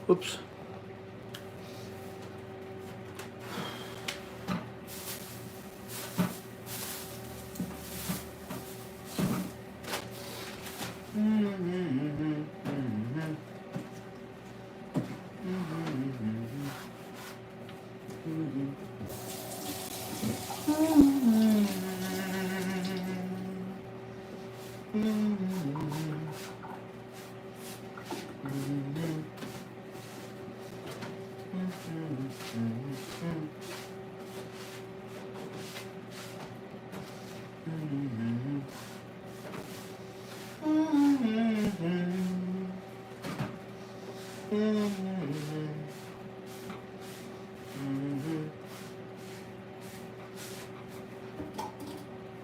Oops.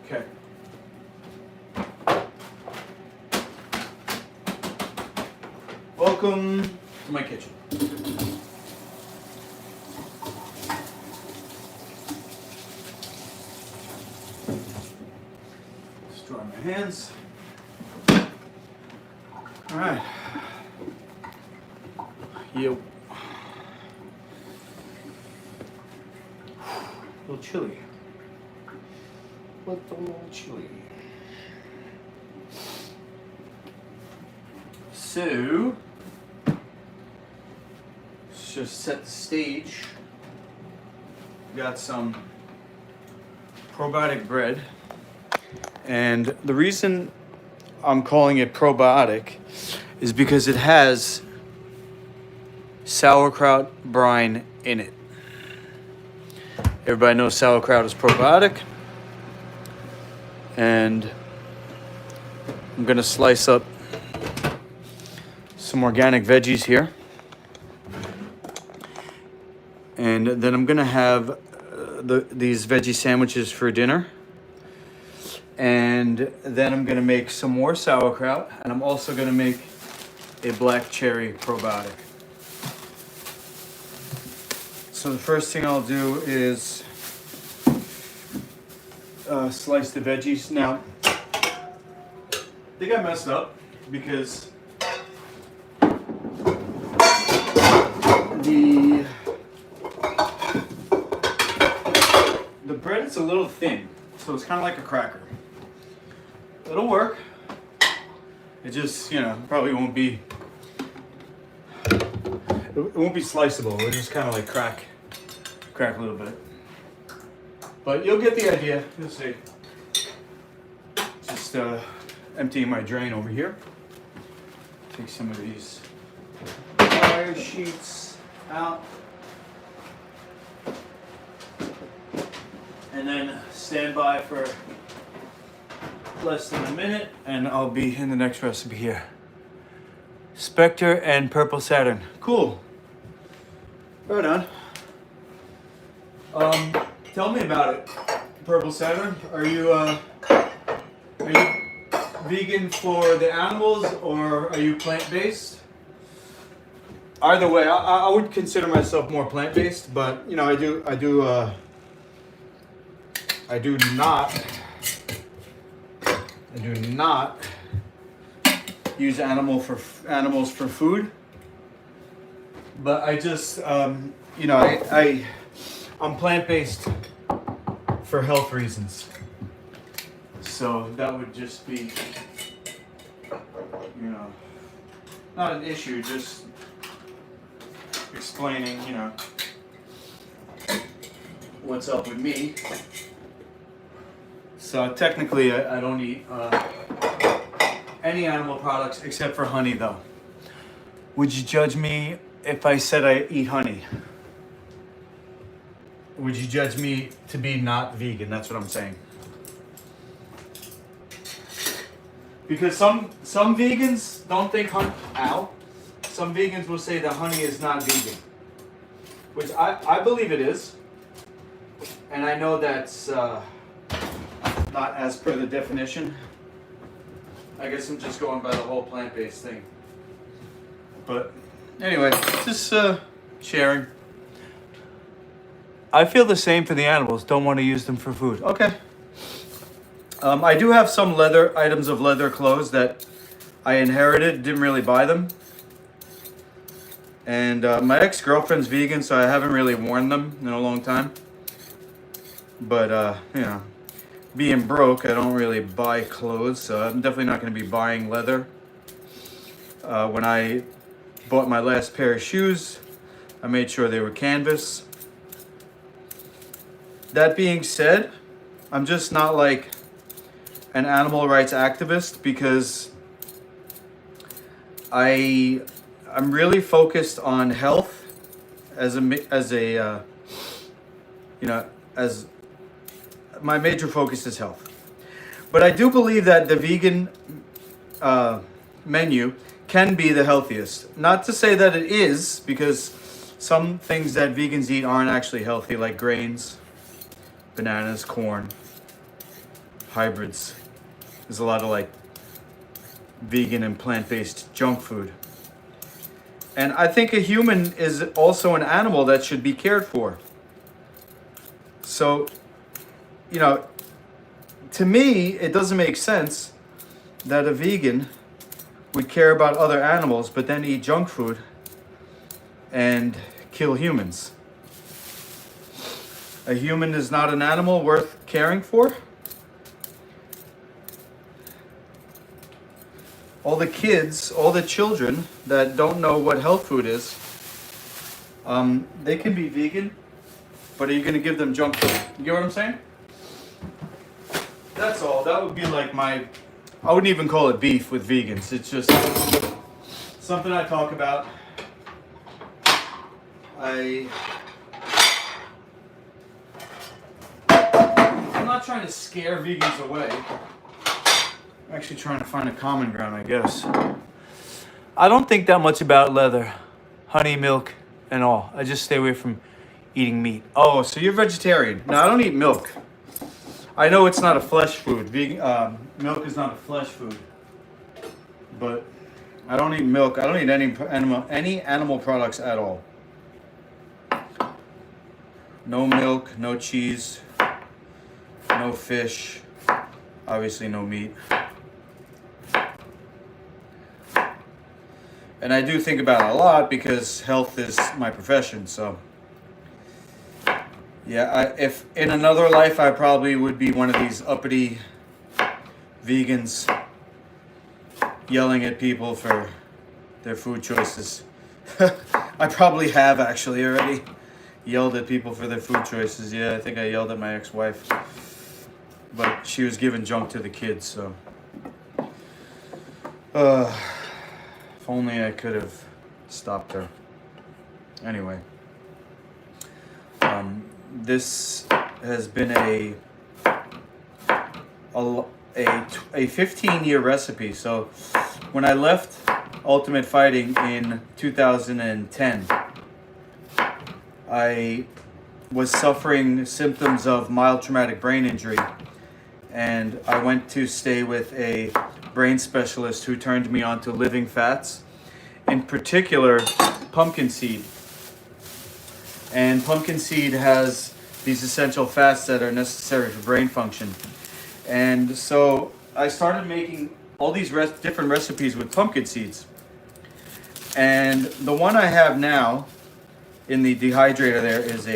Okay. Welcome to my kitchen. Just dry my hands. All right. Yo. A little chilly. A little chilly. So, let's just set the stage. Got some probiotic bread. And the reason I'm calling it probiotic is because it has sauerkraut brine in it. Everybody knows sauerkraut is probiotic. And I'm gonna slice up some organic veggies here. And then I'm gonna have these veggie sandwiches for dinner. And then I'm gonna make some more sauerkraut, and I'm also gonna make a black cherry probiotic. So the first thing I'll do is slice the veggies. Now, I think I messed up because the bread is a little thin, so it's kind of like a cracker. It'll work. It just, probably won't be. It won't be sliceable. It'll just kind of like crack a little bit. But you'll get the idea. You'll see. Just emptying my drain over here. Take some of these wire sheets out. And then stand by for less than a minute, and I'll be in the next recipe here. Spectre and Purple Saturn. Cool. Right on. Tell me about it, Purple Saturn. Are you vegan for the animals, or are you plant-based? Either way, I would consider myself more plant-based, but I do not use animals for food. But I just I'm plant-based for health reasons. So that would just be not an issue, just explaining, what's up with me. So technically, I don't eat any animal products except for honey, though. Would you judge me if I said I eat honey? Would you judge me to be not vegan? That's what I'm saying. Because some vegans don't think honey. Some vegans will say that honey is not vegan, which I believe it is, and I know that's not as per the definition. I guess I'm just going by the whole plant-based thing. But anyway, just sharing. I feel the same for the animals. Don't want to use them for food. Okay. I do have some items of leather clothes that I inherited. Didn't really buy them. And my ex-girlfriend's vegan, so I haven't really worn them in a long time. But, you know, being broke, I don't really buy clothes, so I'm definitely not going to be buying leather. When I bought my last pair of shoes, I made sure they were canvas. That being said, I'm just not like an animal rights activist because I'm really focused on health as my major focus is health. But I do believe that the vegan menu can be the healthiest. Not to say that it is, because some things that vegans eat aren't actually healthy, like grains, bananas, corn, hybrids. There's a lot of like vegan and plant-based junk food. And I think a human is also an animal that should be cared for. So, you know, to me, it doesn't make sense that a vegan would care about other animals but then eat junk food and kill humans. A human is not an animal worth caring for. All the kids, all the children that don't know what health food is, they can be vegan, but are you going to give them junk food? You get what I'm saying? That's all. That would be like I wouldn't even call it beef with vegans. It's just something I talk about. I'm not trying to scare vegans away. I'm actually trying to find a common ground, I guess. I don't think that much about leather, honey, milk, and all. I just stay away from eating meat. Oh, so you're vegetarian. No, I don't eat milk. I know it's not a flesh food. Milk is not a flesh food. But I don't eat milk. I don't eat any animal products at all. No milk, no cheese, no fish, obviously no meat. And I do think about it a lot because health is my profession, so yeah, if in another life I probably would be one of these uppity vegans yelling at people for their food choices. I probably have actually already yelled at people for their food choices. Yeah, I think I yelled at my ex-wife, but she was giving junk to the kids, so if only I could have stopped her. Anyway, this has been a 15-year recipe. So when I left Ultimate Fighting in 2010, I was suffering symptoms of mild traumatic brain injury, and I went to stay with a brain specialist who turned me on to living fats, in particular pumpkin seed. And pumpkin seed has these essential fats that are necessary for brain function. And so I started making all these different recipes with pumpkin seeds. And the one I have now in the dehydrator there is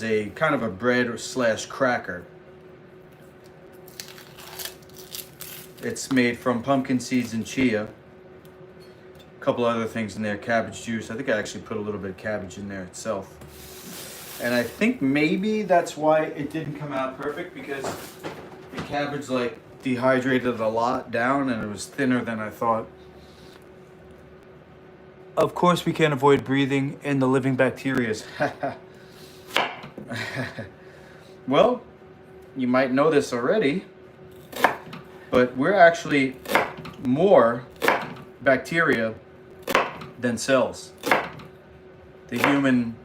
a kind of a bread or slash cracker. It's made from pumpkin seeds and chia. A couple other things in there, cabbage juice. I think I actually put a little bit of cabbage in there itself. And I think maybe that's why it didn't come out perfect, because the cabbage like dehydrated a lot down and it was thinner than I thought. Of course, we can't avoid breathing in the living bacteria. Well, you might know this already, but we're actually more bacteria than cells. The human,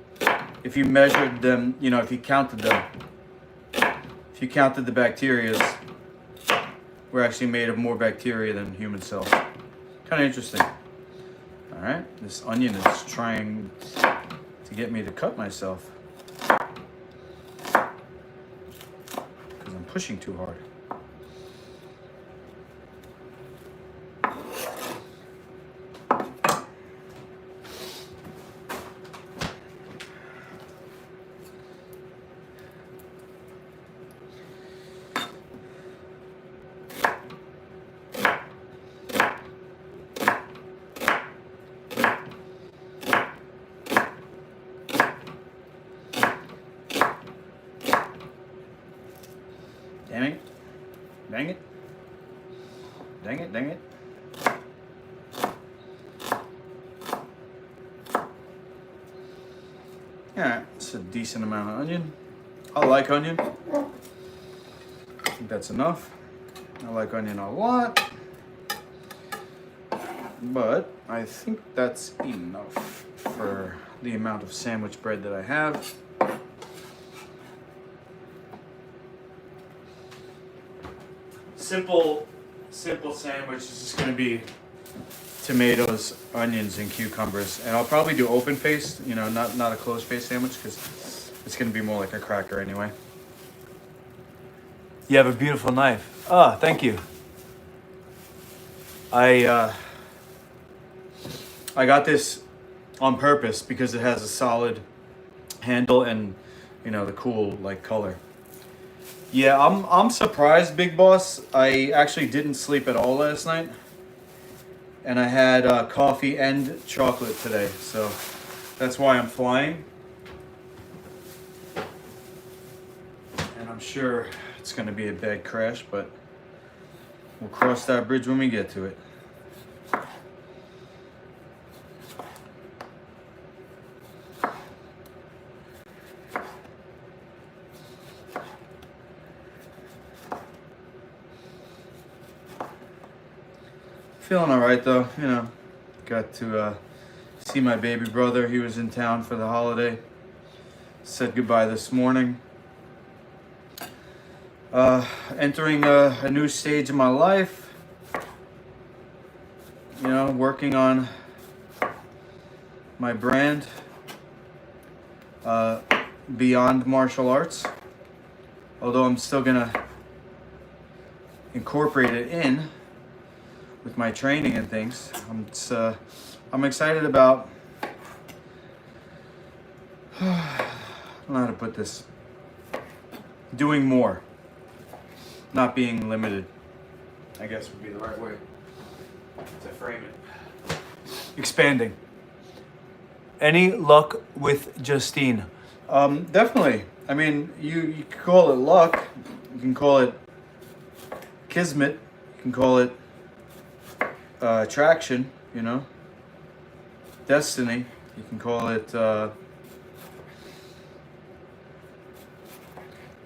if you measured them, you know, if you counted them, if you counted the bacteria, we're actually made of more bacteria than human cells. Kind of interesting. All right, this onion is trying to get me to cut myself because I'm pushing too hard. Yeah, it's a decent amount of onion. I like onion. I think that's enough. I like onion a lot. But I think that's enough for the amount of sandwich bread that I have. Simple sandwich is just gonna be tomatoes, onions, and cucumbers. And I'll probably do open faced, you know, not a closed faced sandwich because it's gonna be more like a cracker anyway. You have a beautiful knife. Ah, thank you. I got this on purpose because it has a solid handle and, you know, the cool like color. Yeah, I'm surprised, Big Boss. I actually didn't sleep at all last night, and I had coffee and chocolate today, so that's why I'm flying. And I'm sure it's gonna be a bad crash, but we'll cross that bridge when we get to it. Feeling all right though, you know. Got to see my baby brother. He was in town for the holiday. Said goodbye this morning. Entering a new stage in my life. You know, working on my brand beyond martial arts. Although I'm still gonna incorporate it in with my training and things. I'm excited about, I don't know how to put this, doing more, not being limited, I guess would be the right way to frame it. Expanding. Any luck with Justine? Definitely. I mean, you can call it luck, you can call it kismet, you can call it attraction, you know, destiny, you can call it, I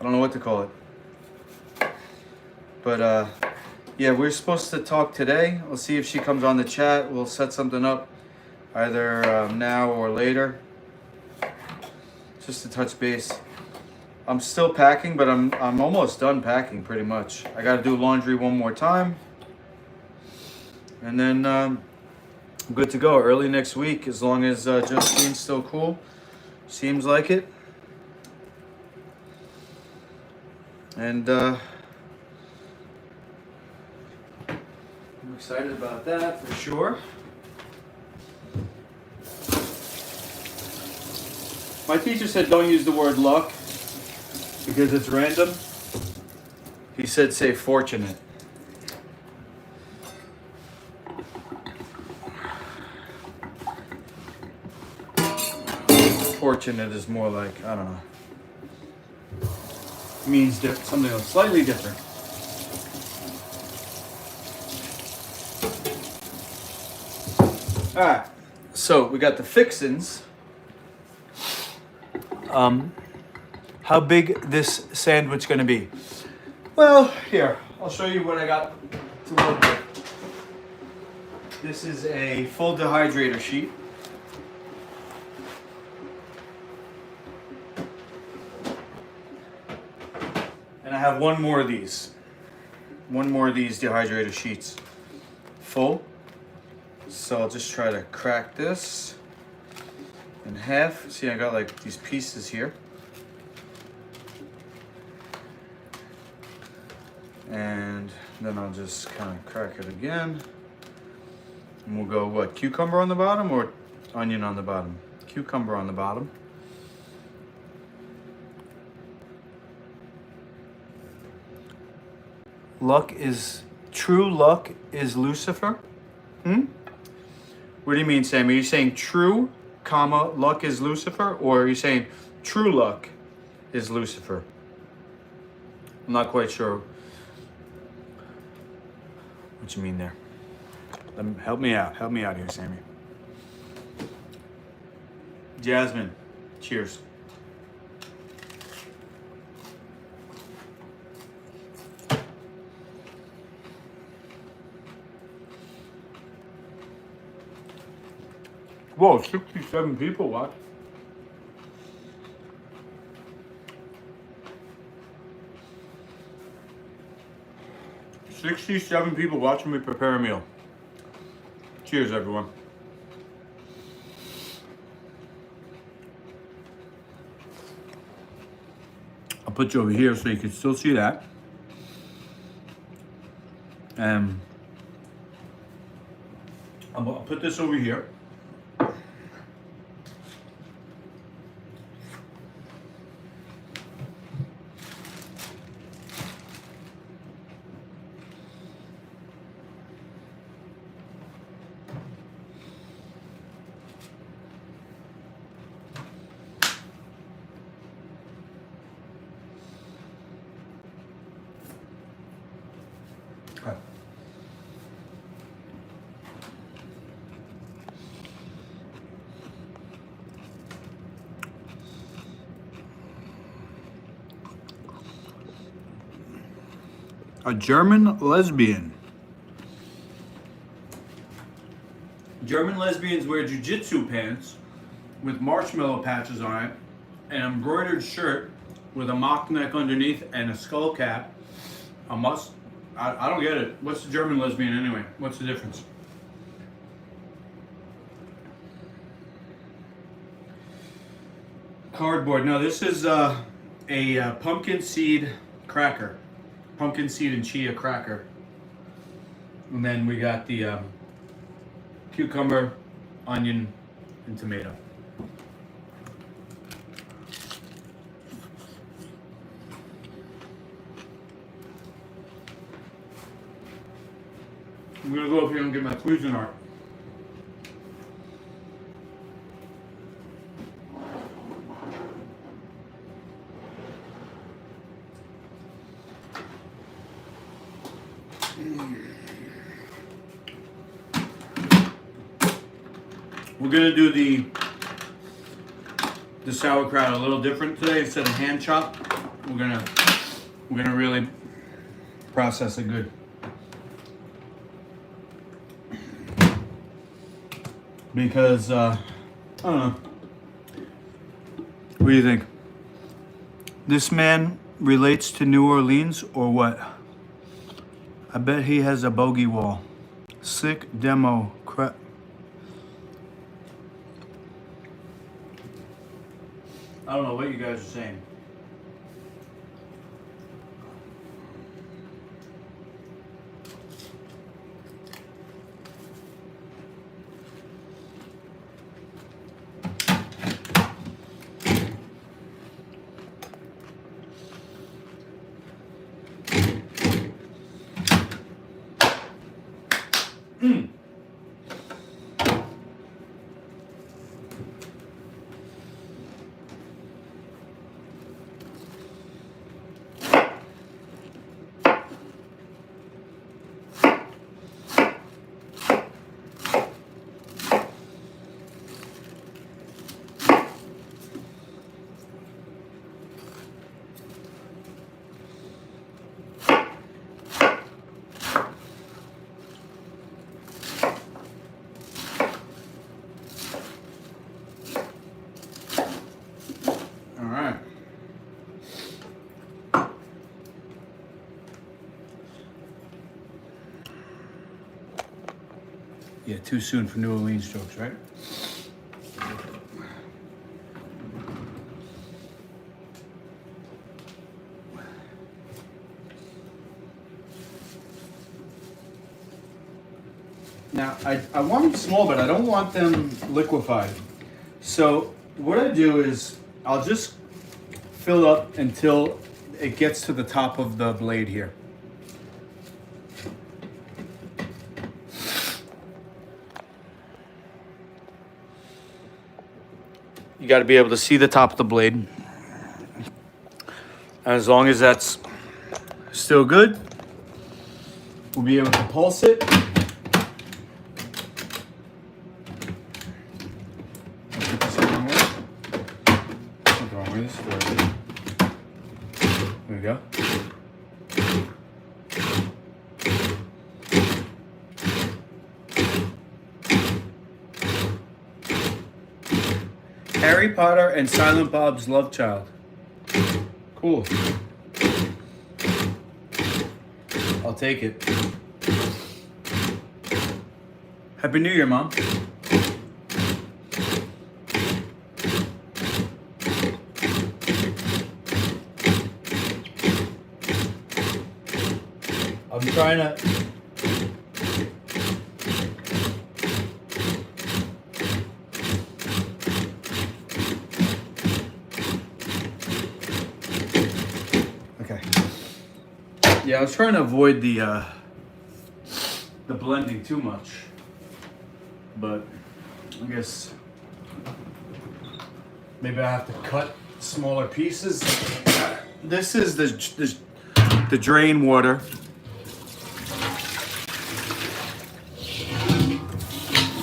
don't know what to call it, but yeah, we're supposed to talk today. We'll see if she comes on the chat. We'll set something up either now or later, just to touch base. I'm still packing, but I'm almost done packing pretty much. I got to do laundry one more time. And then I'm good to go early next week, as long as Justine's still cool. Seems like it. And I'm excited about that for sure. My teacher said don't use the word luck because it's random. He said say fortunate. Fortunate is more like, I don't know, means something slightly different. All right, so we got the fixins. How big this sandwich gonna be? Well, here, I'll show you what I got to work with. This is a full dehydrator sheet. And I have one more of these dehydrator sheets full. So I'll just try to crack this in half. See, I got like these pieces here. And then I'll just kind of crack it again. And we'll go what, cucumber on the bottom or onion on the bottom? Cucumber on the bottom. True luck is Lucifer? What do you mean, Sam? Are you saying true, comma, luck is Lucifer? Or are you saying true luck is Lucifer? I'm not quite sure what you mean there. Help me out here, Sammy. Jasmine, Cheers. Whoa, 67 people watch. "67 people watching me prepare a meal." Cheers, everyone. I'll put you over here so you can still see that. I'll put this over here. Okay. A German lesbian. German lesbians wear jiu-jitsu pants with marshmallow patches on it, an embroidered shirt with a mock neck underneath, and a skull cap. I don't get it. What's a German lesbian anyway? What's the difference? Cardboard. No, this is a pumpkin seed cracker. Pumpkin seed and chia cracker. And then we got the cucumber, onion, and tomato. I'm gonna go up here and get my Cuisinart. We're gonna do the sauerkraut a little different today. Instead of hand chop, we're gonna really process it good. Because I don't know. What do you think? This man relates to New Orleans or what? I bet he has a bogey wall. Sick demo crap. I don't know what you guys are saying. Yeah, too soon for New Orleans jokes, right? Now, I want them small, but I don't want them liquefied. So what I do is I'll just fill up until it gets to the top of the blade here. You got to be able to see the top of the blade. And as long as that's still good, we'll be able to pulse it. this for? There we go. Harry Potter and Silent Bob's Love Child. Cool. I'll take it. Happy New Year, Mom. I'm trying to... Okay. Yeah, I was trying to avoid the blending too much. But I guess maybe I have to cut smaller pieces. This is the drain water.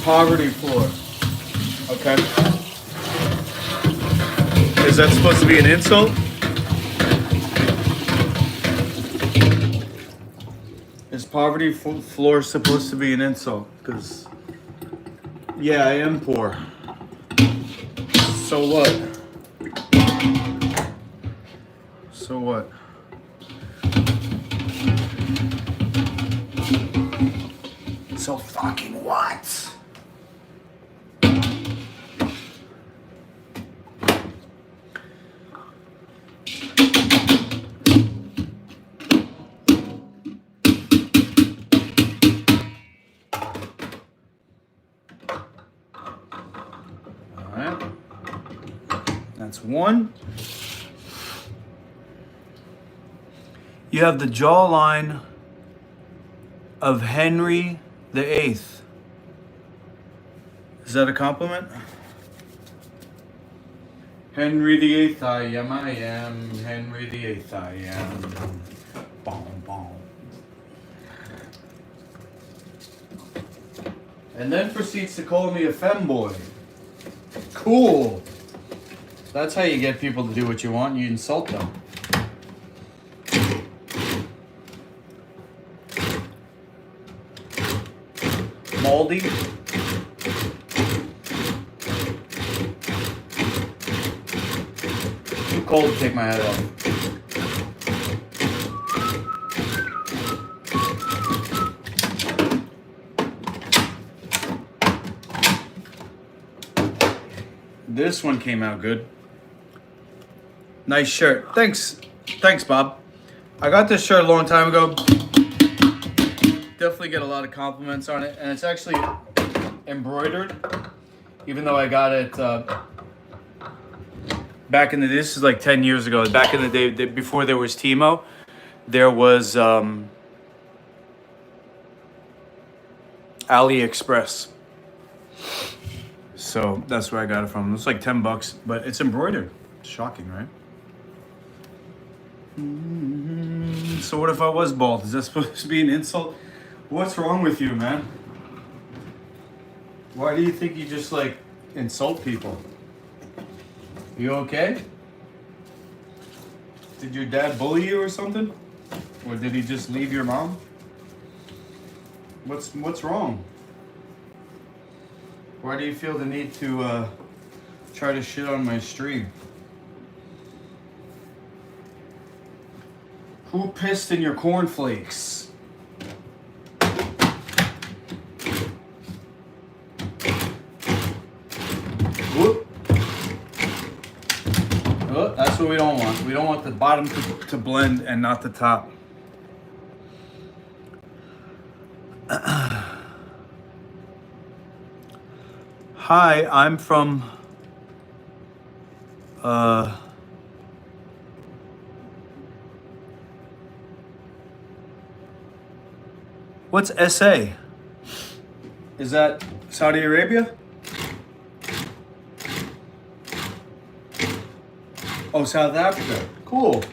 Poverty floor. Okay. Is that supposed to be an insult? Is poverty floor supposed to be an insult? Because, yeah, I am poor. So what? So what? So fucking what? That's one. You have the jawline of Henry VIII. Is that a compliment? Henry VIII, I am. Henry VIII, I am. Boom, boom. And then proceeds to call me a femboy. Cool. That's how you get people to do what you want. You insult them. Moldy. Too cold to take my head off. This one came out good. Nice shirt. Thanks, Bob. I got this shirt a long time ago. Definitely get a lot of compliments on it, and it's actually embroidered. Even though I got it back in the day, this is like 10 years ago. Back in the day, before there was Timo, there was AliExpress. So that's where I got it from. It's like $10, but it's embroidered. It's shocking, right? So what if I was bald? Is that supposed to be an insult? What's wrong with you, man? Why do you think you just like insult people? You okay? Did your dad bully you or something? Or did he just leave your mom? What's wrong? Why do you feel the need to try to shit on my stream? Who pissed in your cornflakes? Whoop. Oh, that's what we don't want. We don't want the bottom to blend and not the top. Hi, I'm from what's SA? Is that Saudi Arabia? Oh, South Africa. Cool.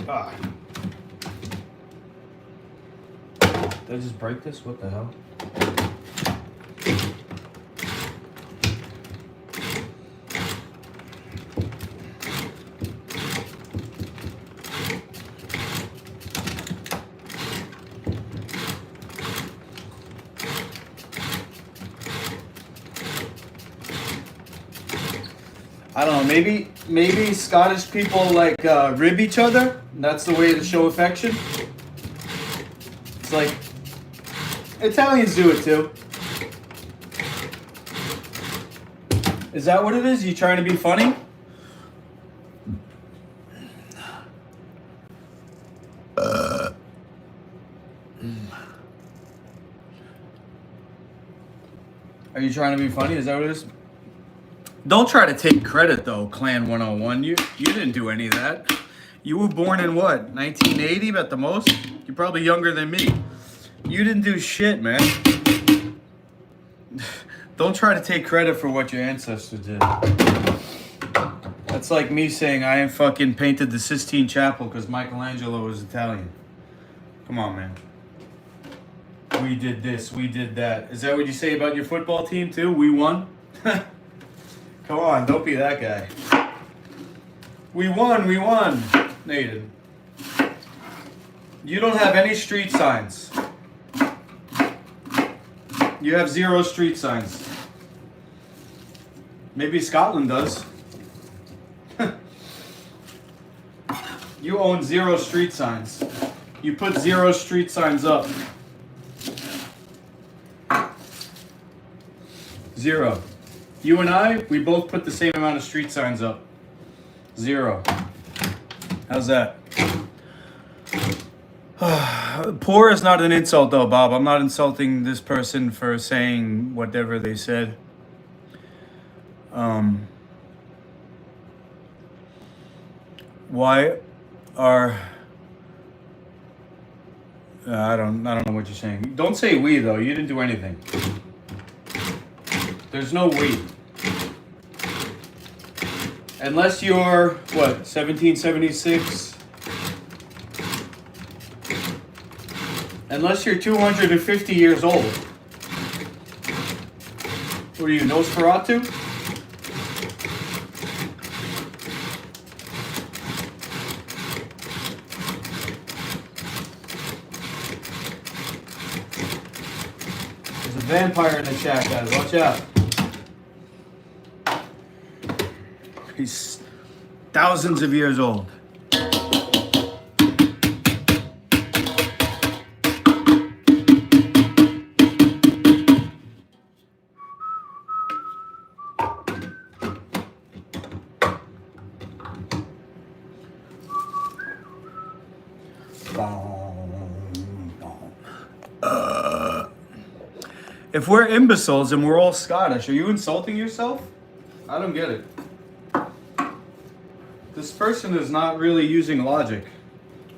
Ah. Did I just break this? What the hell? I don't know, maybe Scottish people like rib each other. That's the way to show affection. It's like Italians do it too. Is that what it is? You trying to be funny? Are you trying to be funny? Is that what it is? Don't try to take credit though, Clan 101. You didn't do any of that. You were born in what, 1980 at the most? You're probably younger than me. You didn't do shit, man. Don't try to take credit for what your ancestors did. That's like me saying I ain't fucking painted the Sistine Chapel because Michelangelo was Italian. Come on, man. We did this, we did that. Is that what you say about your football team too? We won? Come on, don't be that guy. We won, we won. No, you didn't. You don't have any street signs. You have 0 street signs. Maybe Scotland does. You own 0 street signs. You put 0 street signs up. 0. You and I, we both put the same amount of street signs up. 0. How's that? Poor is not an insult though, Bob. I'm not insulting this person for saying whatever they said. Why are... I don't know what you're saying. Don't say we though. You didn't do anything. There's no we. Unless you're, what, 1776? Unless you're 250 years old. What are you, Nosferatu? There's a vampire in the chat, guys. Watch out. He's thousands of years old. If we're imbeciles and we're all Scottish, are you insulting yourself? I don't get it. This person is not really using logic.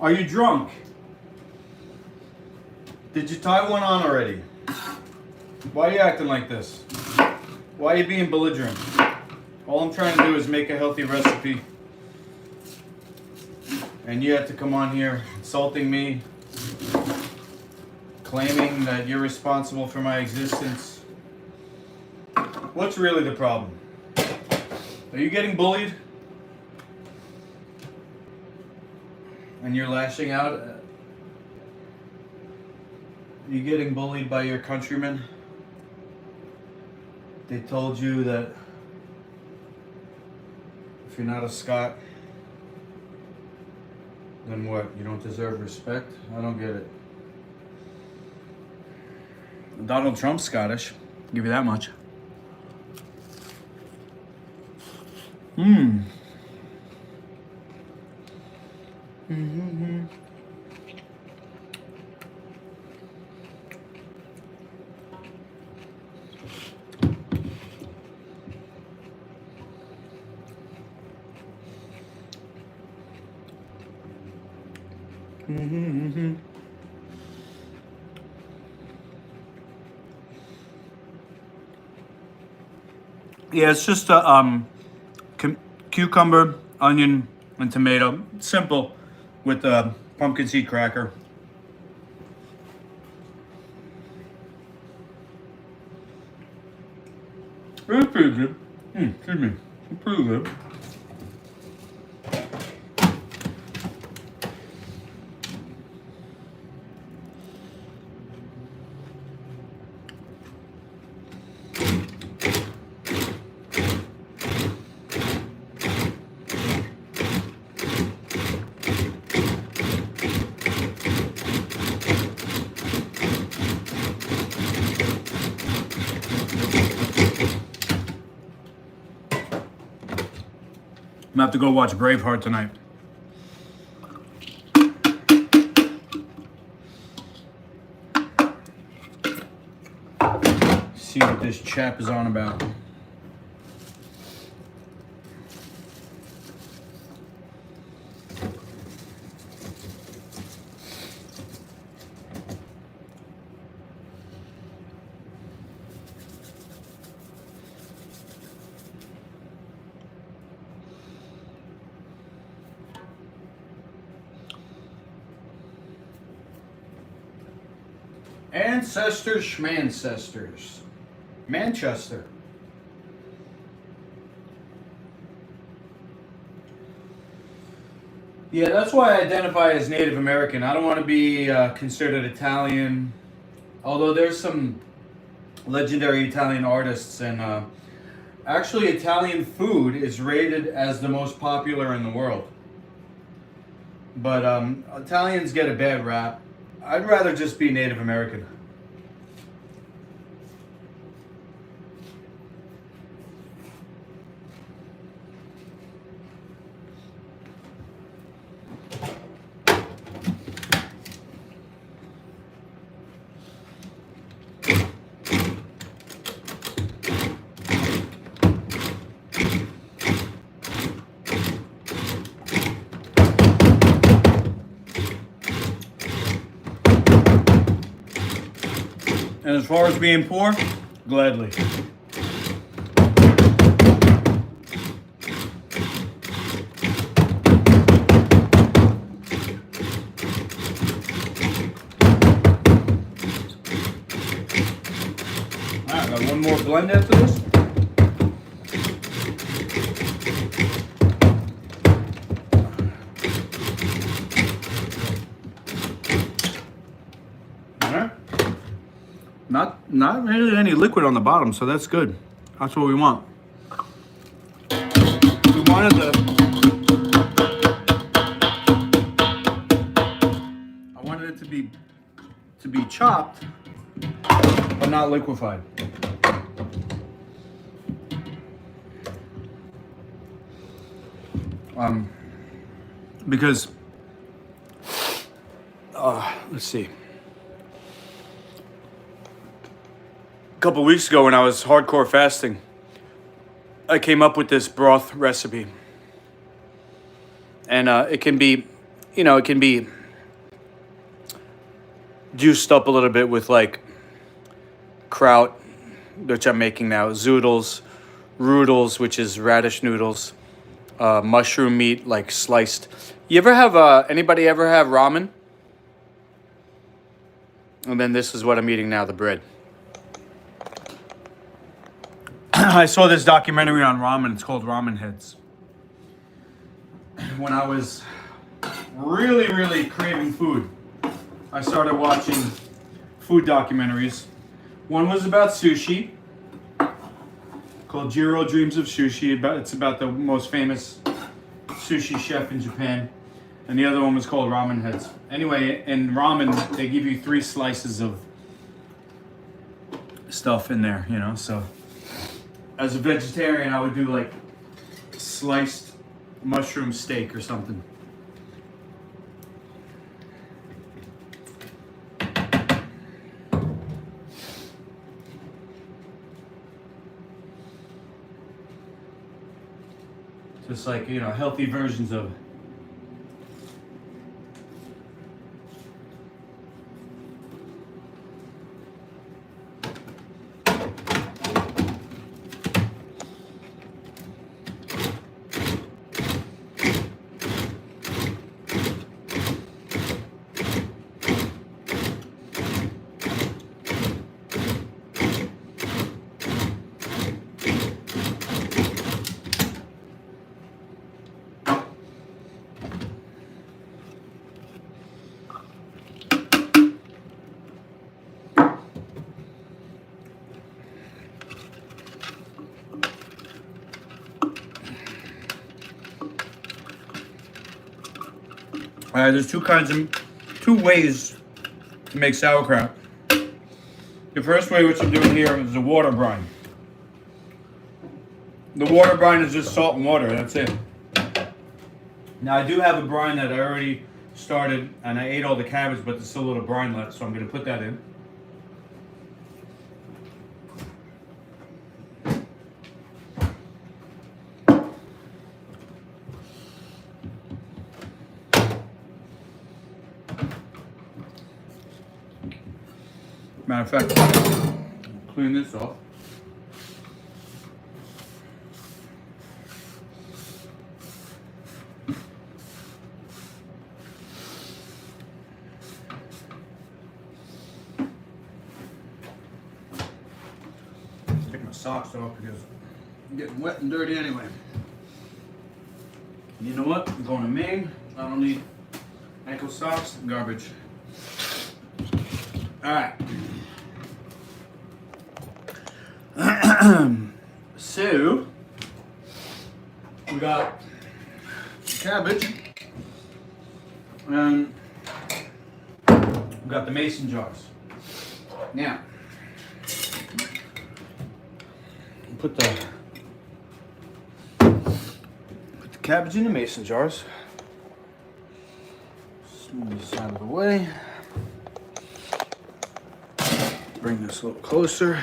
Are you drunk? Did you tie one on already? Why are you acting like this? Why are you being belligerent? All I'm trying to do is make a healthy recipe. And you have to come on here insulting me, claiming that you're responsible for my existence. What's really the problem? Are you getting bullied? And you're lashing out? Are you getting bullied by your countrymen? They told you that if you're not a Scot, then what? You don't deserve respect? I don't get it. Donald Trump's Scottish. I'll give you that much. Yeah, it's just a cucumber, onion, and tomato. Simple, with a pumpkin seed cracker. It's pretty good. Excuse me. It's pretty good. gonna have to go watch Braveheart tonight. See what this chap is on about. Ancestors, schmancestors. Manchester. Yeah, that's why I identify as Native American. I don't want to be considered Italian, although there's some legendary Italian artists, and actually Italian food is rated as the most popular in the world. But Italians get a bad rap. I'd rather just be Native American. And as far as being poor, gladly. Alright, got one more blend after this. Not really any liquid on the bottom, so that's good. That's what we want. We wanted I wanted it to be chopped, but not liquefied. Because let's see. A couple weeks ago when I was hardcore fasting, I came up with this broth recipe. And it can be, it can be juiced up a little bit with like kraut, which I'm making now, zoodles, roodles, which is radish noodles, mushroom meat, like sliced. You ever have, anybody ever have ramen? And then this is what I'm eating now, the bread. I saw this documentary on ramen. It's called Ramen Heads. When I was really, really craving food, I started watching food documentaries. One was about sushi, called Jiro Dreams of Sushi. It's about the most famous sushi chef in Japan. And the other one was called Ramen Heads. Anyway, in ramen, they give you 3 slices of stuff in there, so... As a vegetarian, I would do like sliced mushroom steak or something. Just like, healthy versions of it. There's two ways to make sauerkraut. The first way, which I'm doing here, is the water brine. The water brine is just salt and water, that's it. Now I do have a brine that I already started, and I ate all the cabbage, but there's still a little brine left, so I'm going to put that in. Matter of fact, clean this off. Take my socks off because I'm getting wet and dirty anyway. You know what? I'm going to Maine. I don't need ankle socks. Garbage. All right. So we got cabbage and we got the mason jars. Now put the cabbage in the mason jars. Move this out of the way. Bring this a little closer.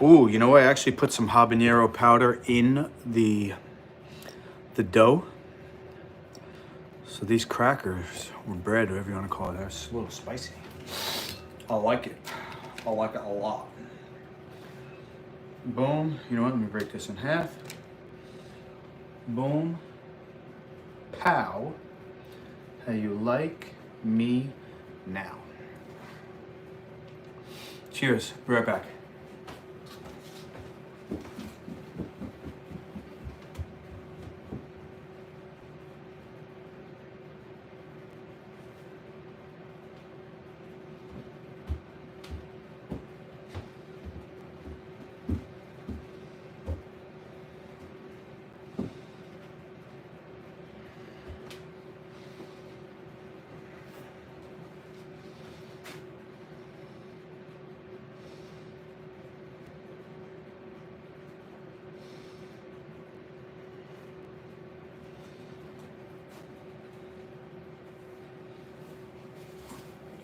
Ooh, you know, I actually put some habanero powder in the dough. So these crackers, or bread, whatever you want to call it, they're a little spicy. I like it. I like it a lot. Boom. You know what? Let me break this in half. Boom. Pow. How you like me now. Cheers. Be right back.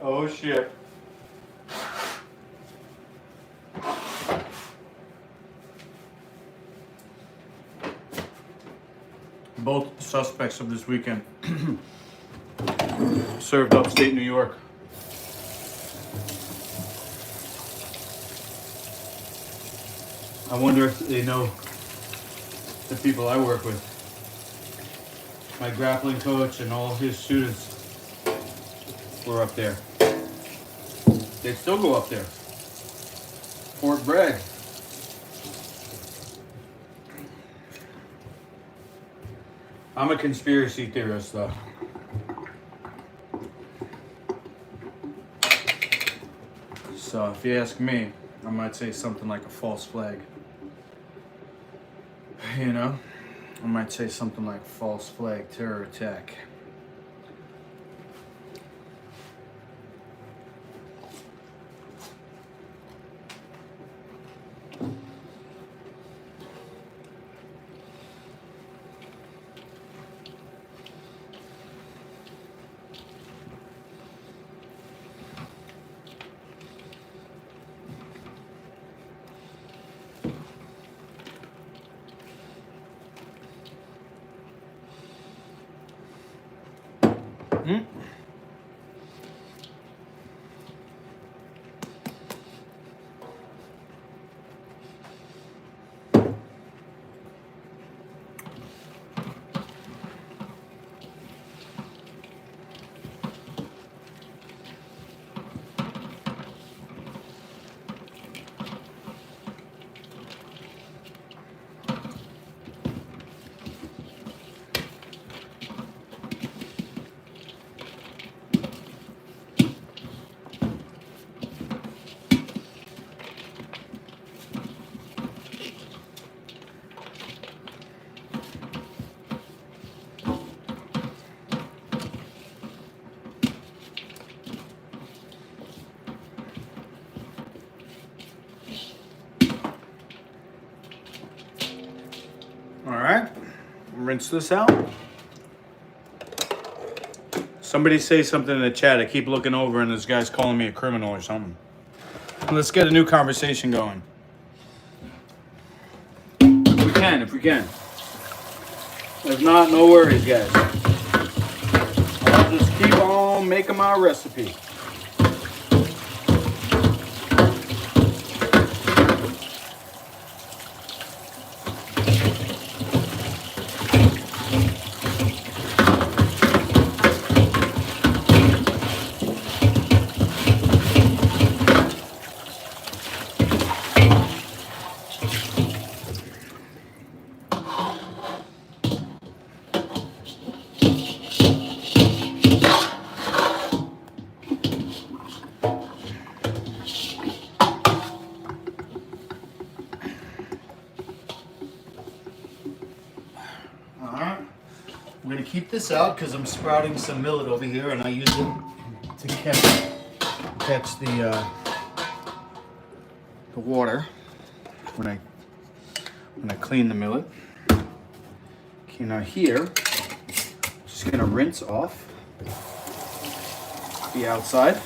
Oh shit. Both suspects of this weekend served upstate New York. I wonder if they know the people I work with. My grappling coach and all his students were up there. They still go up there. Fort Bragg. I'm a conspiracy theorist, though. So if you ask me, I might say something like a false flag. You know? I might say something like false flag, terror attack. All right, rinse this out. Somebody say something in the chat. I keep looking over and this guy's calling me a criminal or something. Let's get a new conversation going. If we can, if we can. If not, no worries, guys. I'll just keep on making my recipe. I'm going to keep this out because I'm sprouting some millet over here and I use it to catch the water when I clean the millet. Okay, now here, just going to rinse off the outside.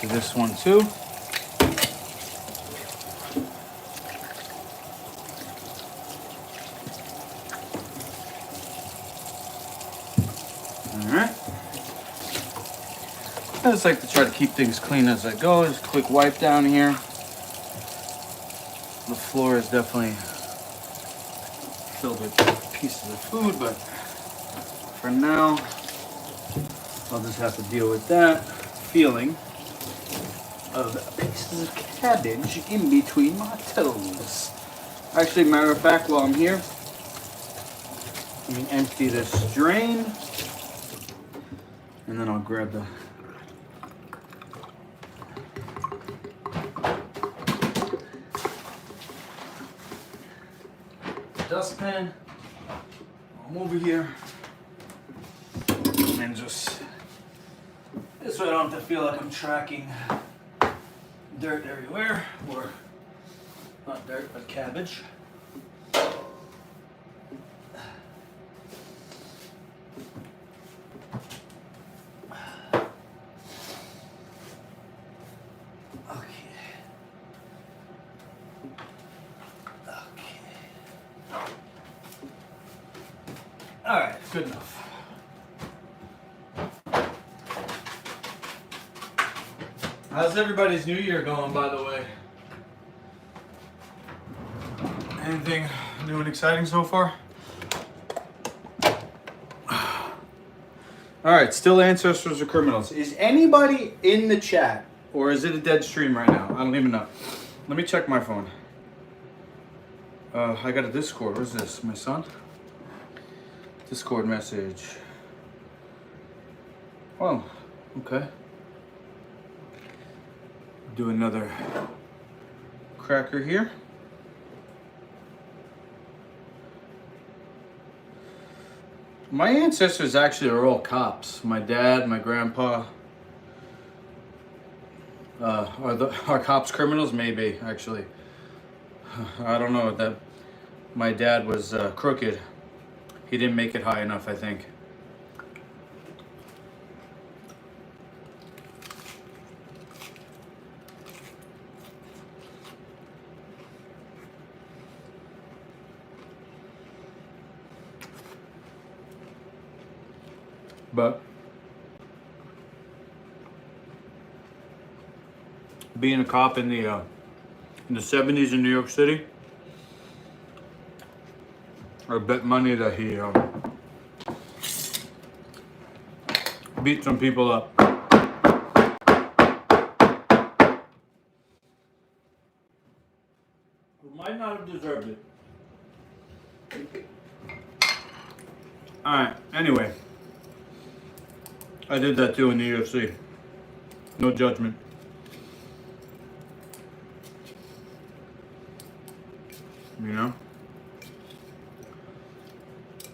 To this one too. All right. I just like to try to keep things clean as I go. Just a quick wipe down here. The floor is definitely filled with pieces of food, but for now, I'll just have to deal with that feeling of pieces of cabbage in between my toes. Actually, matter of fact, while I'm here, let me empty this drain, and then I'll grab the dustpan. I'm over here, and just this way I don't have to feel like I'm tracking dirt everywhere, or not dirt, but cabbage. All right, good enough. How's everybody's new year going, by the way? Anything new and exciting so far? All right, still ancestors or criminals. Is anybody in the chat, or is it a dead stream right now? I don't even know. Let me check my phone. I got a Discord. What is this? My son? Discord message. Oh, okay. Do another cracker here. My ancestors actually are all cops. My dad, my grandpa. Are cops criminals? Maybe, actually. I don't know. That my dad was crooked. He didn't make it high enough, I think. But being a cop in the 70s in New York City, I bet money that he beat some people up. Who might not have deserved it. Alright, anyway. I did that too in the UFC. No judgment. You know?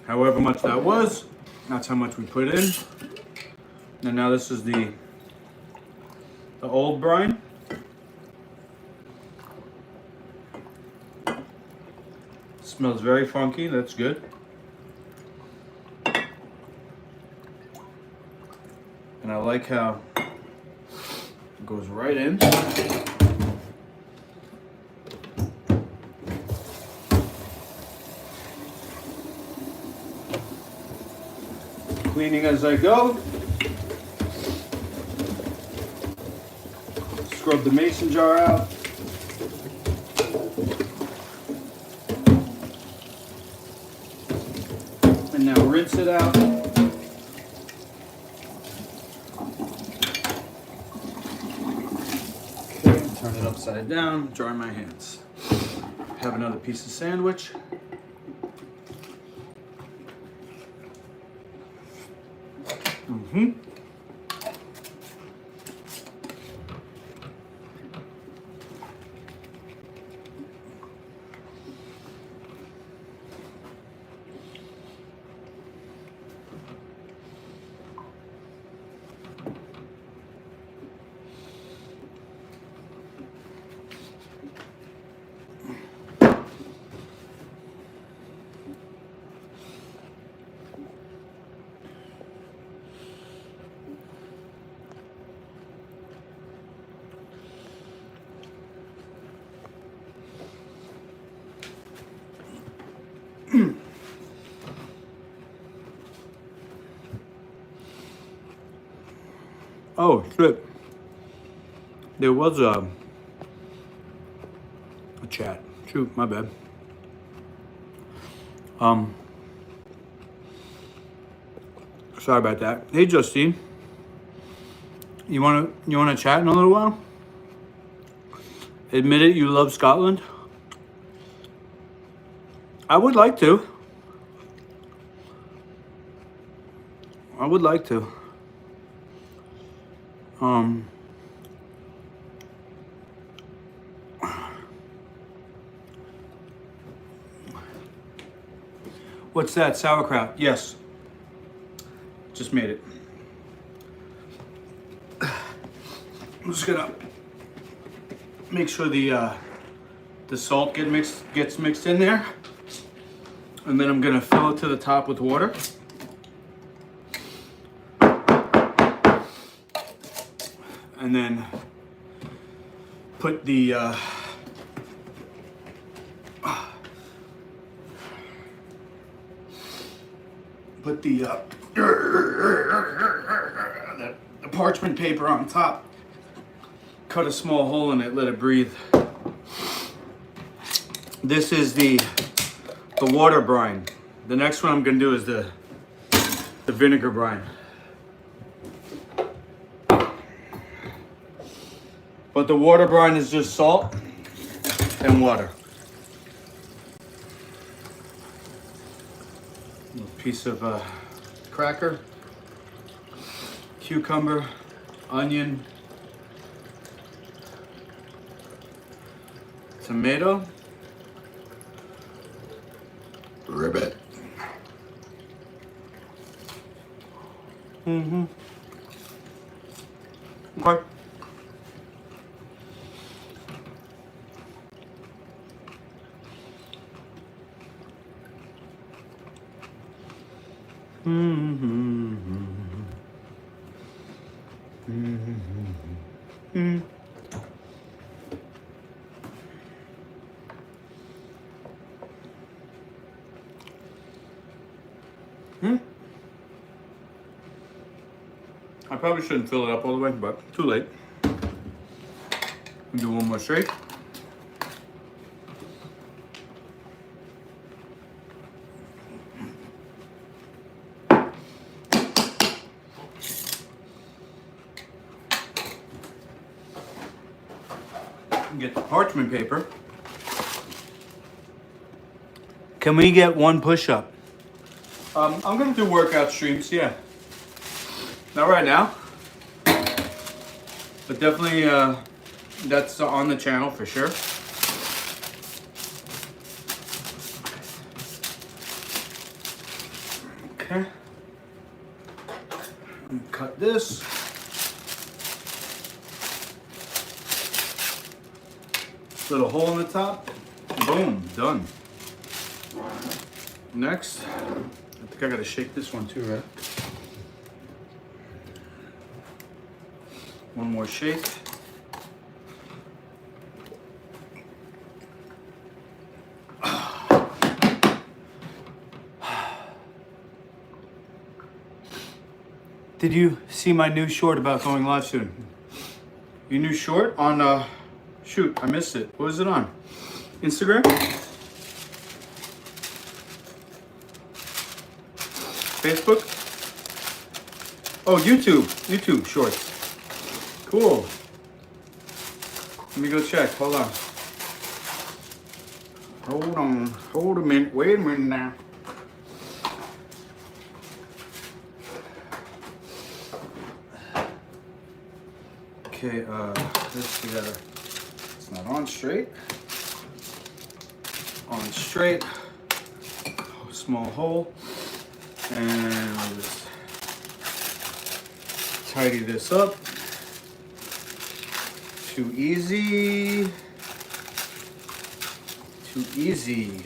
However much that was, that's how much we put in. And now this is the the old brine. Smells very funky, that's good. And I like how it goes right in. Cleaning as I go. Scrub the mason jar out. And now rinse it out. Okay, turn it upside down, dry my hands. Have another piece of sandwich. Oh shit. There was a chat. Shoot, my bad. Sorry about that. Hey Justine. You wanna chat in a little while? Admit it, you love Scotland? I would like to. I would like to. What's that? Sauerkraut? Yes. Just made it. I'm just gonna make sure the salt gets mixed in there, and then I'm gonna fill it to the top with water. And then put the parchment paper on top. Cut a small hole in it, let it breathe. This is the water brine. The next one I'm gonna do is the vinegar brine. But the water brine is just salt and water. A piece of cracker, cucumber, onion, tomato, ribbit. Okay. I probably shouldn't fill it up all the way, but too late. Do one more shake. Get the parchment paper. Can we get one push-up? I'm gonna do workout streams, yeah. Not right now, but definitely that's on the channel for sure. Okay. Cut this. Little hole in the top. Boom, done. Next, I think I gotta shake this one too, right? One more shake. Did you see my new short about going live soon? Your new short on, shoot, I missed it. What was it on? Instagram? Facebook? Oh, YouTube. YouTube shorts. Cool. Let me go check. Hold on. Hold a minute. Wait a minute now. Okay, this together. It's not on straight. On straight. Small hole. And we'll just tidy this up. Too easy. Too easy.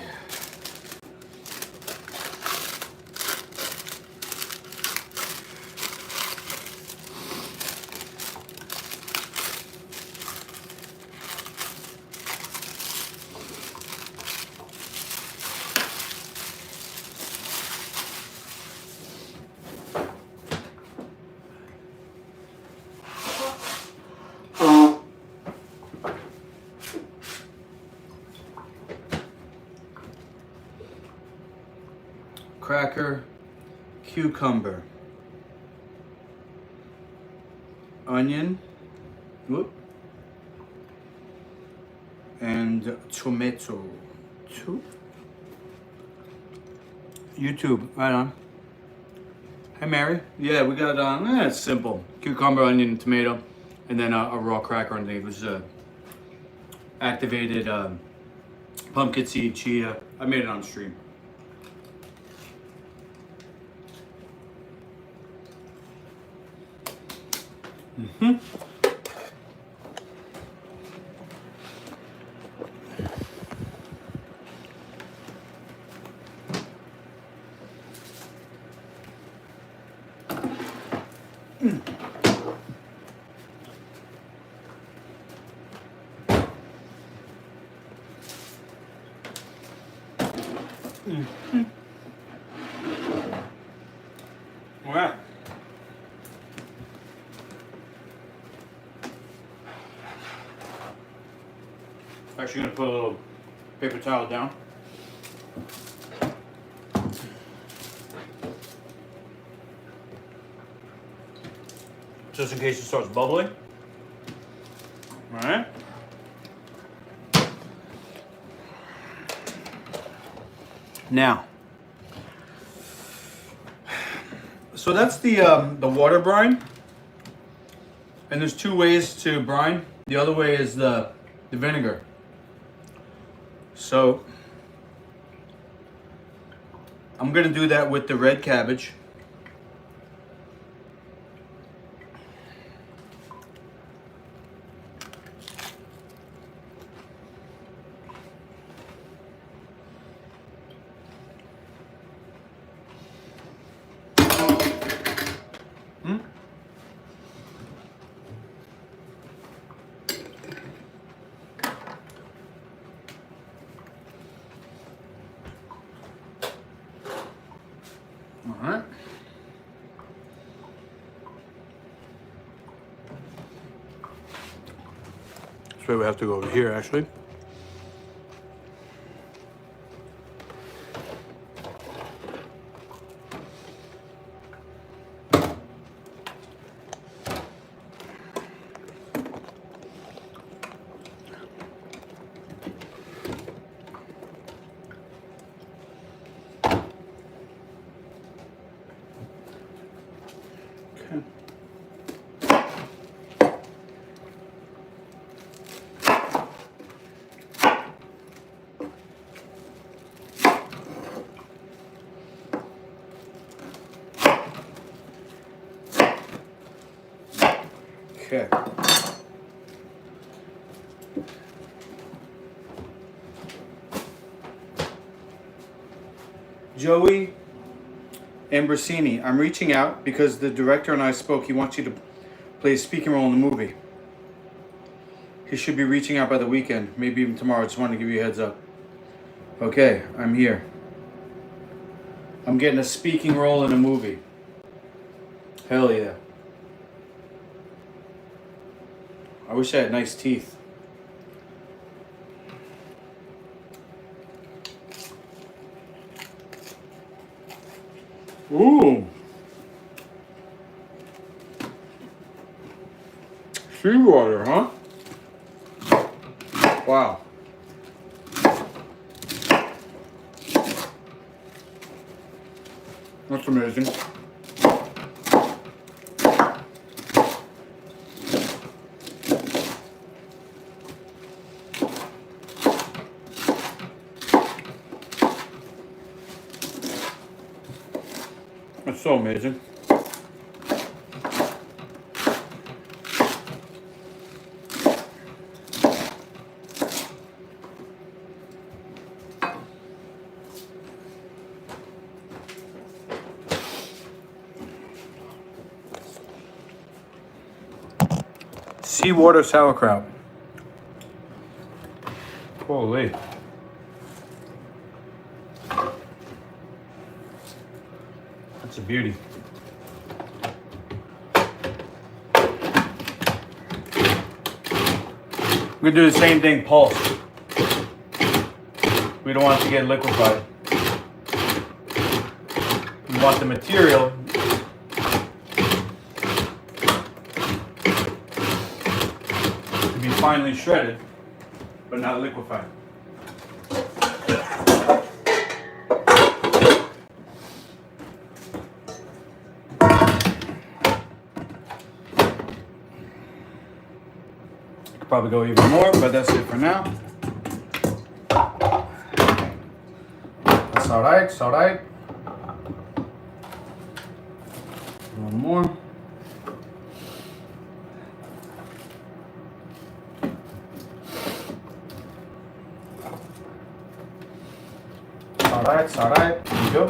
Cracker, cucumber, onion, whoop, and tomato. YouTube, right on. Hey Mary. Yeah, we got it's simple. Cucumber, onion, tomato, and then a raw cracker underneath, which is activated pumpkin seed chia. I made it on stream. Mm-hmm. Mm-hmm. All right. Actually gonna put a little paper towel down. Just in case it starts bubbling. All right. Now, so that's the water brine, and there's two ways to brine. The other way is the vinegar. So I'm gonna do that with the red cabbage. All right. So we have to go over here, actually. Okay. Joey Ambrosini, I'm reaching out because the director and I spoke. He wants you to play a speaking role in the movie. He should be reaching out by the weekend, maybe even tomorrow. Just wanted to give you a heads up. Okay, I'm here. I'm getting a speaking role in a movie. Hell yeah. I wish I had nice teeth. Ooh. Seawater, huh? Wow. That's amazing. That's so amazing. Seawater sauerkraut. Holy. That's a beauty. We're gonna do the same thing, pulse. We don't want it to get liquefied. We want the material to be finely shredded, but not liquefied. Probably go even more, but that's it for now. That's all right, it's all right. One more. All right, it's all right. There you go.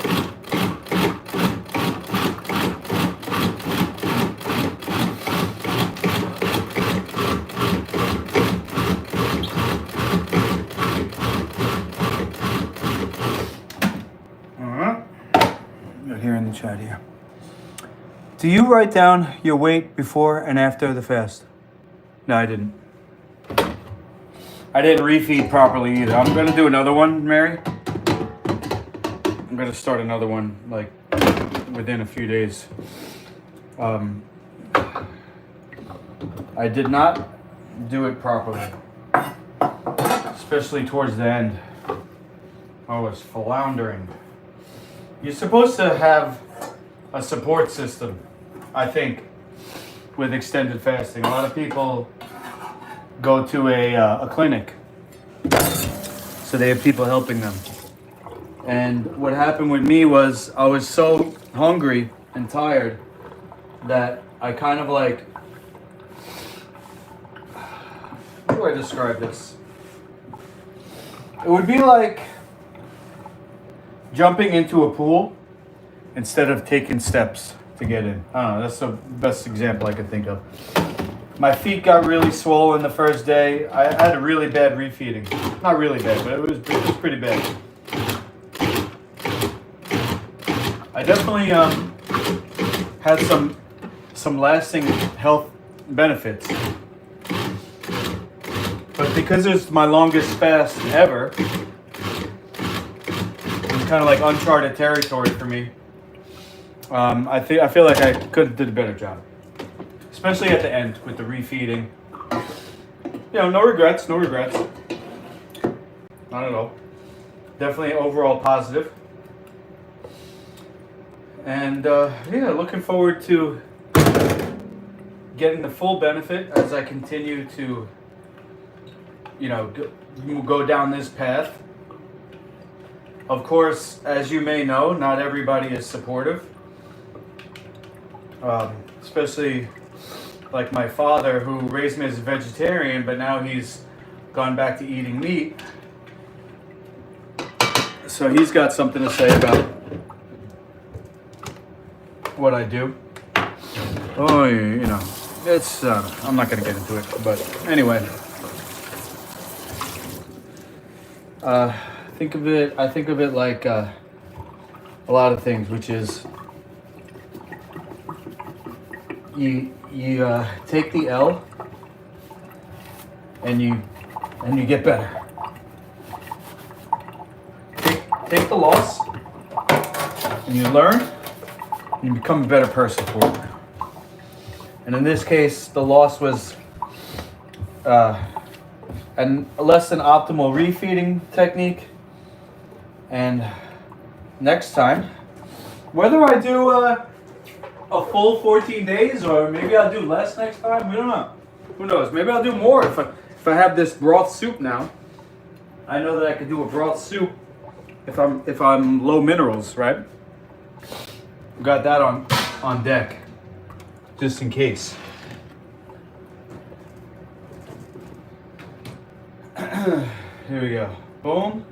Here in the chat here. Do you write down your weight before and after the fast? No, I didn't. I didn't refeed properly either. I'm gonna do another one, Mary. I'm gonna start another one like within a few days. I did not do it properly, especially towards the end. I was floundering. You're supposed to have a support system, I think, with extended fasting. A lot of people go to a clinic, so they have people helping them. And what happened with me was I was so hungry and tired that I kind of like, how do I describe this? It would be like jumping into a pool instead of taking steps to get in. I don't know, that's the best example I could think of. My feet got really swollen the first day. I had a really bad refeeding. Not really bad, but it was pretty bad. I definitely had some lasting health benefits. But because it's my longest fast ever, kind of like uncharted territory for me. I feel like I could have did a better job, especially at the end with the refeeding. You know, no regrets, not at all. Definitely overall positive. And yeah, looking forward to getting the full benefit as I continue to, you know, go down this path. Of course, as you may know, not everybody is supportive. Especially like my father, who raised me as a vegetarian, but now he's gone back to eating meat. So he's got something to say about what I do. Oh, you know, it's, I'm not going to get into it, but anyway. I think of it like a lot of things, which is you take the L and you get better. Take the loss and you learn and you become a better person for it. And in this case, the loss was and less than optimal refeeding technique. And next time, whether I do a full 14 days or maybe I'll do less next time, we don't know. Who knows? Maybe I'll do more if I have this broth soup now. I know that I could do a broth soup if I'm low minerals, right? Got that on deck just in case. Here we go. Boom.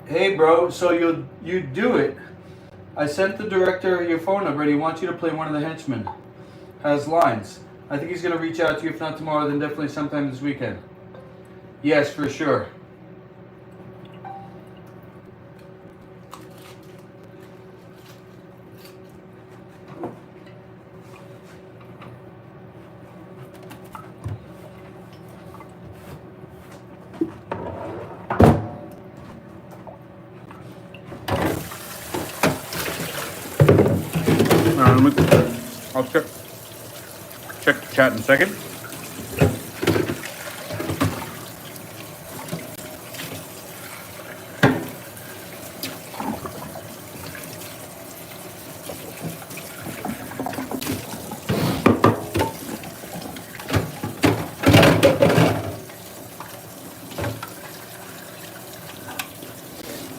Hey bro, so you do it. I sent the director your phone number and he wants you to play one of the henchmen. Has lines. I think he's gonna reach out to you, if not tomorrow, then definitely sometime this weekend. Yes, for sure. I'll check the chat in a second.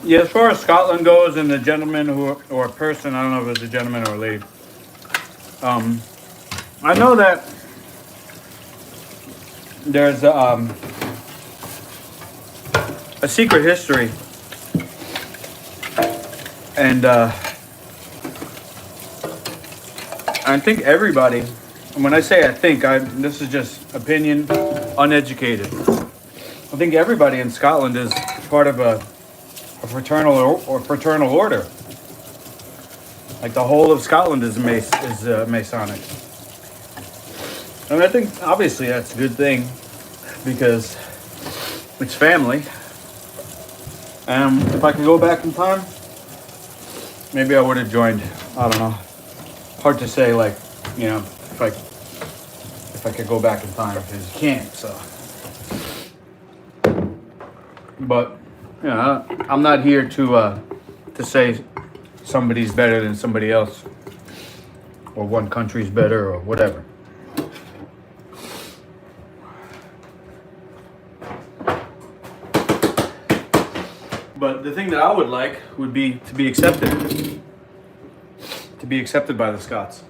Yeah, as far as Scotland goes, and the gentleman or a person, I don't know if it's a gentleman or a lady. I know that there's a secret history, and I think everybody, and when I say this is just opinion, uneducated. I think everybody in Scotland is part of a fraternal or fraternal order. Like the whole of Scotland is Masonic. And I think obviously that's a good thing because it's family. And if I could go back in time, maybe I would have joined. I don't know. Hard to say, like, you know, if I could go back in time, because you can't. So, but you know, I'm not here to say somebody's better than somebody else, or one country's better, or whatever. But the thing that I would like would be to be accepted. To be accepted by the Scots.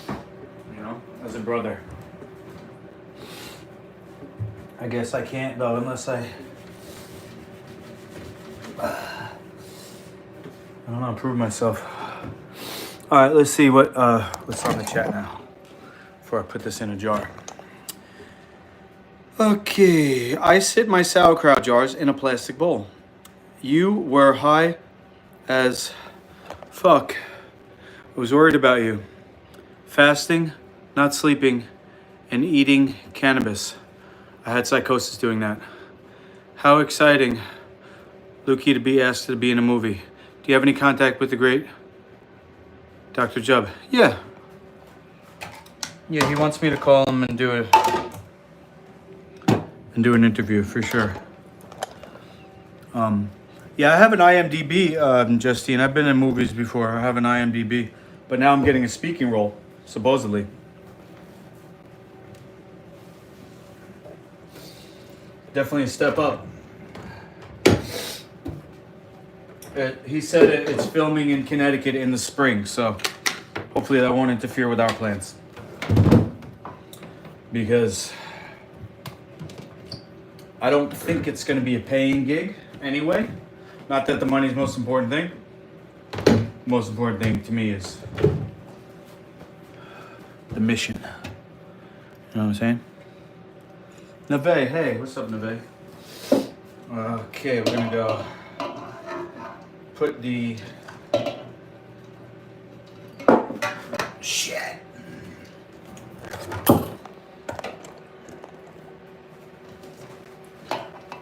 You know, as a brother. I guess I can't though, unless I don't know, prove myself. All right, let's see what's on the chat now before I put this in a jar. Okay, I sit my sauerkraut jars in a plastic bowl. You were high as fuck. I was worried about you. Fasting, not sleeping, and eating cannabis. I had psychosis doing that. How exciting, Lukey, to be asked to be in a movie. Do you have any contact with the great Dr. Jubb? Yeah. Yeah, he wants me to call him and do an interview for sure. Yeah, I have an IMDb, Justine. I've been in movies before. I have an IMDb, but now I'm getting a speaking role, supposedly. Definitely a step up. He said it's filming in Connecticut in the spring, so hopefully that won't interfere with our plans. because I don't think it's going to be a paying gig anyway. Not that the money's the most important thing. The most important thing to me is the mission. You know what I'm saying? Neve, hey, what's up, Neve? Okay, we're gonna go put the shit.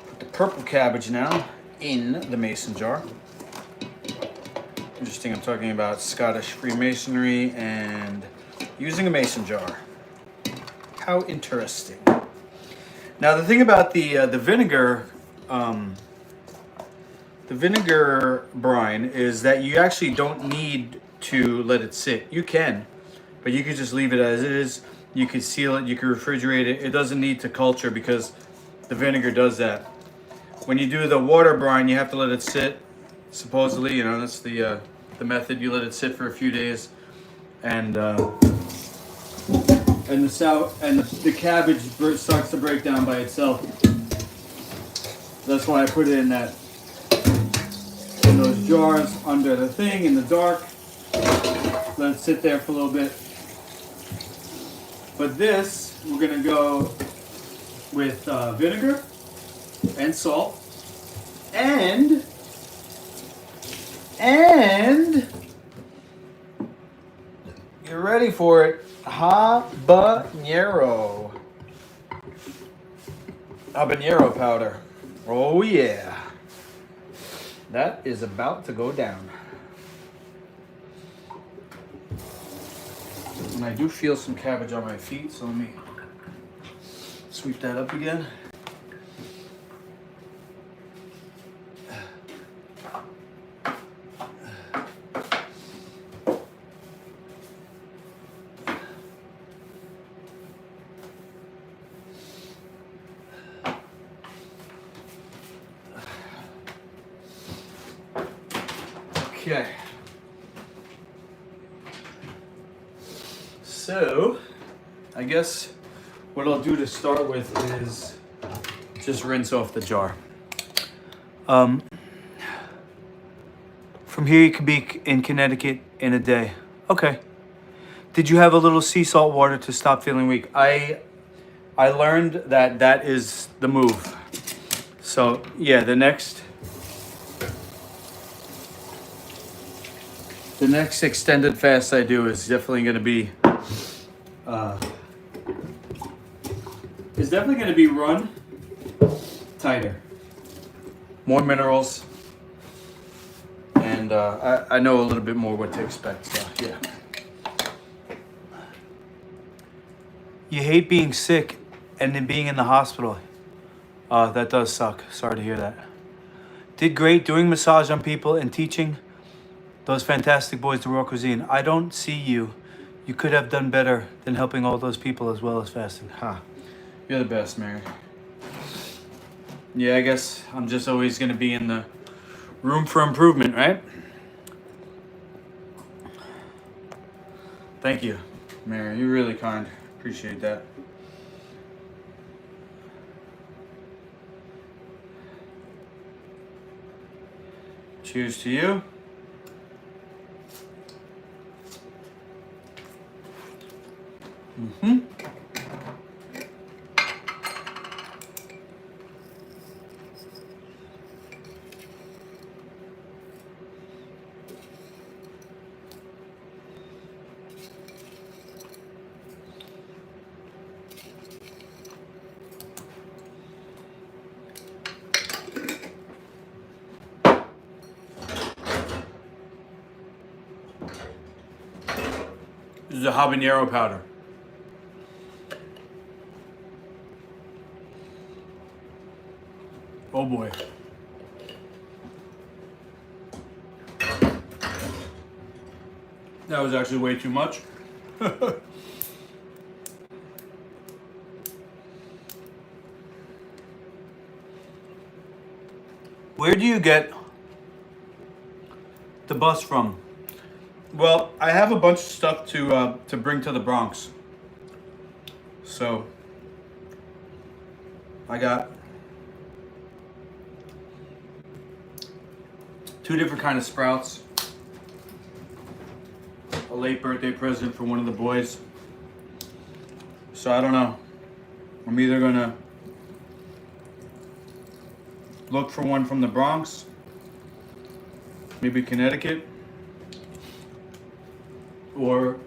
Put the purple cabbage now in the mason jar. Interesting, I'm talking about Scottish Freemasonry and using a mason jar. How interesting. Now the thing about the vinegar brine is that you actually don't need to let it sit. You can, but you could just leave it as it is. You could seal it, you could refrigerate it. It doesn't need to culture because the vinegar does that. When you do the water brine, you have to let it sit. Supposedly, you know, that's the method. You let it sit for a few days, and the cabbage starts to break down by itself. That's why I put it in those jars under the thing in the dark. Let it sit there for a little bit. But this, we're gonna go with vinegar and salt and you're ready for it, habanero powder. Oh yeah, that is about to go down. And I do feel some cabbage on my feet, so let me sweep that up again. Okay. So, I guess what I'll do to start with is just rinse off the jar. From here you could be in Connecticut in a day. Okay. Did you have a little sea salt water to stop feeling weak? I learned that is the move. So yeah, the next extended fast I do is definitely going to be run tighter, more minerals, and I know a little bit more what to expect. So yeah. You hate being sick and then being in the hospital. That does suck. Sorry to hear that. Did great doing massage on people and teaching those fantastic boys to raw cuisine. I don't see you. You could have done better than helping all those people as well as fasting. Ha. You're the best, Mary. Yeah, I guess I'm just always going to be in the room for improvement, right? Thank you, Mary. You're really kind. Appreciate that. Cheers to you. Mm-hmm. This is a habanero powder. Oh boy. That was actually way too much. Where do you get the bus from? Well, I have a bunch of stuff to bring to the Bronx. So I got 2 different kind of sprouts. A late birthday present for one of the boys. So I don't know. I'm either gonna look for one from the Bronx, maybe Connecticut, or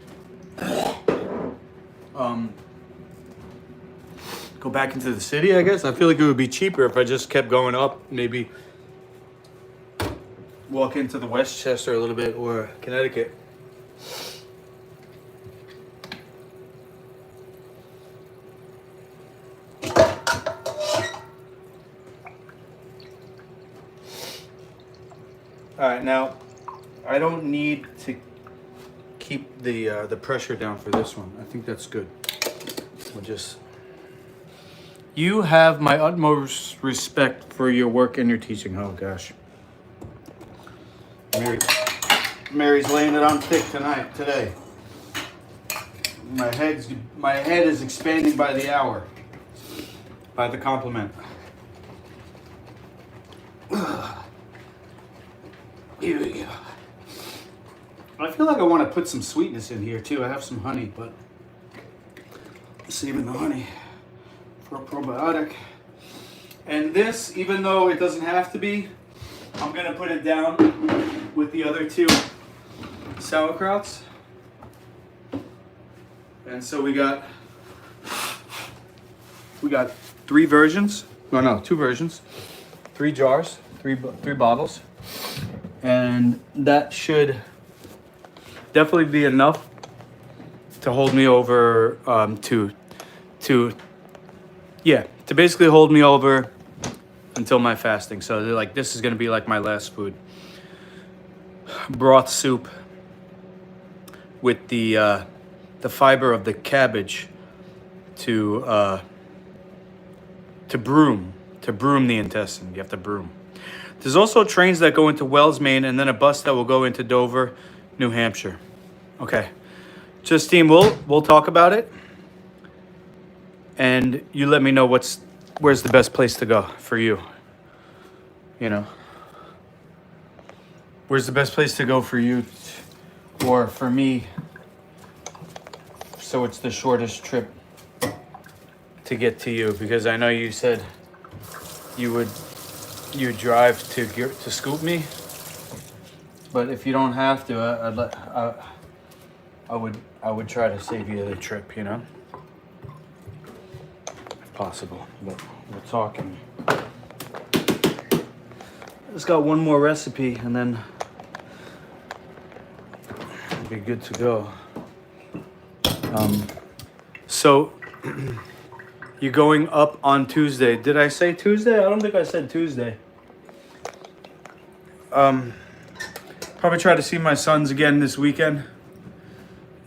go back into the city, I guess. I feel like it would be cheaper if I just kept going up, maybe walk into the Westchester a little bit or Connecticut. All right, now I don't need to keep the pressure down for this one. I think that's good. We'll just. You have my utmost respect for your work and your teaching. Oh gosh, Mary's laying it on thick today. My head is expanding by the hour, by the compliment. Here we go. I feel like I want to put some sweetness in here too. I have some honey, but I'm saving the honey for a probiotic. And this, even though it doesn't have to be, I'm gonna put it down with the other 2 sauerkrauts. And so we got 3 versions. No, 2 versions. 3 jars, 3 bottles. And that should definitely be enough to hold me over to basically hold me over until my fasting. So like this is gonna be like my last food. Broth soup with the fiber of the cabbage to broom the intestine. You have to broom. There's also trains that go into Wells, Maine, and then a bus that will go into Dover, New Hampshire. Okay, Justine, we'll talk about it, and you let me know where's the best place to go for you. You know, where's the best place to go for you, or for me, so it's the shortest trip to get to you, because I know you said you drive to scoop me, but if you don't have to, I would try to save you the trip, you know, if possible. But we're talking. Just got one more recipe, and then it'll be good to go. So. You're going up on Tuesday. Did I say Tuesday? I don't think I said Tuesday. Probably try to see my sons again this weekend.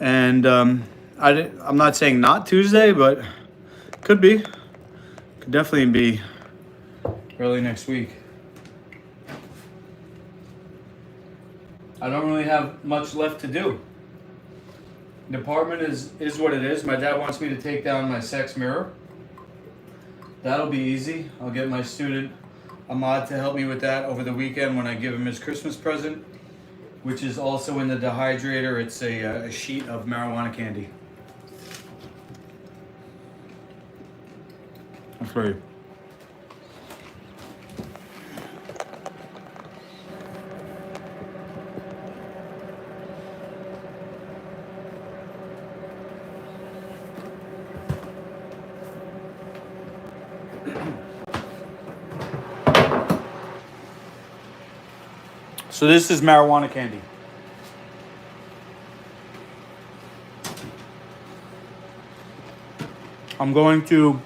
And I'm not saying not Tuesday, but could be. Could definitely be early next week. I don't really have much left to do. The apartment is what it is. My dad wants me to take down my sex mirror. That'll be easy. I'll get my student Ahmad to help me with that over the weekend when I give him his Christmas present, which is also in the dehydrator. It's a sheet of marijuana candy. That's for you. So this is marijuana candy. I'm going to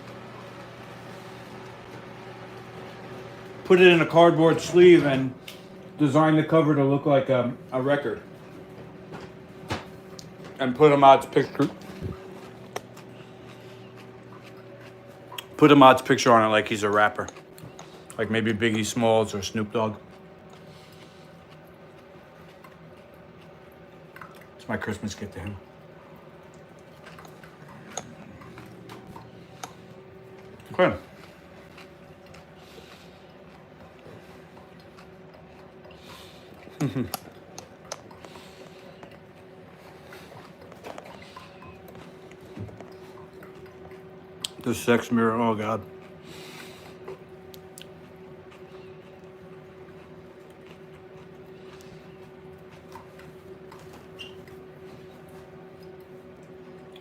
put it in a cardboard sleeve and design the cover to look like a record. And put Ahmad's picture. Put Ahmad's picture on it like he's a rapper. Like maybe Biggie Smalls or Snoop Dogg. It's my Christmas gift to him. Okay. The sex mirror, oh God.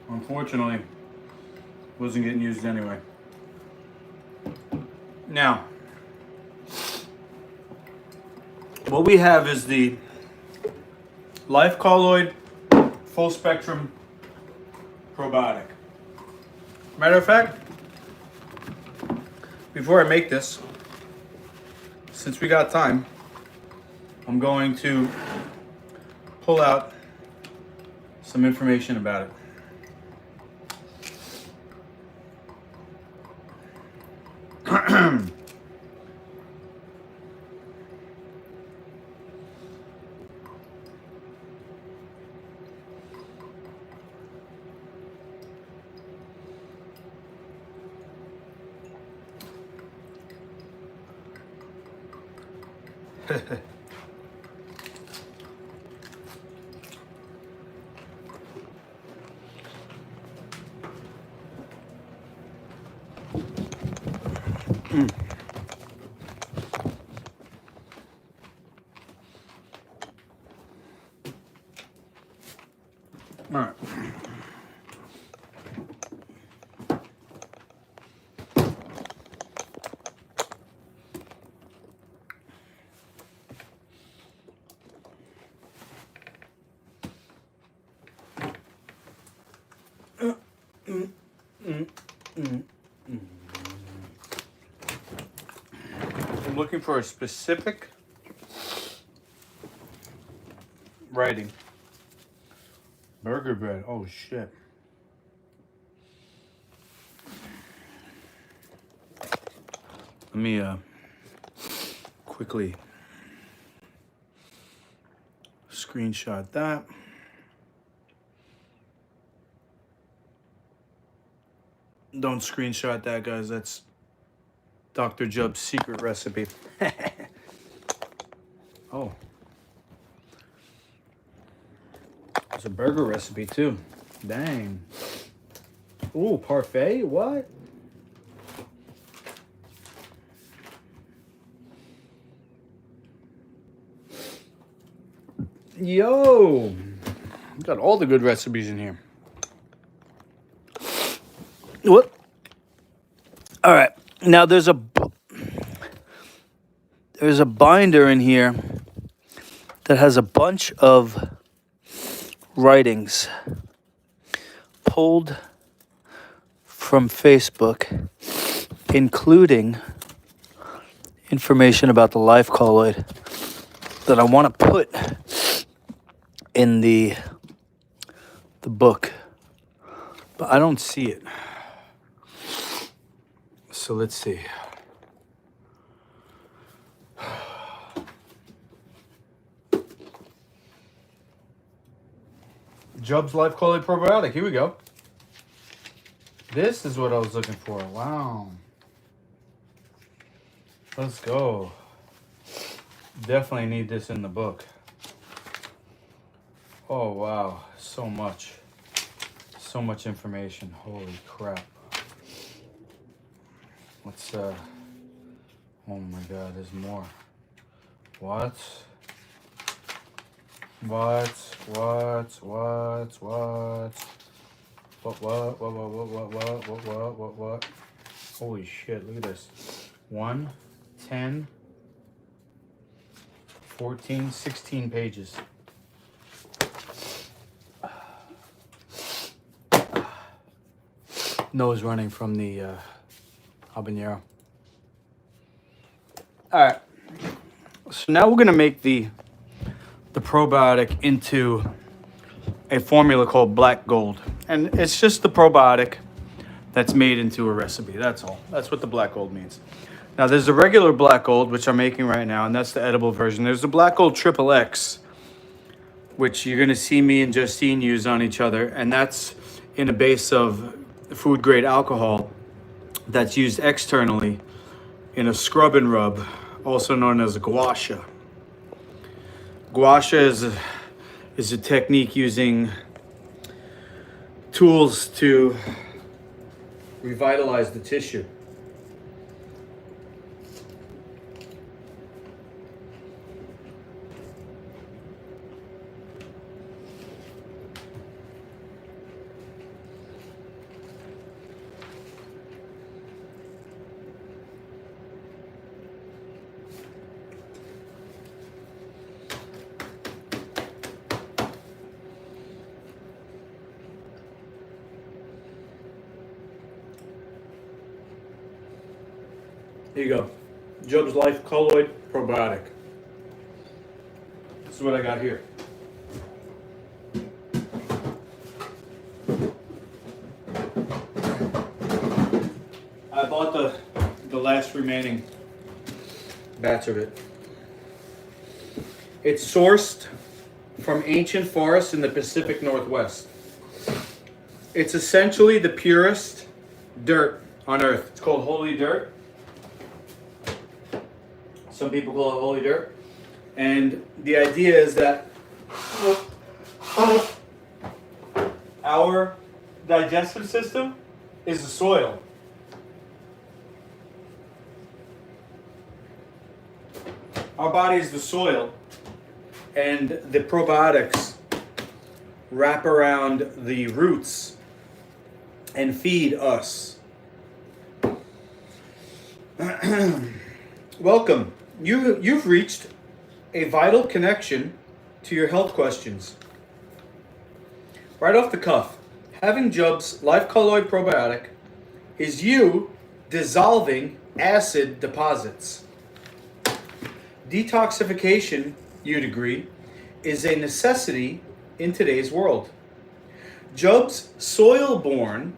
Unfortunately, wasn't getting used anyway. Now, what we have is the Life Colloid Full Spectrum Probiotic. Matter of fact, before I make this, since we got time, I'm going to pull out some information about it. All right. I'm looking for a specific writing. Burger bread. Oh shit. Let me quickly screenshot that. Don't screenshot that, guys. That's Dr. Jubb's secret recipe. Oh. It's a burger recipe too. Dang. Ooh, parfait? What? Yo. Got all the good recipes in here. What? All right. Now there's a binder in here that has a bunch of writings pulled from Facebook, including information about the life colloid that I want to put in the book, but I don't see it. So let's see. Jubb's Life Colloid Probiotic. Here we go. This is what I was looking for. Wow. Let's go. Definitely need this in the book. Oh, wow. So much. So much information. Holy crap. Let's, oh my God, there's more. What? What? Holy shit, look at this. 1, 10, 14, 16 pages. Nose running from the habanero. All right. So now we're gonna make the probiotic into a formula called Black Gold, and it's just the probiotic that's made into a recipe. That's all. That's what the Black Gold means. Now there's the regular Black Gold, which I'm making right now, and that's the edible version. There's the Black Gold Triple X, which you're gonna see me and Justine use on each other, and that's in a base of food grade alcohol that's used externally in a scrub and rub, also known as a gua sha. Gua sha is a technique using tools to revitalize the tissue. Here you go. Job's Life Colloid Probiotic. This is what I got here. I bought the last remaining batch of it. It's sourced from ancient forests in the Pacific Northwest. It's essentially the purest dirt on earth. It's called holy dirt. Some people call it holy dirt. And the idea is that our digestive system is the soil. Our body is the soil, and the probiotics wrap around the roots and feed us. Welcome. You've reached a vital connection to your health questions. Right off the cuff, having Jub's Life Colloid Probiotic is you dissolving acid deposits. Detoxification, you'd agree, is a necessity in today's world. Jub's soil-borne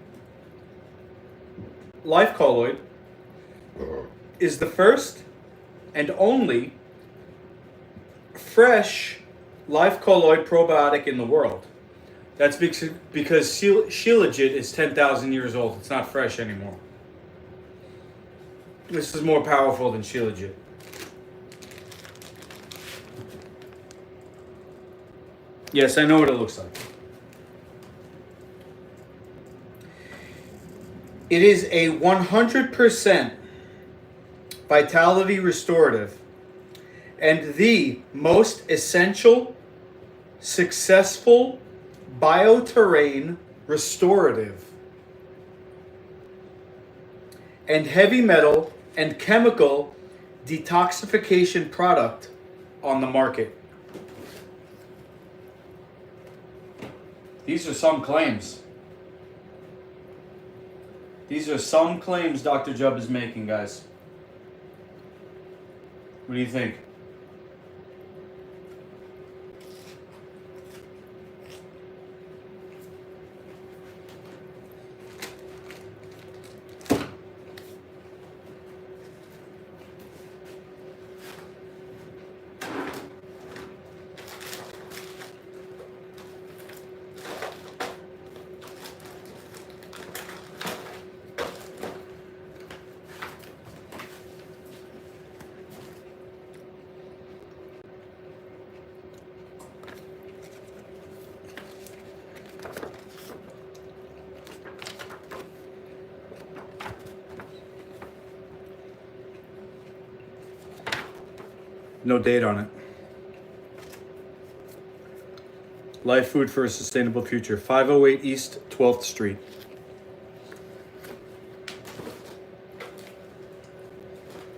Life Colloid is the first and only fresh Life Colloid probiotic in the world. That's because Shilajit is 10,000 years old. It's not fresh anymore. This is more powerful than Shilajit. Yes, I know what it looks like. It is a 100% vitality restorative and the most essential, successful bioterrain restorative and heavy metal and chemical detoxification product on the market. These are some claims. These are some claims Dr. Jub is making, guys. What do you think? No date on it. Life Food for a Sustainable Future, 508 East 12th Street.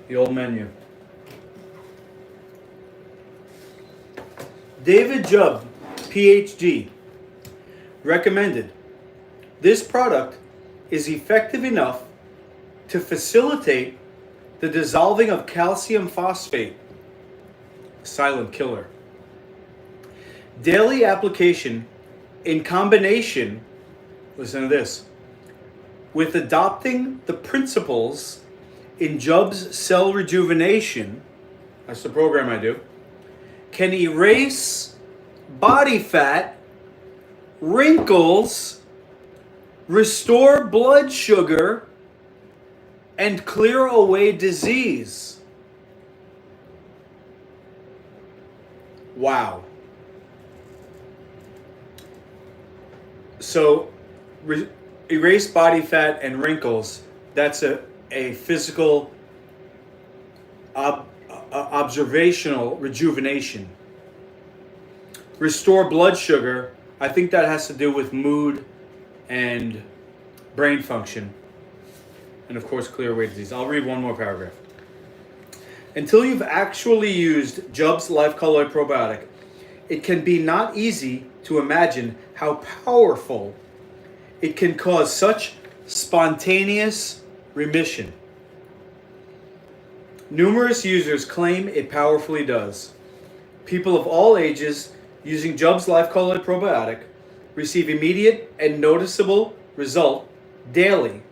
The old menu. David Jubb, PhD, recommended this product is effective enough to facilitate the dissolving of calcium phosphate, silent killer. Daily application in combination, listen to this, with adopting the principles in Jubb's cell rejuvenation, that's the program I do, can erase body fat, wrinkles, restore blood sugar, and clear away disease. Wow. So, erase body fat and wrinkles. That's a physical observational rejuvenation. Restore blood sugar. I think that has to do with mood and brain function. And of course, clear away disease. I'll read one more paragraph. Until you've actually used Jubb's Life Colloid Probiotic, it can be not easy to imagine how powerful it can cause such spontaneous remission. Numerous users claim it powerfully does. People of all ages using Jubb's Life Colloid Probiotic receive immediate and noticeable result daily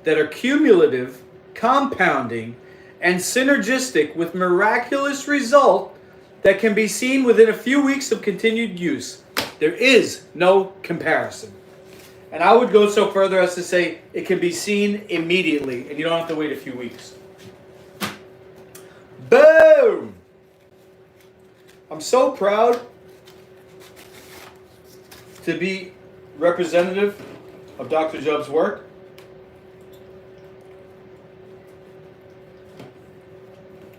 that are cumulative, compounding, and synergistic with miraculous result that can be seen within a few weeks of continued use. There is no comparison. And I would go so further as to say it can be seen immediately and you don't have to wait a few weeks. Boom! I'm so proud to be representative of Dr. Jubb's work.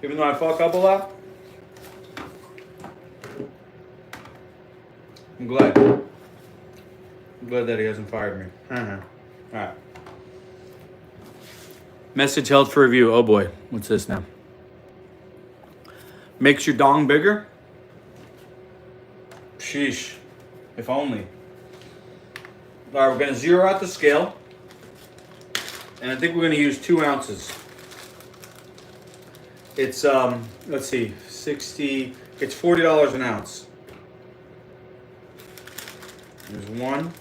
Even though I fuck up a lot, I'm glad that he hasn't fired me. Alright. Message held for review. Oh boy, what's this now? Makes your dong bigger? Sheesh. If only. Alright, we're going to zero out the scale. And I think we're going to use 2 ounces. It's, let's see, it's $40 an ounce. There's one.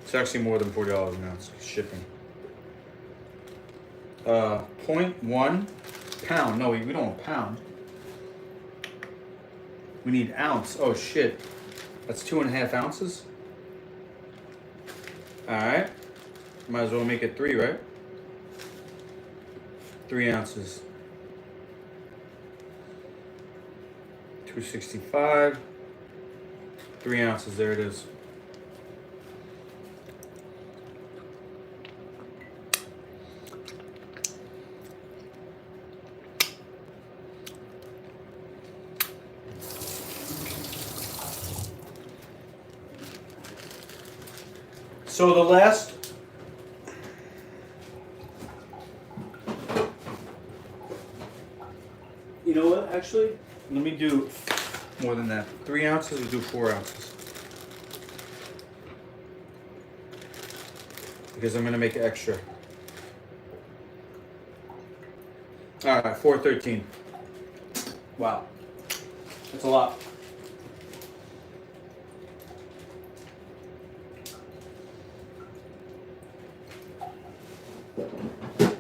It's actually more than $40 an ounce, shipping. 0.1 pound. No, we don't want pound. We need ounce. Oh shit. That's 2.5 ounces. Alright. Might as well make it 3, right? 3 ounces. 265. 3 ounces. There it is. So the last you know what, actually, let me do more than that. 3 ounces, we'll do 4 ounces. Because I'm going to make it extra. Alright, 413. Wow. That's a lot.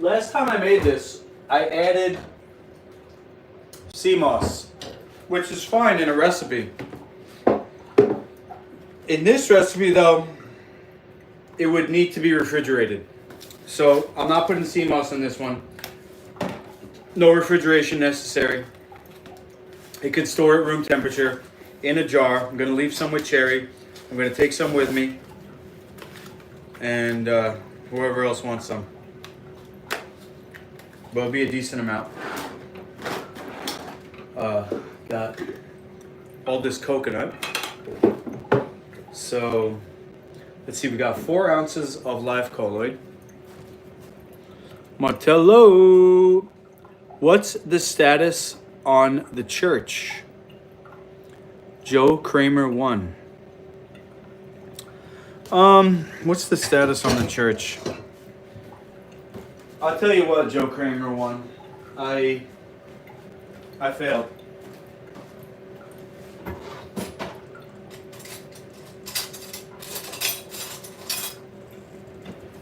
Last time I made this, I added sea moss, which is fine in a recipe. In this recipe, though, it would need to be refrigerated. So I'm not putting sea moss in this one. No refrigeration necessary. It could store at room temperature in a jar. I'm going to leave some with cherry. I'm going to take some with me. And whoever else wants some. But it'll be a decent amount. Got all this coconut. So let's see, we got 4 ounces of live colloid. Martello, what's the status on the church? Joe Kramer 1. What's the status on the church? I'll tell you what, Joe Kramer 1. I failed.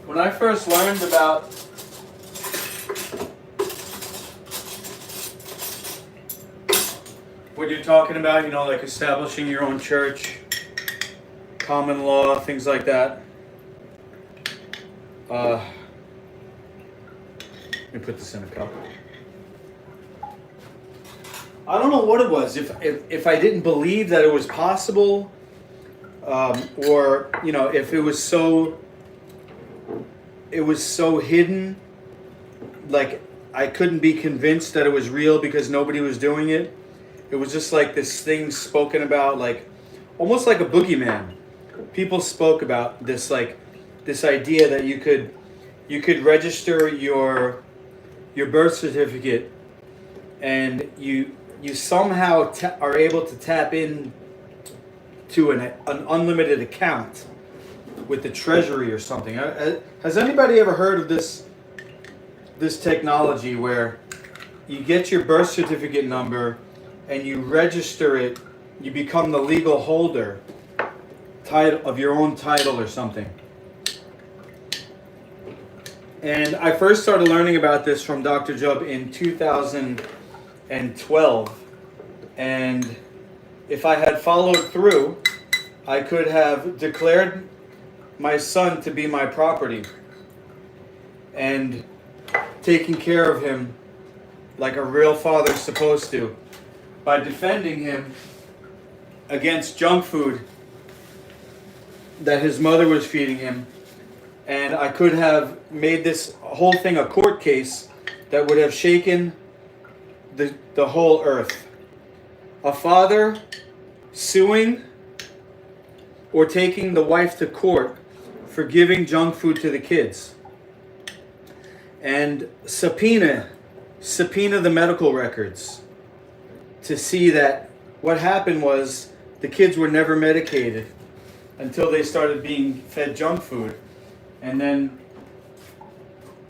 When I first learned about what you're talking about, you know, like establishing your own church, common law, things like that. Let me put this in a cup. I don't know what it was. If I didn't believe that it was possible, or if it was so hidden, like I couldn't be convinced that it was real because nobody was doing it. It was just like this thing spoken about, like almost like a boogeyman. People spoke about this, like this idea that you could register your birth certificate, and you somehow are able to tap in to an unlimited account with the treasury or something. Has anybody ever heard of this technology where you get your birth certificate number and you register it, you become the legal holder of your own title or something? And I first started learning about this from Dr. Job in 2012. And if I had followed through, I could have declared my son to be my property and taken care of him like a real father's supposed to, by defending him against junk food that his mother was feeding him. And I could have made this whole thing a court case that would have shaken the whole earth. A father suing or taking the wife to court for giving junk food to the kids. And subpoena the medical records to see that what happened was the kids were never medicated until they started being fed junk food. And then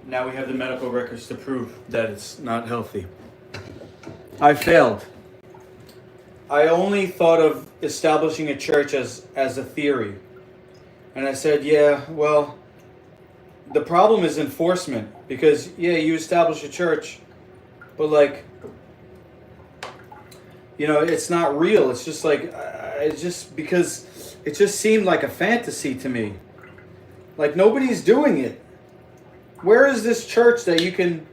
now we have the medical records to prove that it's not healthy. I failed. I only thought of establishing a church as a theory. And I said, yeah, well, the problem is enforcement. Because, yeah, you establish a church, but like, it's not real. It's just like, because it just seemed like a fantasy to me. Like, nobody's doing it. Where is this church that you can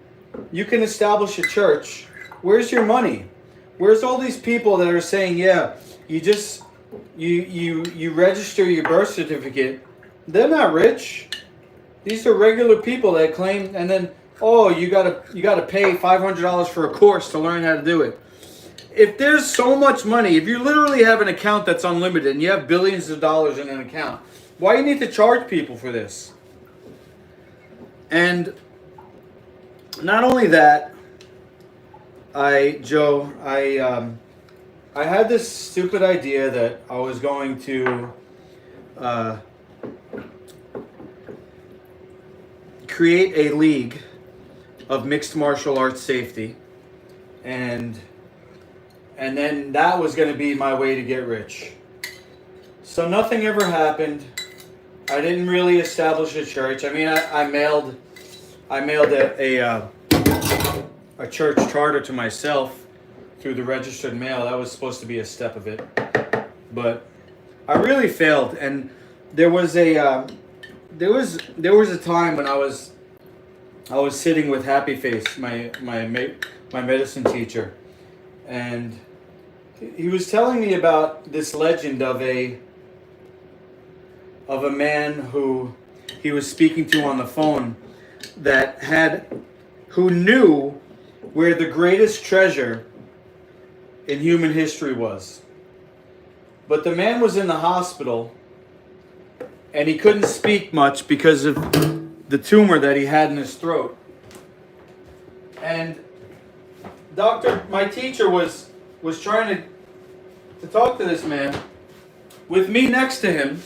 establish a church? Where's your money? Where's all these people that are saying, yeah, you register your birth certificate? They're not rich. These are regular people that claim, and then, you gotta pay $500 for a course to learn how to do it. If there's so much money, if you literally have an account that's unlimited and you have billions of dollars in an account, why do you need to charge people for this? And not only that, I had this stupid idea that I was going to create a league of mixed martial arts safety, and then that was going to be my way to get rich. So nothing ever happened. I didn't really establish a church. I mean, I mailed a church charter to myself through the registered mail. That was supposed to be a step of it, but I really failed. And there was a time when I was sitting with Happy Face, my medicine teacher, and he was telling me about this legend of a man who he was speaking to on the phone who knew where the greatest treasure in human history was. But the man was in the hospital and he couldn't speak much because of the tumor that he had in his throat. And my teacher was trying to talk to this man with me next to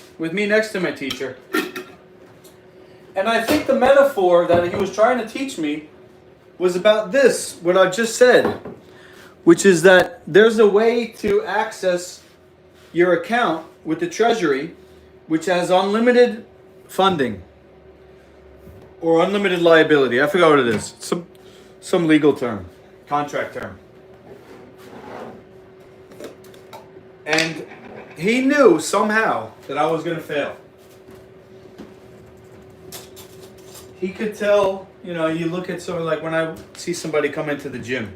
my teacher. And I think the metaphor that he was trying to teach me was about this, what I just said, which is that there's a way to access your account with the Treasury, which has unlimited funding or unlimited liability. I forgot what it is. Some legal term, contract term. And he knew somehow that I was going to fail. He could tell, you look at someone, like when I see somebody come into the gym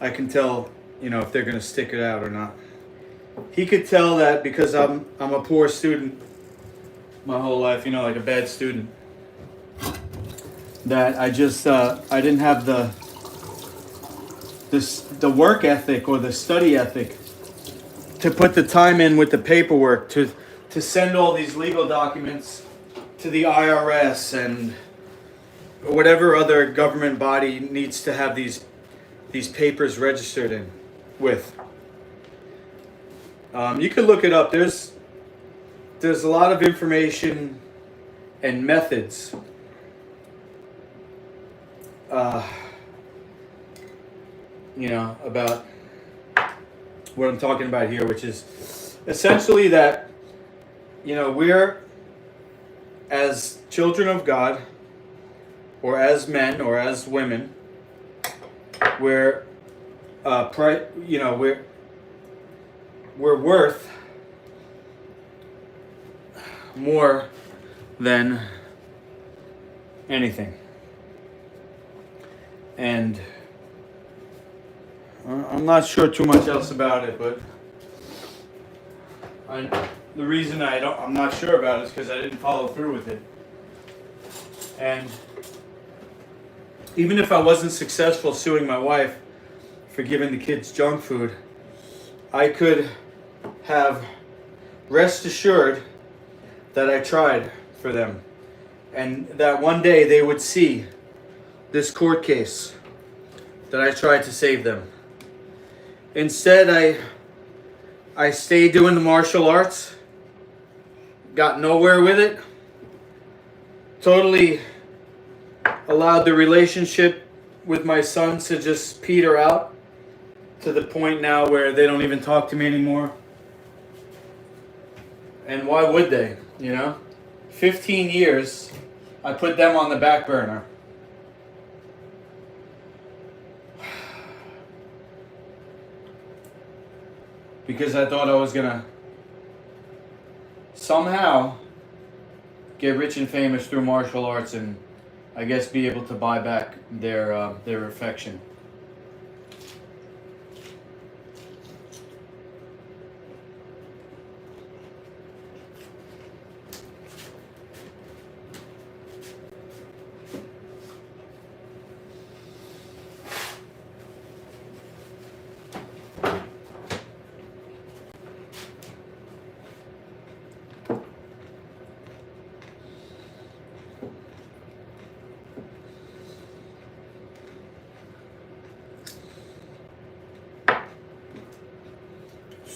I can tell, you know, if they're gonna stick it out or not. He could tell that because I'm a poor student my whole life, you know, like a bad student. That I just I didn't have the work ethic or the study ethic to put the time in with the paperwork to send all these legal documents to the IRS and whatever other government body needs to have these papers registered in with. You can look it up. There's a lot of information and methods. You know, about what I'm talking about here, which is essentially that, you know, we're, as children of God, or as men, or as women, we're, you know, we're worth more than anything. And I'm not sure too much else about it, but the reason I'm not sure about it is because I didn't follow through with it. And even if I wasn't successful suing my wife for giving the kids junk food, I could have rest assured that I tried for them, and that one day they would see this court case that I tried to save them. Instead, I stayed doing the martial arts, got nowhere with it, totally allowed the relationship with my sons to just peter out to the point now where they don't even talk to me anymore. And why would they, you know? 15 years, I put them on the back burner. Because I thought I was gonna somehow get rich and famous through martial arts and I guess be able to buy back their affection.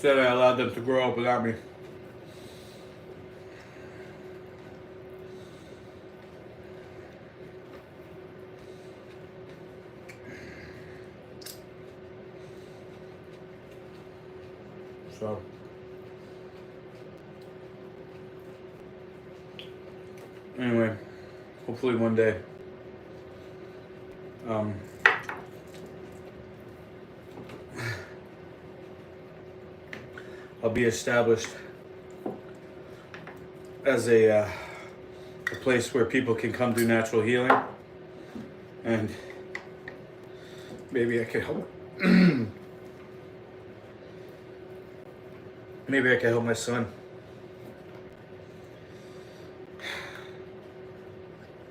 Instead, I allowed them to grow up without me. So, anyway, hopefully one day, I'll be established as a place where people can come do natural healing, and maybe I could help. Maybe I could help my son.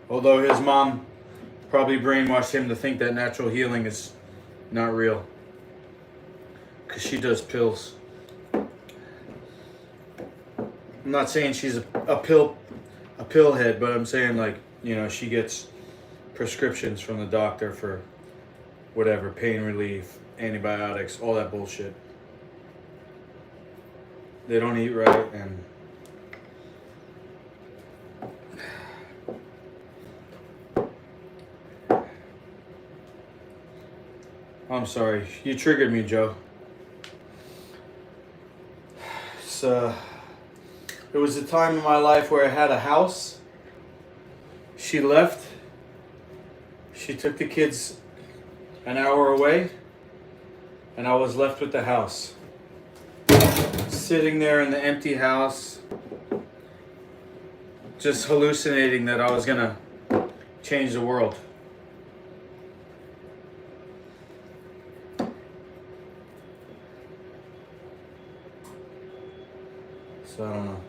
Although his mom probably brainwashed him to think that natural healing is not real, because she does pills. I'm not saying she's a pill head, but I'm saying, like, you know, she gets prescriptions from the doctor for whatever, pain relief, antibiotics, all that bullshit. They don't eat right, and I'm sorry, you triggered me, Joe. It was a time in my life where I had a house. She left. She took the kids an hour away, and I was left with the house. Sitting there in the empty house, just hallucinating that I was gonna change the world. So I don't know.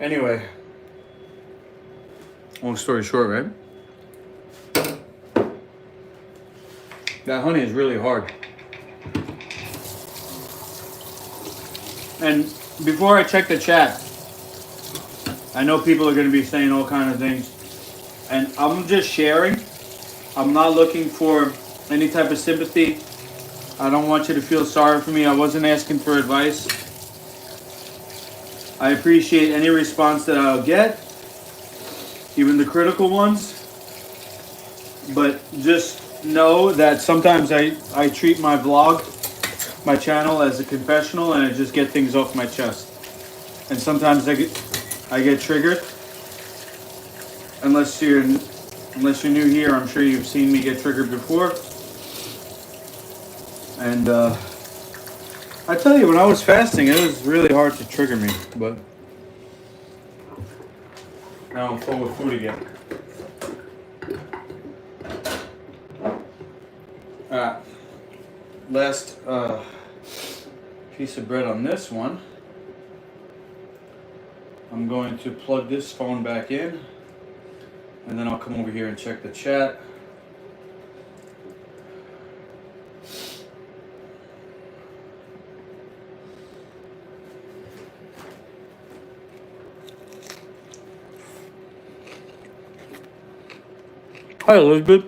Anyway, long story short, right? That honey is really hard. And before I check the chat, I know people are going to be saying all kinds of things. And I'm just sharing. I'm not looking for any type of sympathy. I don't want you to feel sorry for me. I wasn't asking for advice. I appreciate any response that I'll get, even the critical ones. But just know that sometimes I treat my vlog, my channel, as a confessional, and I just get things off my chest. And sometimes I get triggered. Unless you're new here, I'm sure you've seen me get triggered before. And I tell you, when I was fasting, it was really hard to trigger me. But now I'm full with food again. Alright, last piece of bread on this one. I'm going to plug this phone back in, and then I'll come over here and check the chat. Hi, Elizabeth.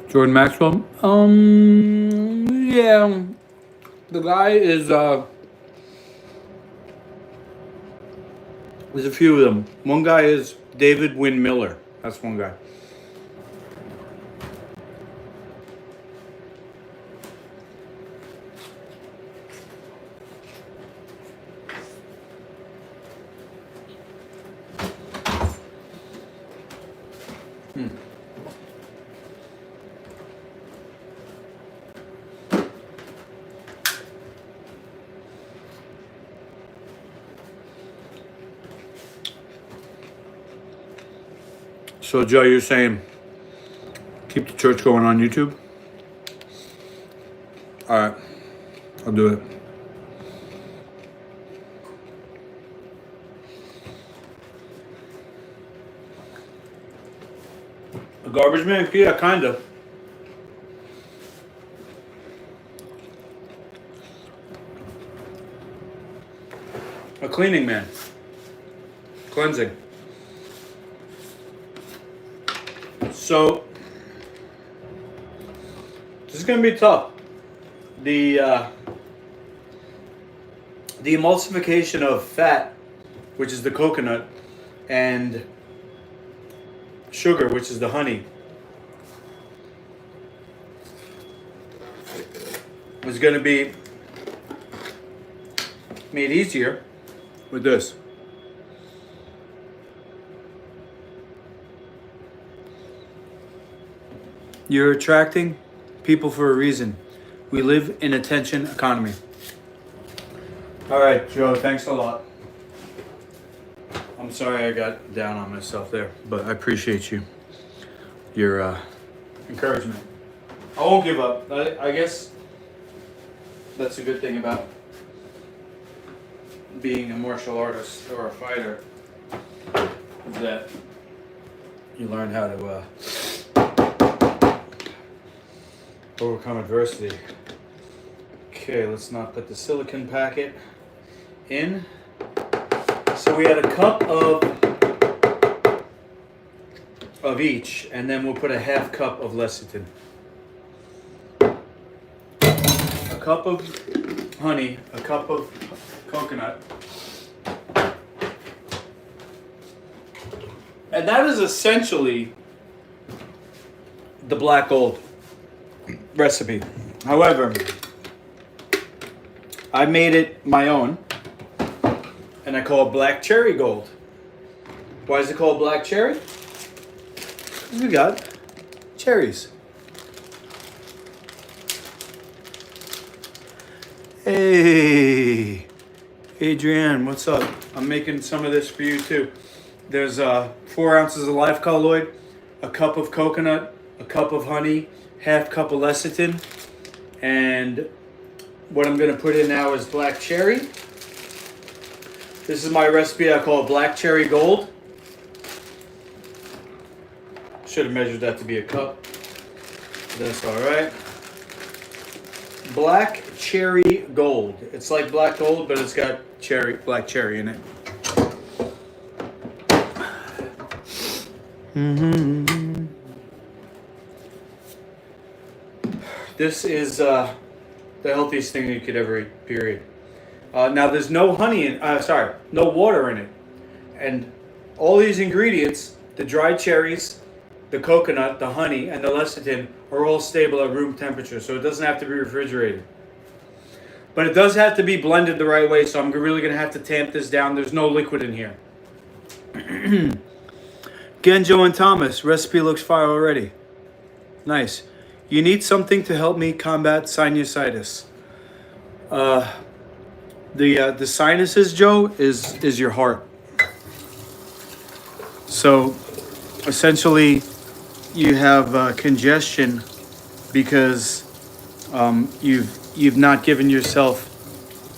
Jordan Maxwell. Yeah. The guy is, there's a few of them. One guy is David Wynn Miller. That's one guy. So, Joe, you're saying keep the church going on YouTube? All right, I'll do it. A garbage man? Yeah, kind of. A cleaning man. Cleansing. So, this is going to be tough. The emulsification of fat, which is the coconut, and sugar, which is the honey, is going to be made easier with this. You're attracting people for a reason. We live in a attention economy. All right, Joe, thanks a lot. I'm sorry I got down on myself there, but I appreciate you. Your encouragement. I won't give up. I guess that's a good thing about being a martial artist or a fighter, is that you learn how to overcome adversity. Okay, let's not put the silicone packet in. So we had a cup of each, and then we'll put a half cup of lecithin. A cup of honey, a cup of coconut. And that is essentially the black gold recipe. However, I made it my own, and I call it black cherry gold. Why is it called black cherry? Because we got cherries. Hey, Adrienne, what's up? I'm making some of this for you too. There's 4 ounces of live colloid, a cup of coconut, a cup of honey, half cup of lecithin, and what I'm gonna put in now is black cherry. This is my recipe I call Black Cherry Gold. Should have measured that to be a cup. That's all right. Black Cherry Gold. It's like black gold, but it's got black cherry in it. This is the healthiest thing you could ever eat, period. Now there's no honey in, no water in it. And all these ingredients, the dried cherries, the coconut, the honey, and the lecithin are all stable at room temperature, so it doesn't have to be refrigerated. But it does have to be blended the right way, so I'm really going to have to tamp this down. There's no liquid in here. Genjo and Thomas, recipe looks fire already. Nice. You need something to help me combat sinusitis. The sinuses, Joe, is your heart. So essentially you have congestion because you've not given yourself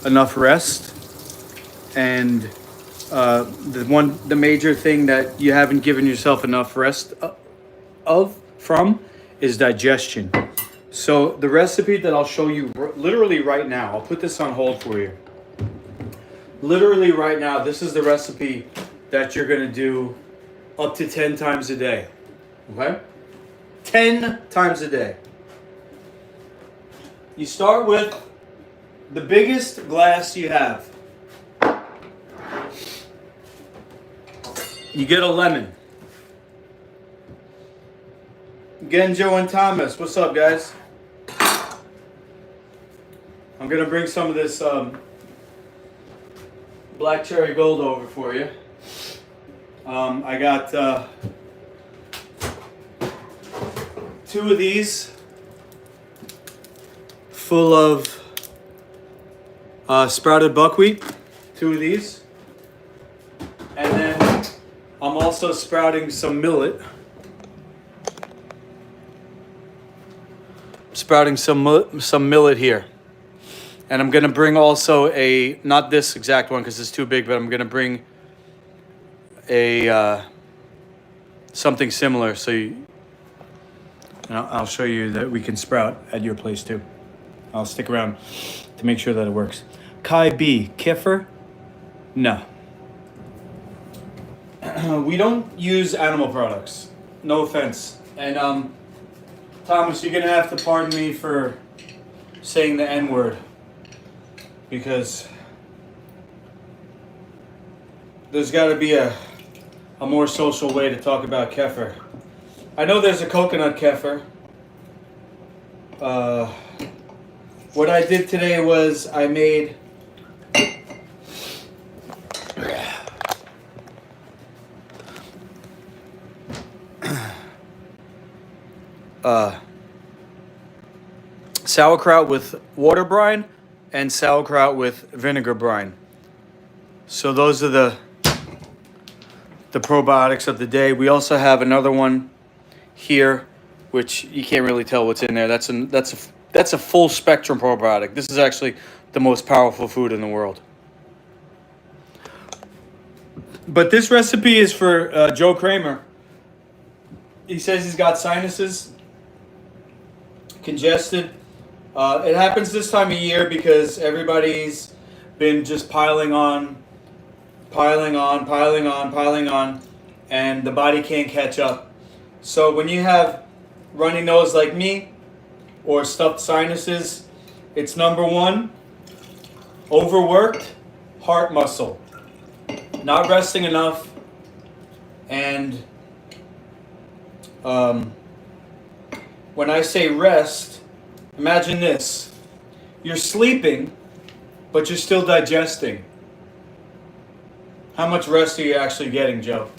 enough rest, and the major thing that you haven't given yourself enough rest from is digestion. So the recipe that I'll show you literally right now, I'll put this on hold for you. Literally right now, this is the recipe that you're gonna do up to 10 times a day, okay? 10 times a day. You start with the biggest glass you have. You get a lemon. Genjo and Thomas, what's up, guys? I'm gonna bring some of this Black Cherry Gold over for you. I got 2 of these full of sprouted buckwheat. 2 of these. And then I'm also sprouting some millet. Sprouting some millet here. And I'm going to bring also not this exact one because it's too big, but I'm going to bring something similar, so I'll show you that we can sprout at your place too. I'll stick around to make sure that it works. Kai B, kefir? No. We don't use animal products. No offense. And Thomas, you're gonna have to pardon me for saying the N-word, because there's got to be a more social way to talk about kefir. I know there's a coconut kefir. What I did today was I made sauerkraut with water brine and sauerkraut with vinegar brine. So those are the probiotics of the day. We also have another one here, which you can't really tell what's in there. That's a full spectrum probiotic. This is actually the most powerful food in the world. But this recipe is for Joe Kramer. He says he's got sinuses, congested. It happens this time of year because everybody's been just piling on, and the body can't catch up. So when you have runny nose like me or stuffed sinuses, it's number 1, overworked heart muscle, not resting enough, and when I say rest, imagine this. You're sleeping, but you're still digesting. How much rest are you actually getting, Joe?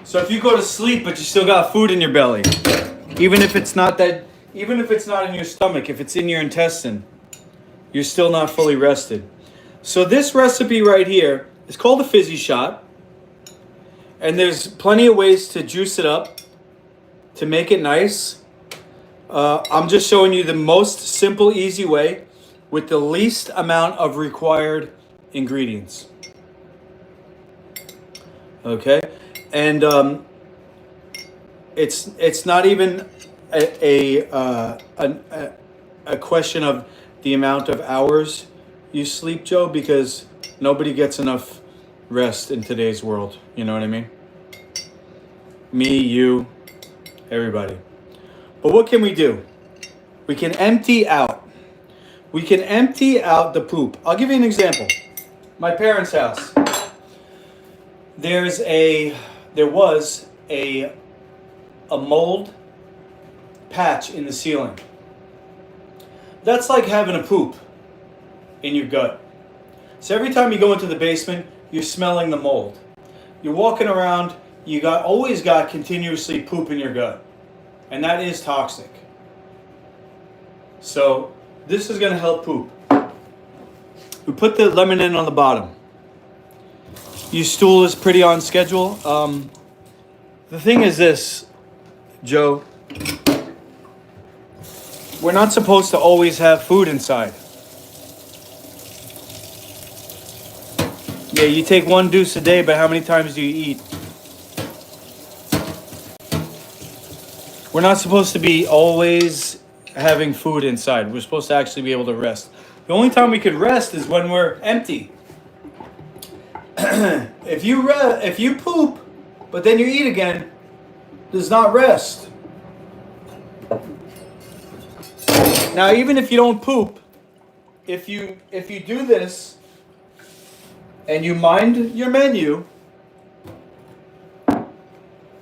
So if you go to sleep, but you still got food in your belly, even if it's not in your stomach, if it's in your intestine, you're still not fully rested. So this recipe right here is called a fizzy shot. And there's plenty of ways to juice it up to make it nice. I'm just showing you the most simple, easy way with the least amount of required ingredients. Okay, and it's not even a question of the amount of hours you sleep, Joe, because nobody gets enough rest in today's world. You know what I mean? Me, you, everybody. But what can we do? We can empty out. We can empty out the poop. I'll give you an example. My parents' house. There was a mold patch in the ceiling. That's like having a poop in your gut. So every time you go into the basement, you're smelling the mold. You're walking around, always got continuously poop in your gut. And that is toxic. So this is going to help poop. We put the lemon in on the bottom. Your stool is pretty on schedule. The thing is this, Joe. We're not supposed to always have food inside. Yeah, you take 1 deuce a day, but how many times do you eat? We're not supposed to be always having food inside. We're supposed to actually be able to rest. The only time we could rest is when we're empty. If you poop, but then you eat again, does not rest. Now, even if you don't poop, if you do this and you mind your menu,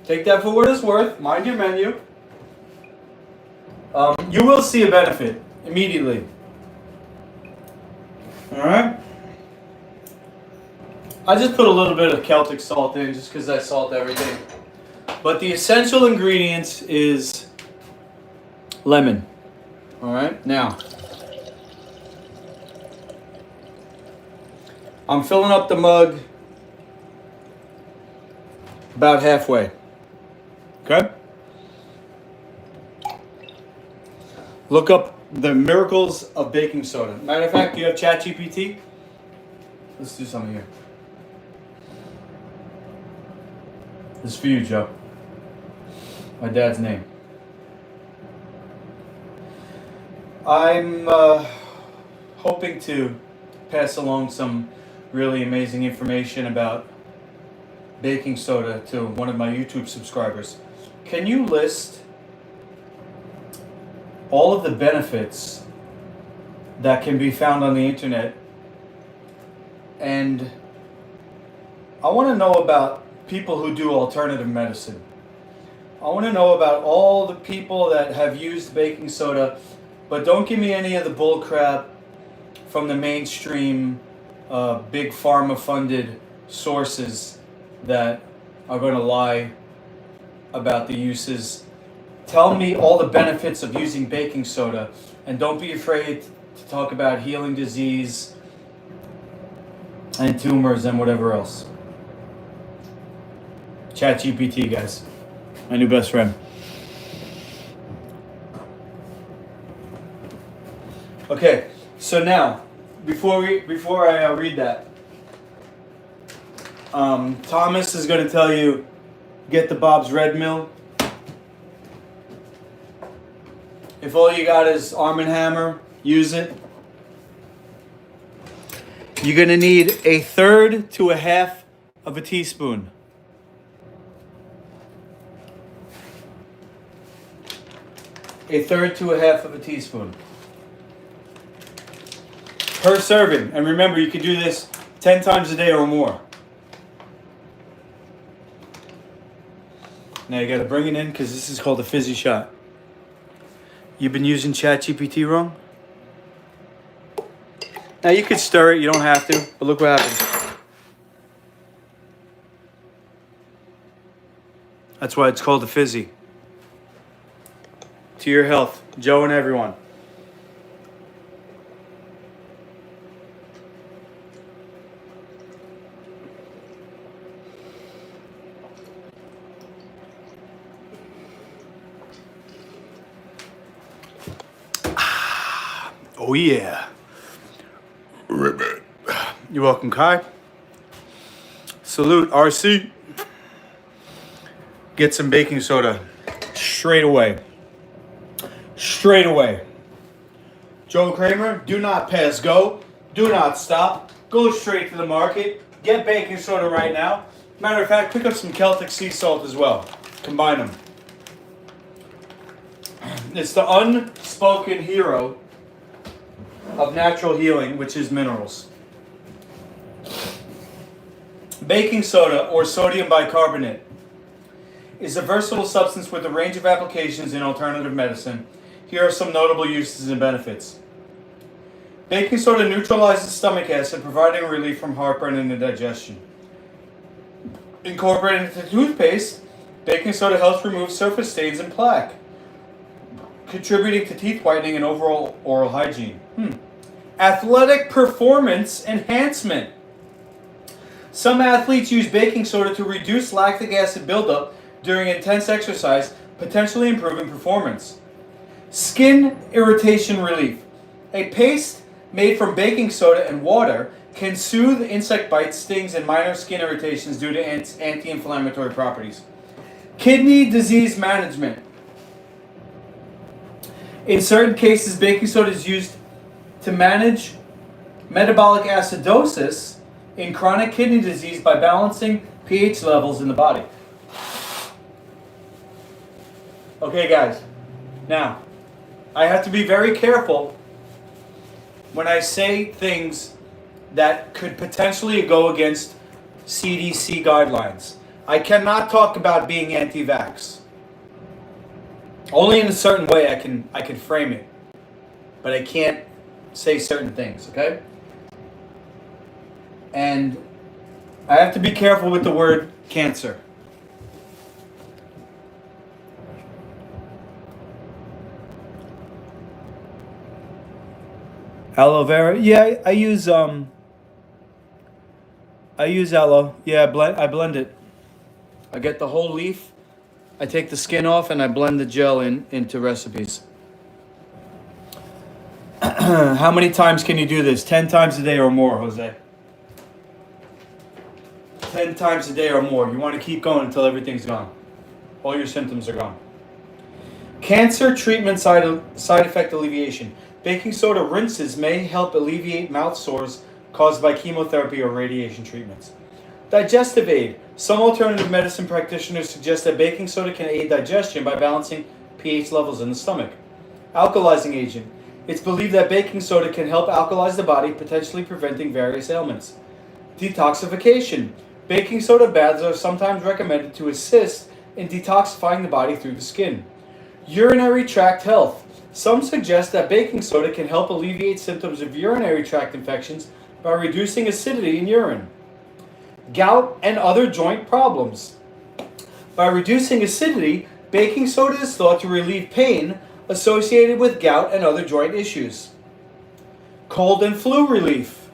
take that for what it's worth. Mind your menu. You will see a benefit immediately. All right. I just put a little bit of Celtic salt in just because I salt everything. But the essential ingredients is lemon. All right. Now, I'm filling up the mug about halfway. Okay. Look up the miracles of baking soda. Matter of fact, do you have ChatGPT? Let's do something here. This is for you, Joe. My dad's name. I'm hoping to pass along some really amazing information about baking soda to one of my YouTube subscribers. Can you list all of the benefits that can be found on the internet? And I want to know about people who do alternative medicine. I want to know about all the people that have used baking soda, but don't give me any of the bull crap from the mainstream big pharma funded sources that are going to lie about the uses. Tell me all the benefits of using baking soda, and don't be afraid to talk about healing disease and tumors and whatever else. ChatGPT, guys. My new best friend. Okay, so now, before I read that, Thomas is going to tell you, get the Bob's Red Mill. If all you got is Arm & Hammer, use it. You're going to need 1/3 to 1/2 of a teaspoon. A third to 1/2 of a teaspoon per serving. And remember, you can do this 10 times a day or more. Now you got to bring it in because this is called a fizzy shot. You've been using ChatGPT wrong? Now you could stir it, you don't have to, but look what happens. That's why it's called a fizzy. To your health, Joe and everyone. Oh yeah. Ribbit. You're welcome, Kai. Salute, RC. Get some baking soda straight away. Straight away. Joe Kramer, do not pass go. Do not stop. Go straight to the market. Get baking soda right now. Matter of fact, pick up some Celtic sea salt as well. Combine them. It's the unspoken hero of natural healing, which is minerals. Baking soda, or sodium bicarbonate, is a versatile substance with a range of applications in alternative medicine. Here are some notable uses and benefits. Baking soda neutralizes stomach acid, providing relief from heartburn and indigestion. Incorporated into toothpaste, baking soda helps remove surface stains and plaque, contributing to teeth whitening and overall oral hygiene. Athletic performance enhancement. Some athletes use baking soda to reduce lactic acid buildup during intense exercise, potentially improving performance. Skin irritation relief. A paste made from baking soda and water can soothe insect bites, stings, and minor skin irritations due to its anti-inflammatory properties. Kidney disease management. In certain cases, baking soda is used to manage metabolic acidosis in chronic kidney disease by balancing pH levels in the body. Okay, guys. Now, I have to be very careful when I say things that could potentially go against CDC guidelines. I cannot talk about being anti-vax. Only in a certain way I can frame it. But I can't say certain things, okay? And I have to be careful with the word cancer. Aloe vera? Yeah, I use aloe. Yeah, I blend it. I get the whole leaf, I take the skin off, and I blend the gel into recipes. How many times can you do this? 10 times a day or more, Jose. 10 times a day or more. You want to keep going until everything's gone. All your symptoms are gone. Cancer treatment side effect alleviation. Baking soda rinses may help alleviate mouth sores caused by chemotherapy or radiation treatments. Digestive aid. Some alternative medicine practitioners suggest that baking soda can aid digestion by balancing pH levels in the stomach. Alkalizing agent. It's believed that baking soda can help alkalize the body, potentially preventing various ailments. Detoxification. Baking soda baths are sometimes recommended to assist in detoxifying the body through the skin. Urinary tract health. Some suggest that baking soda can help alleviate symptoms of urinary tract infections by reducing acidity in urine. Gout and other joint problems. By reducing acidity, baking soda is thought to relieve pain associated with gout and other joint issues. Cold and flu relief.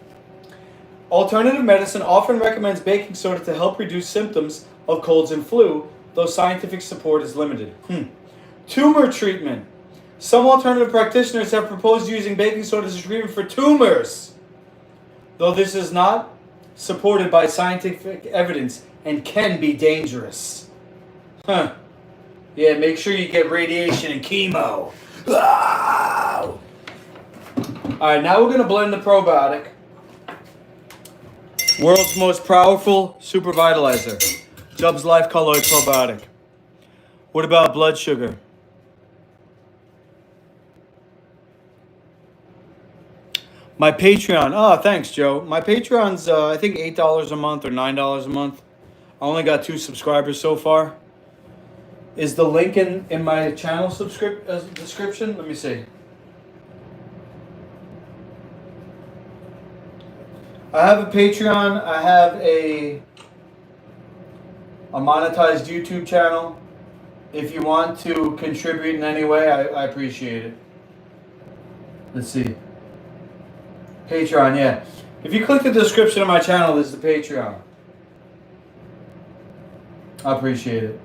Alternative medicine often recommends baking soda to help reduce symptoms of colds and flu, though scientific support is limited. Tumor treatment. Some alternative practitioners have proposed using baking soda as a treatment for tumors, though this is not supported by scientific evidence and can be dangerous. Yeah, make sure you get radiation and chemo. Alright, now we're going to blend the probiotic. World's most powerful super vitalizer. Jub's Life Colloid Probiotic. What about blood sugar? My Patreon. Oh, thanks, Joe. My Patreon's, I think, $8 a month or $9 a month. I only got 2 subscribers so far. Is the link in my channel description? Let me see. I have a Patreon. I have a monetized YouTube channel. If you want to contribute in any way, I appreciate it. Let's see. Patreon, yeah. If you click the description of my channel, there's the Patreon. I appreciate it.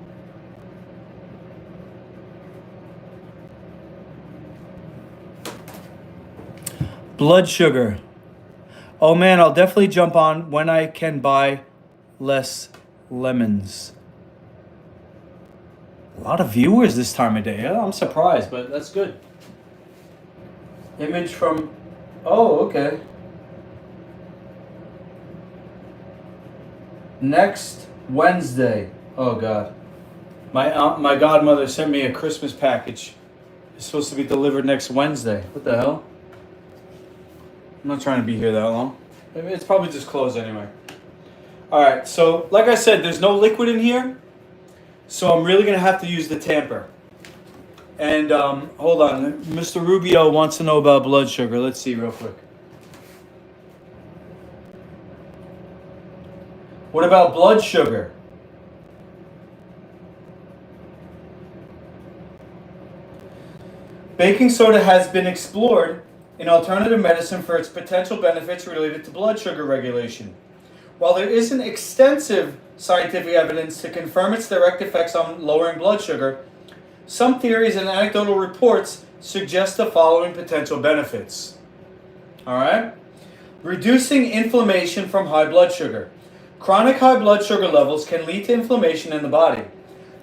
Blood sugar. Oh man, I'll definitely jump on when I can buy less lemons. A lot of viewers this time of day. Yeah, I'm surprised, but that's good. Image from... Oh, okay. Next Wednesday. Oh God. My godmother sent me a Christmas package. It's supposed to be delivered next Wednesday. What the hell? I'm not trying to be here that long. It's probably just closed anyway. Alright, so like I said, there's no liquid in here. So I'm really going to have to use the tamper. And hold on. Mr. Rubio wants to know about blood sugar. Let's see real quick. What about blood sugar? Baking soda has been explored in alternative medicine for its potential benefits related to blood sugar regulation. While there isn't extensive scientific evidence to confirm its direct effects on lowering blood sugar, some theories and anecdotal reports suggest the following potential benefits. Alright? Reducing inflammation from high blood sugar. Chronic high blood sugar levels can lead to inflammation in the body.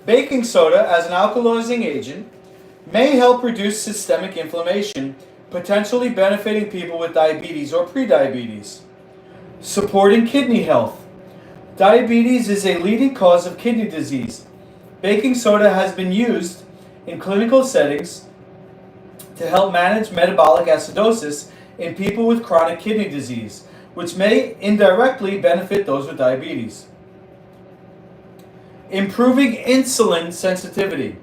Baking soda, as an alkalizing agent, may help reduce systemic inflammation, potentially benefiting people with diabetes or prediabetes. Supporting kidney health. Diabetes is a leading cause of kidney disease. Baking soda has been used in clinical settings to help manage metabolic acidosis in people with chronic kidney disease, which may indirectly benefit those with diabetes. Improving insulin sensitivity.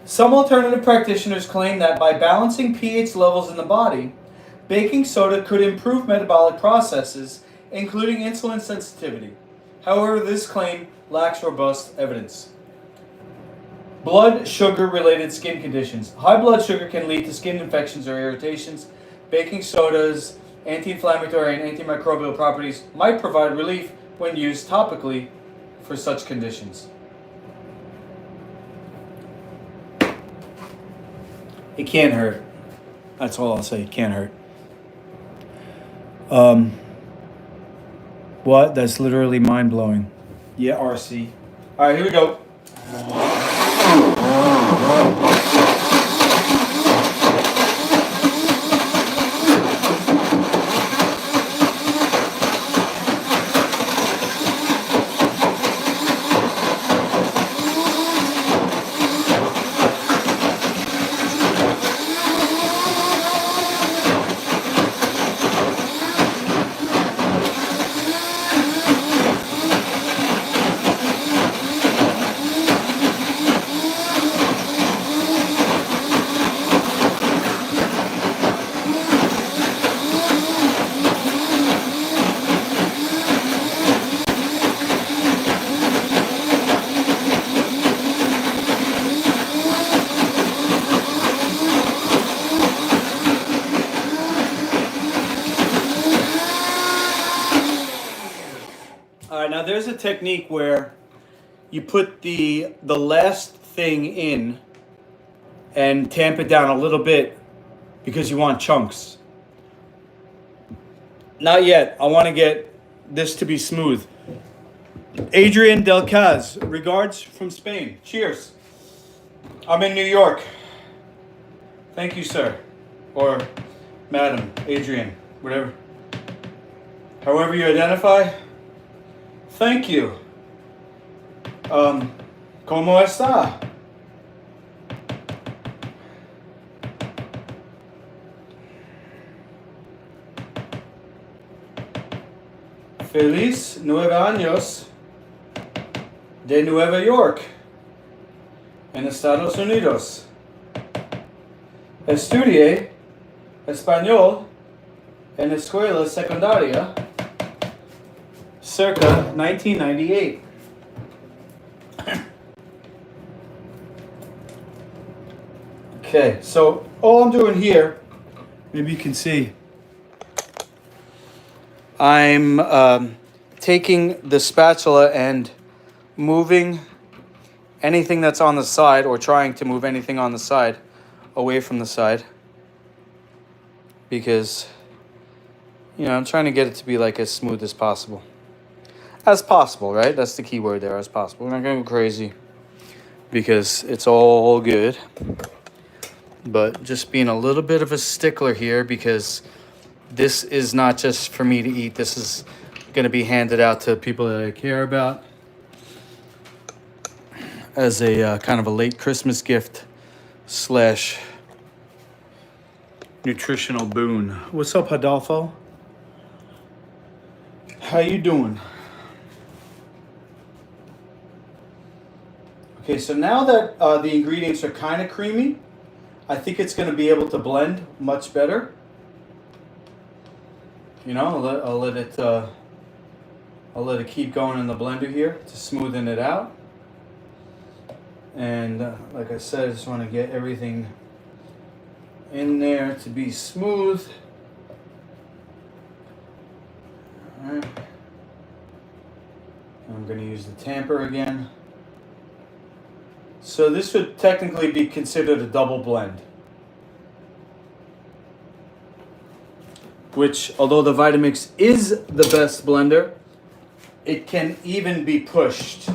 Some alternative practitioners claim that by balancing pH levels in the body, baking soda could improve metabolic processes, including insulin sensitivity. However, this claim lacks robust evidence. Blood sugar-related skin conditions. High blood sugar can lead to skin infections or irritations. Baking soda's anti-inflammatory and antimicrobial properties might provide relief when used topically for such conditions. It can't hurt. That's all I'll say. It can't hurt. What? That's literally mind-blowing. Yeah, RC. All right, here we go. Now there's a technique where you put the last thing in and tamp it down a little bit because you want chunks. Not yet. I want to get this to be smooth. Adrian Delcaz, regards from Spain. Cheers. I'm in New York. Thank you, sir. Or madam, Adrian, whatever. However you identify. Thank you. ¿Cómo está? Feliz 9 años de Nueva York, en Estados Unidos. Estudié español en escuela secundaria circa 1998. Okay, so all I'm doing here, maybe you can see, I'm taking the spatula and moving anything that's on the side, or trying to move anything on the side away from the side. because, I'm trying to get it to be like as smooth as possible. As possible, right? That's the key word there, as possible. We're not going to go crazy because it's all good. But just being a little bit of a stickler here because this is not just for me to eat. This is going to be handed out to people that I care about as a kind of a late Christmas gift / nutritional boon. What's up, Adolfo? How you doing? Okay, so now that the ingredients are kind of creamy, I think it's going to be able to blend much better. I'll let it keep going in the blender here to smoothen it out. And like I said, I just want to get everything in there to be smooth. All right. I'm going to use the tamper again. So this would technically be considered a double blend. Which, although the Vitamix is the best blender, it can even be pushed.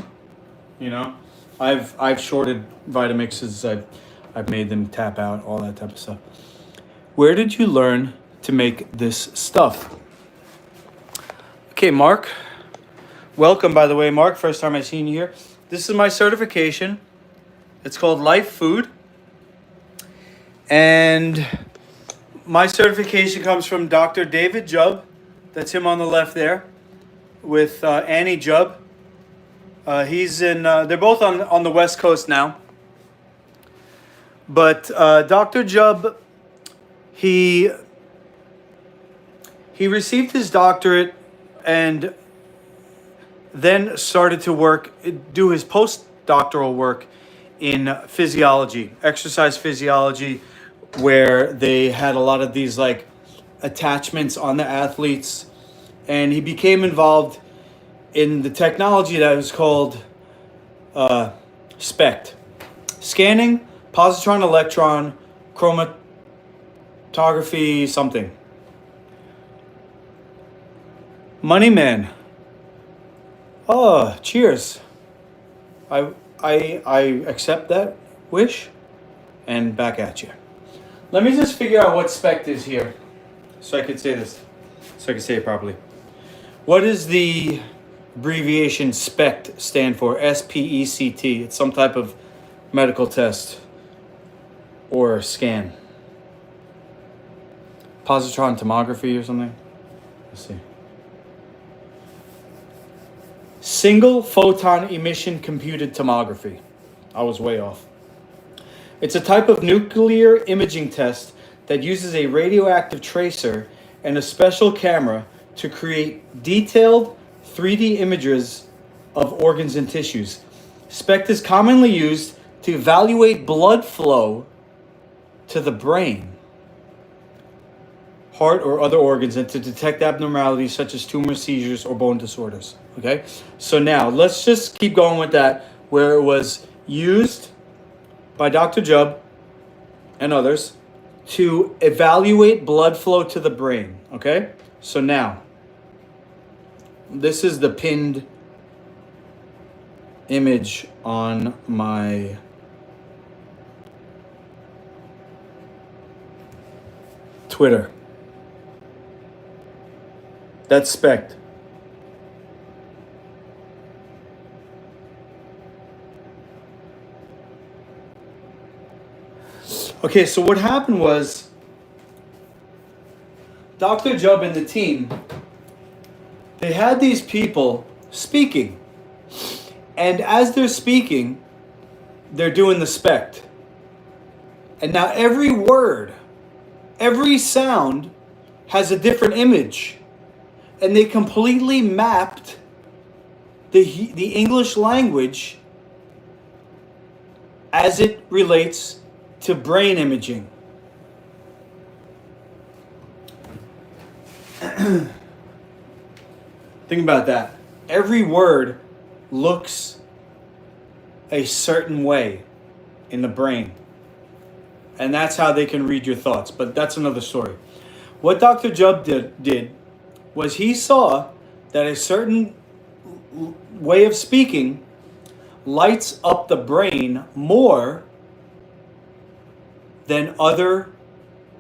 I've shorted Vitamixes. I've made them tap out, all that type of stuff. Where did you learn to make this stuff? Okay, Mark. Welcome, by the way, Mark. First time I've seen you here. This is my certification. It's called Life Food. And my certification comes from Dr. David Jubb. That's him on the left there. With Annie Jubb. He's in, they're both on the West Coast now. But Dr. Jubb, he received his doctorate and then started to do his postdoctoral work in physiology, exercise physiology, where they had a lot of these like attachments on the athletes. And he became involved in the technology that was called SPECT. Scanning, positron, electron, chromatography, something. Money Man. Oh, cheers. I accept that wish and back at you. Let me just figure out what SPECT is here so I can say this, so I can say it properly. What does the abbreviation SPECT stand for? SPECT. It's some type of medical test or scan. Positron tomography or something? Let's see. Single photon emission computed tomography. I was way off. It's a type of nuclear imaging test that uses a radioactive tracer and a special camera to create detailed 3D images of organs and tissues. SPECT is commonly used to evaluate blood flow to the brain, heart, or other organs, and to detect abnormalities such as tumors, seizures, or bone disorders. Okay? So now, let's just keep going with that, where it was used by Dr. Jubb and others to evaluate blood flow to the brain. Okay? So now, this is the pinned image on my Twitter. That's SPECT. Okay, so what happened was Dr. Jubb and the team, they had these people speaking. And as they're speaking, they're doing the SPECT. And now every word, every sound has a different image. And they completely mapped the English language as it relates to brain imaging. Think about that. Every word looks a certain way in the brain. And that's how they can read your thoughts. But that's another story. What Dr. Jubb did was he saw that a certain way of speaking lights up the brain more than other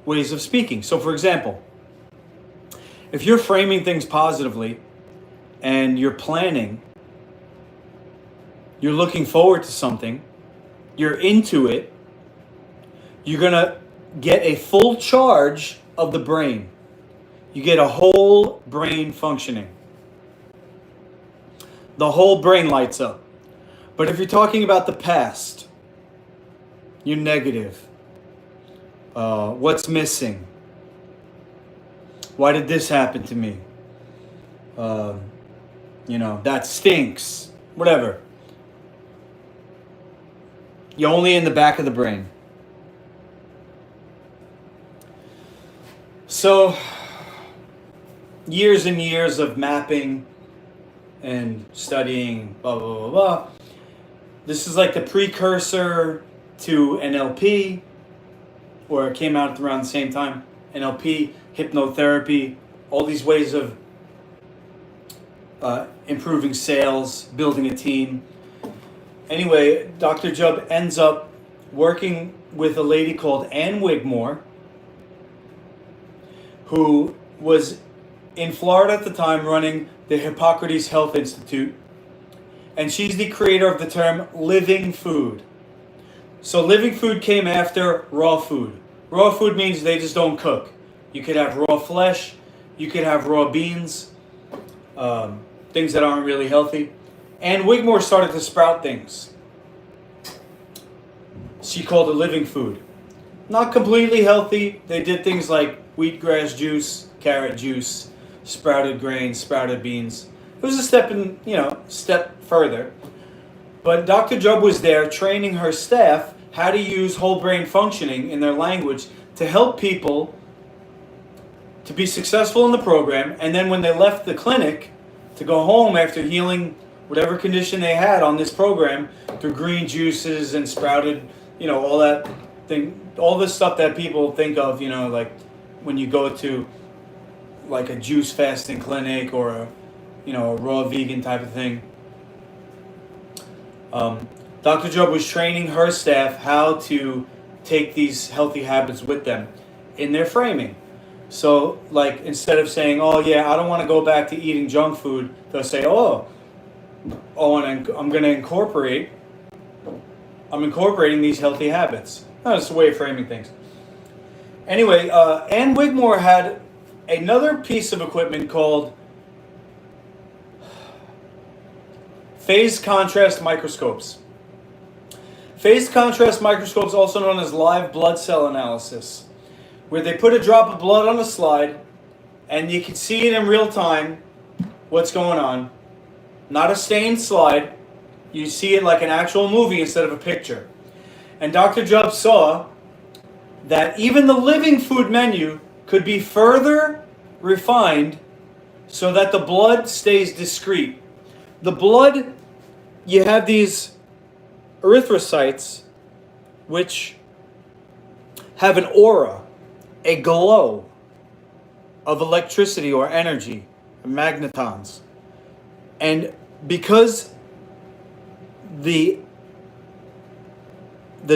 ways of speaking. So, for example, if you're framing things positively and you're planning, you're looking forward to something, you're into it, you're going to get a full charge of the brain. You get a whole brain functioning. The whole brain lights up. But if you're talking about the past, you're negative. What's missing? Why did this happen to me? That stinks. Whatever. You're only in the back of the brain. So, years and years of mapping and studying, blah, blah, blah, blah. This is like the precursor to NLP, or it came out around the same time. NLP, hypnotherapy, all these ways of improving sales, building a team. Anyway, Dr. Jubb ends up working with a lady called Ann Wigmore, who was in Florida at the time running the Hippocrates Health Institute. And she's the creator of the term living food. So living food came after raw food. Raw food means they just don't cook. You could have raw flesh, you could have raw beans, things that aren't really healthy. And Wigmore started to sprout things. She called it living food. Not completely healthy. They did things like wheatgrass juice, carrot juice, sprouted grains, sprouted beans. It was a step further. But Dr. Jubb was there training her staff how to use whole brain functioning in their language to help people to be successful in the program. And then when they left the clinic to go home after healing whatever condition they had on this program through green juices and sprouted, all that thing, all this stuff that people think of, like when you go to like a juice fasting clinic or a raw vegan type of thing. Dr. Jubb was training her staff how to take these healthy habits with them in their framing. So, like, instead of saying, oh, yeah, I don't want to go back to eating junk food, they'll say, and I'm incorporating these healthy habits. That's the way of framing things. Anyway, Ann Wigmore had another piece of equipment called phase contrast microscopes. Phase contrast microscopes, also known as live blood cell analysis, where they put a drop of blood on a slide and you can see it in real time what's going on. Not a stained slide. You see it like an actual movie instead of a picture. And Dr. Jubb saw that even the living food menu could be further refined so that the blood stays discrete. The blood, you have these erythrocytes which have an aura, a glow of electricity or energy, magnetons. And because the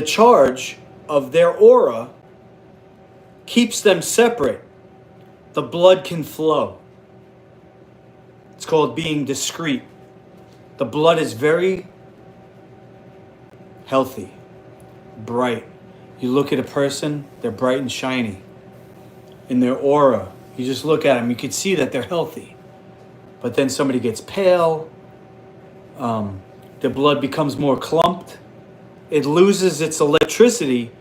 charge of their aura keeps them separate, the blood can flow. It's called being discrete. The blood is very healthy, bright. You look at a person, they're bright and shiny. In their aura, you just look at them, you can see that they're healthy. But then somebody gets pale, the blood becomes more clumped, it loses its electricity,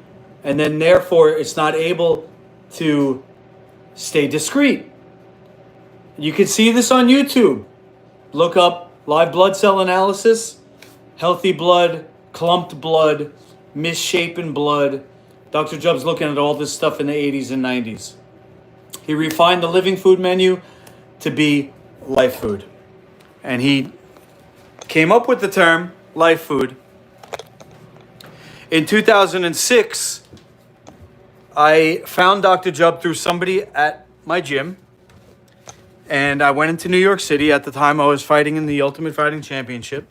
and then therefore it's not able to stay discrete. You can see this on YouTube. Look up live blood cell analysis, healthy blood, clumped blood, misshapen blood. Dr. Jubb's looking at all this stuff in the 80s and 90s. He refined the living food menu to be life food. And he came up with the term life food. In 2006, I found Dr. Jubb through somebody at my gym, and I went into New York City. At the time, I was fighting in the Ultimate Fighting Championship,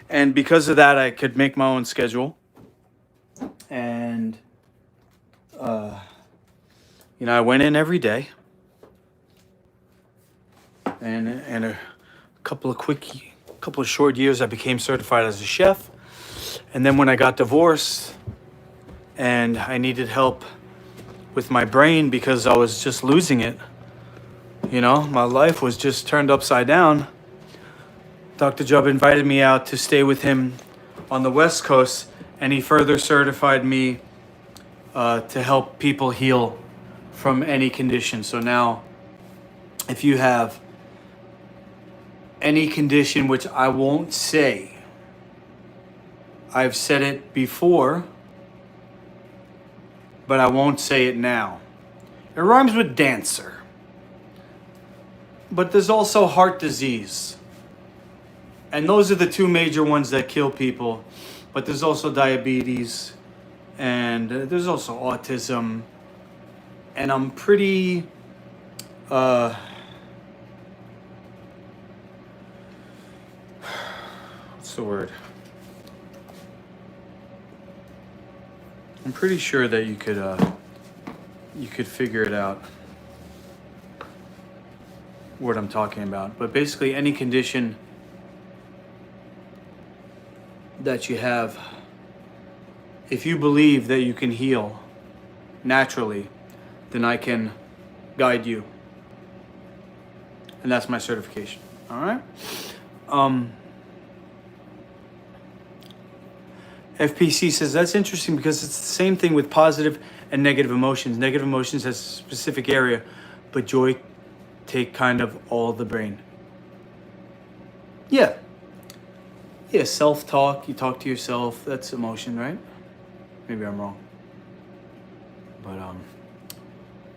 and because of that, I could make my own schedule. And I went in every day, and in a couple of short years, I became certified as a chef. And then when I got divorced, and I needed help with my brain because I was just losing it. My life was just turned upside down. Dr. Jubb invited me out to stay with him on the West Coast, and he further certified me to help people heal from any condition. So now, if you have any condition, which I won't say, I've said it before, but I won't say it now. It rhymes with dancer. But there's also heart disease. And those are the two major ones that kill people. But there's also diabetes. And there's also autism. And I'm pretty... what's the word? I'm pretty sure that you could figure it out what I'm talking about. But basically, any condition that you have, if you believe that you can heal naturally, then I can guide you. And that's my certification. All right? FPC says, that's interesting because it's the same thing with positive and negative emotions. Negative emotions has a specific area, but joy take kind of all the brain. Yeah. Yeah, self-talk. You talk to yourself. That's emotion, right? Maybe I'm wrong. But,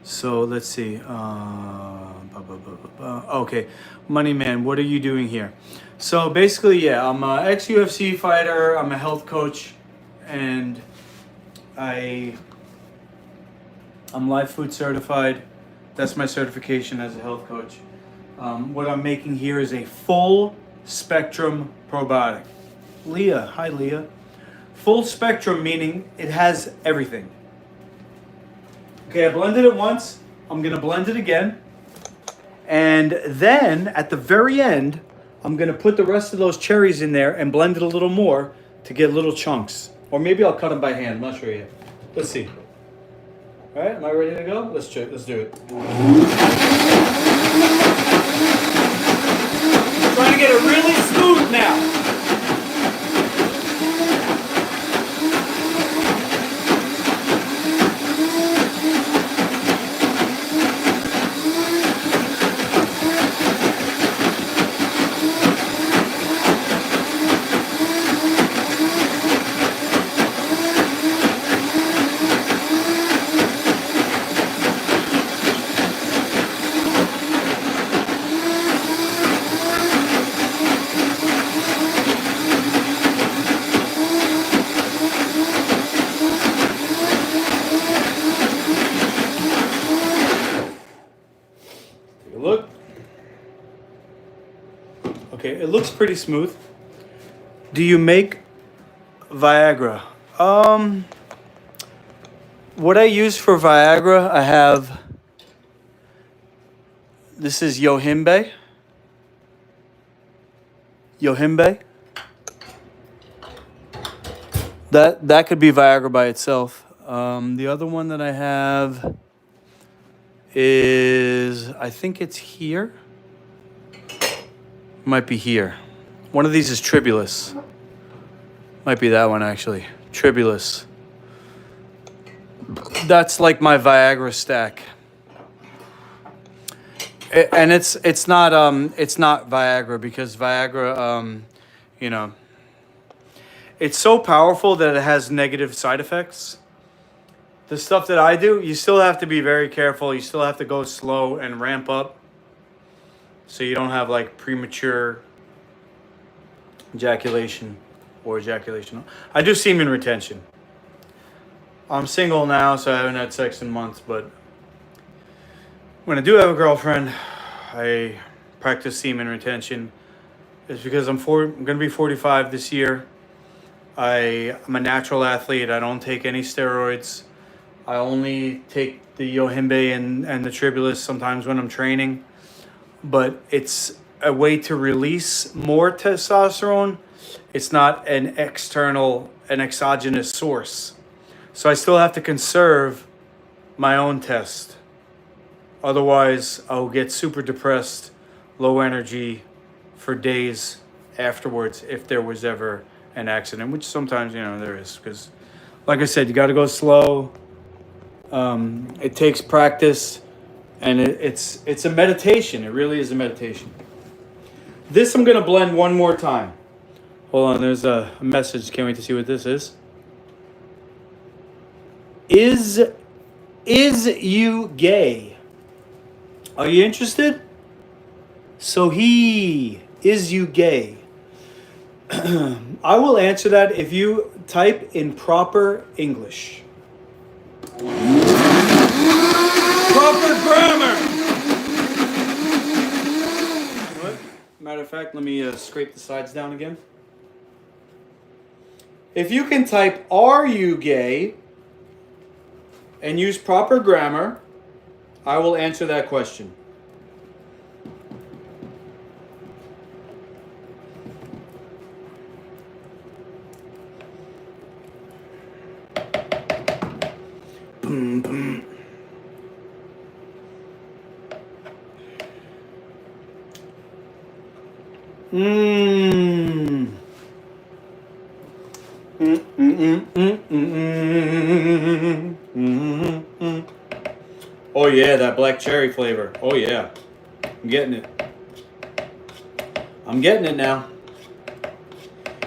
so let's see. Okay. Money Man, what are you doing here? So basically, yeah, I'm an ex-UFC fighter. I'm a health coach, and I'm live food certified. That's my certification as a health coach. What I'm making here is a full spectrum probiotic. Leah, hi Leah. Full spectrum meaning it has everything. Okay, I blended it once. I'm gonna blend it again. And then at the very end, I'm going to put the rest of those cherries in there and blend it a little more to get little chunks. Or maybe I'll cut them by hand. I'm not sure yet. Let's see. All right, am I ready to go? Let's do it. Trying to get it really smooth now. Okay, it looks pretty smooth. Do you make Viagra? What I use for Viagra, I have, this is Yohimbe. That could be Viagra by itself. The other one that I have is, I think it's here. Might be here. One of these is Tribulus. Might be that one actually. Tribulus. That's like my Viagra stack. And it's not Viagra because Viagra it's so powerful that it has negative side effects. The stuff that I do, you still have to be very careful. You still have to go slow and ramp up so you don't have like premature ejaculation or ejaculation. I do semen retention. I'm single now, so I haven't had sex in months, but when I do have a girlfriend, I practice semen retention. It's because I'm going to be 45 this year. I'm a natural athlete. I don't take any steroids. I only take the Yohimbe and the Tribulus sometimes when I'm training. But it's a way to release more testosterone. It's not an exogenous source. So I still have to conserve my own test. Otherwise, I'll get super depressed, low energy for days afterwards if there was ever an accident, which sometimes, there is. Because, like I said, you got to go slow. It takes practice, and it's a meditation. It really is a meditation. This I'm going to blend one more time. Hold on, there's a message. Can't wait to see what this is. Is you gay? Are you interested? So is you gay? I will answer that if you type in proper English. Proper grammar! What? Matter of fact, let me scrape the sides down again. If you can type, are you gay? And use proper grammar, I will answer that question. Boom, boom. Oh yeah, that black cherry flavor. Oh yeah, I'm getting it. I'm getting it now.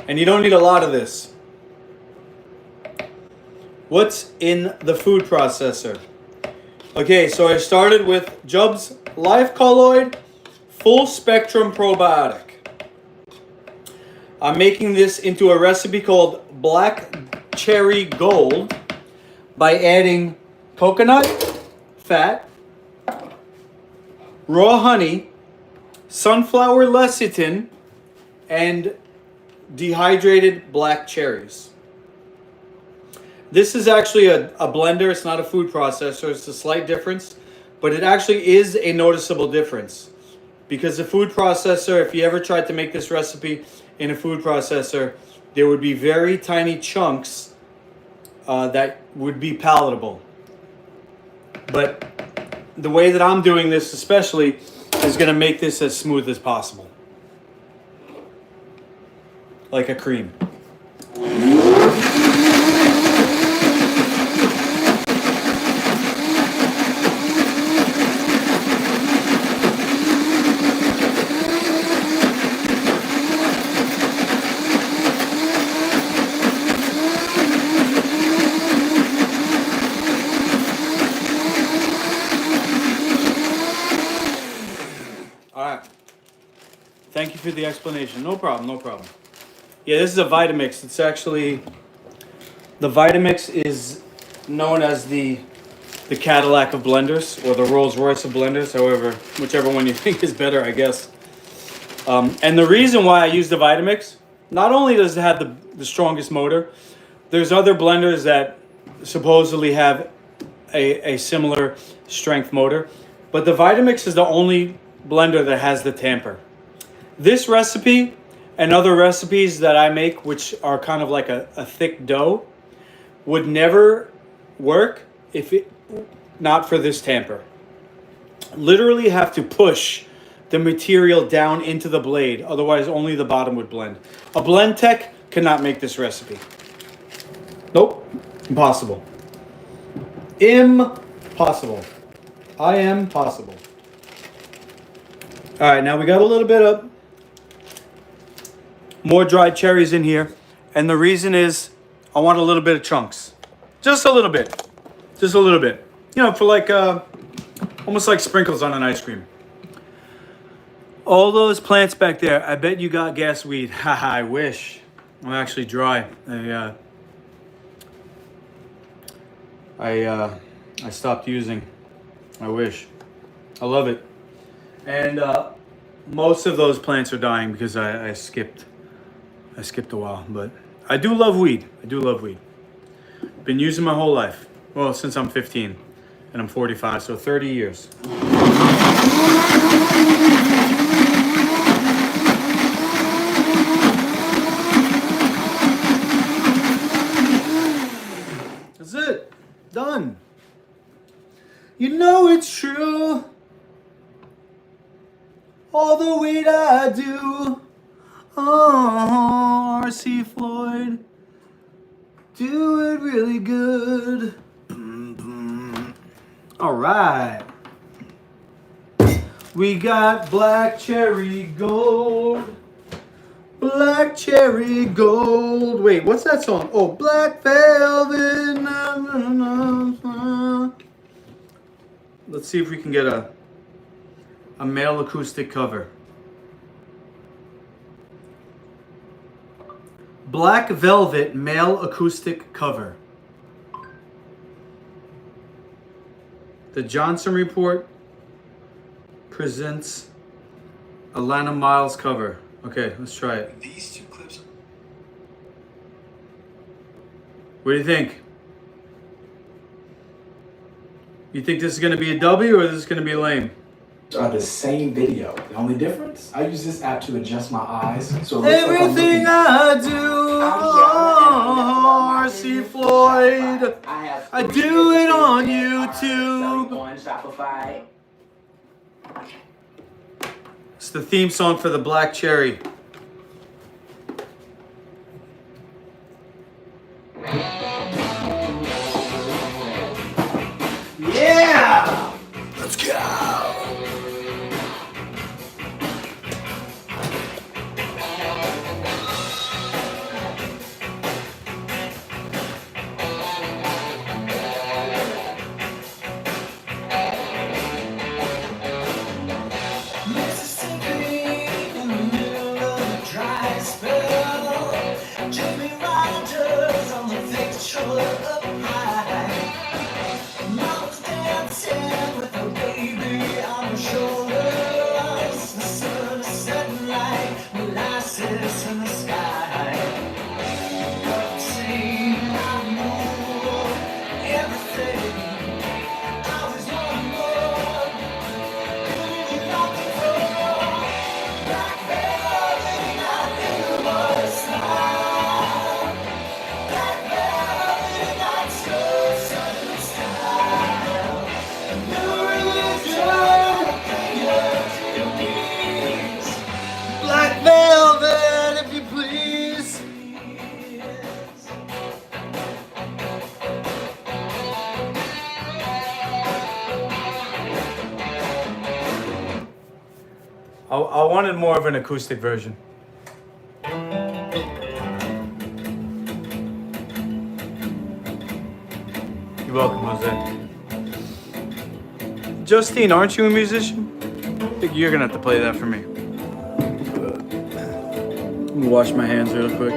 And you don't need a lot of this. What's in the food processor? Okay, so I started with Jub's Life Colloid Full Spectrum Probiotic. I'm making this into a recipe called Black Cherry Gold by adding coconut fat, raw honey, sunflower lecithin, and dehydrated black cherries. This is actually a blender. It's not a food processor. It's a slight difference, but it actually is a noticeable difference. Because the food processor, if you ever tried to make this recipe in a food processor, there would be very tiny chunks that would be palatable. But the way that I'm doing this especially is going to make this as smooth as possible. Like a cream. Thank you for the explanation. No problem, no problem. Yeah, this is a Vitamix. It's actually, the Vitamix is known as the Cadillac of blenders, or the Rolls Royce of blenders, however, whichever one you think is better, I guess. And the reason why I use the Vitamix, not only does it have the strongest motor, there's other blenders that supposedly have a similar strength motor, but the Vitamix is the only blender that has the tamper. This recipe and other recipes that I make, which are kind of like a thick dough, would never work if it not for this tamper. Literally have to push the material down into the blade, otherwise only the bottom would blend. A blend tech cannot make this recipe. Nope, impossible. Impossible. I am possible. All right, now we got a little bit of more dried cherries in here, and the reason is I want a little bit of chunks, just a little bit, for like almost like sprinkles on an ice cream. All those plants back there, I bet you got gas weed. Haha, I wish. I'm actually dry. I stopped using. I wish. I love it. And most of those plants are dying because I skipped a while. But I do love weed. I do love weed. Been using my whole life. Well, since I'm 15 and I'm 45, so 30 years. That's it. Done. You know it's true. All the weed I do. Oh, R.C. Floyd. Do it really good. All right. We got black cherry gold. Black cherry gold. Wait, what's that song? Oh, black velvet. Na, na, na, na. Let's see if we can get a male acoustic cover. Black Velvet male acoustic cover. The Johnson Report presents Alana Miles cover. Okay, let's try it. These two clips. What do you think? You think this is going to be a W or this is going to be lame? Are the same video. The only difference, I use this app to adjust my eyes. So it looks Everything like I do, R.C. Floyd. I do it on YouTube. On Shopify. It's the theme song for the Black Cherry. Yeah! Let's go! Black velvet, if you please. I wanted more of an acoustic version. You're welcome, Jose. Justine, aren't you a musician? I think you're gonna have to play that for me. Let me wash my hands real quick.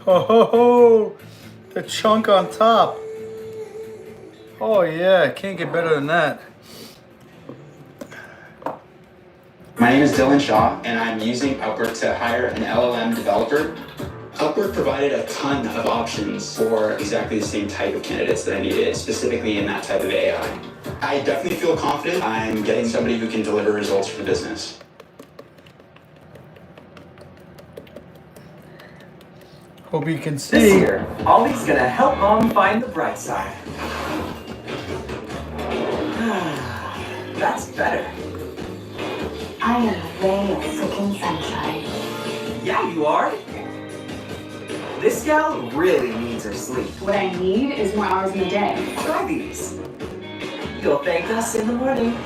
Ho ho ho! The chunk on top. Oh yeah, can't get better than that. My name is Dylan Shaw, and I'm using Upwork to hire an LLM developer. Upwork provided a ton of options for exactly the same type of candidates that I needed, specifically in that type of AI. I definitely feel confident I'm getting somebody who can deliver results for the business. Hope you can This see. year, Ollie's gonna help Mom find the bright side. That's better. I am a ray of freaking sunshine. Yeah, you are. This gal really needs her sleep. What I need is more hours in the day. Try these. You'll thank us in the morning.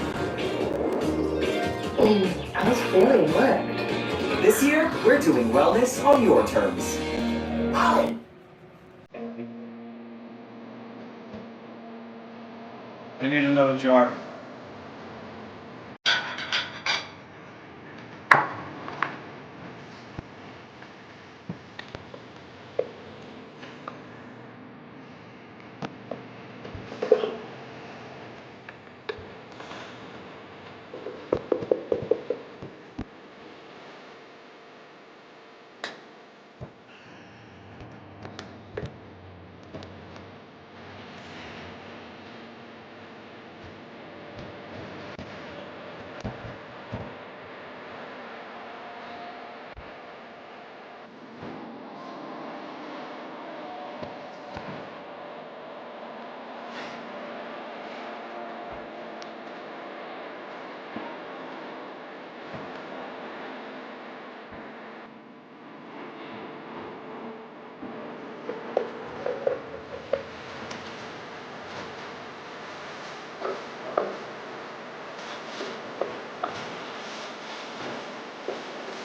I was really worked. This year, we're doing wellness on your terms. I need another jar.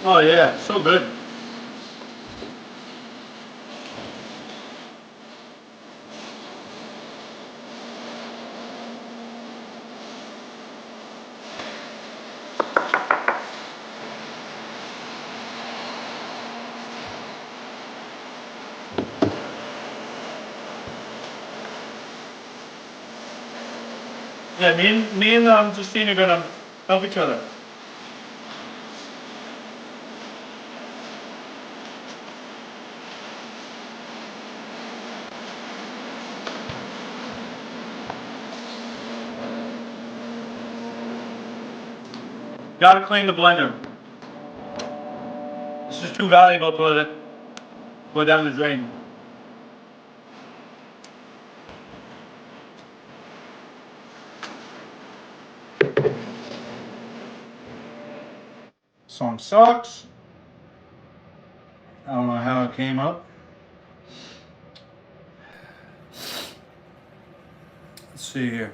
Oh yeah, so good. Yeah, me and Justine are gonna help each other. Gotta clean the blender. This is too valuable to let it go down the drain. Song sucks. I don't know how it came up. Let's see here.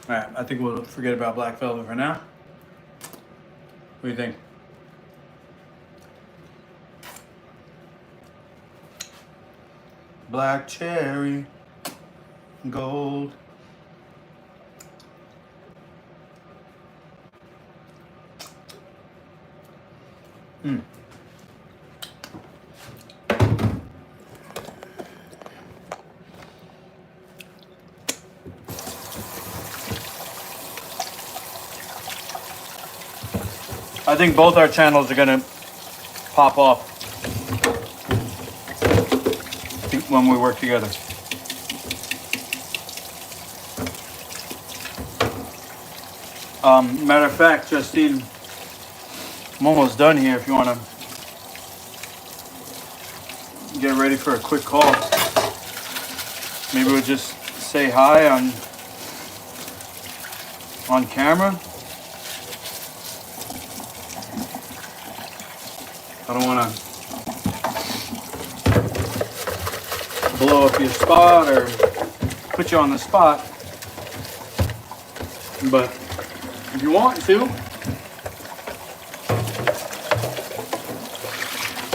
Alright, I think we'll forget about Black Velvet for now. What do you think? Black cherry, gold. I think both our channels are gonna pop off when we work together. Matter of fact, Justine, I'm almost done here if you want to get ready for a quick call. Maybe we'll just say hi on camera. I don't want to blow up your spot or put you on the spot, but if you want to,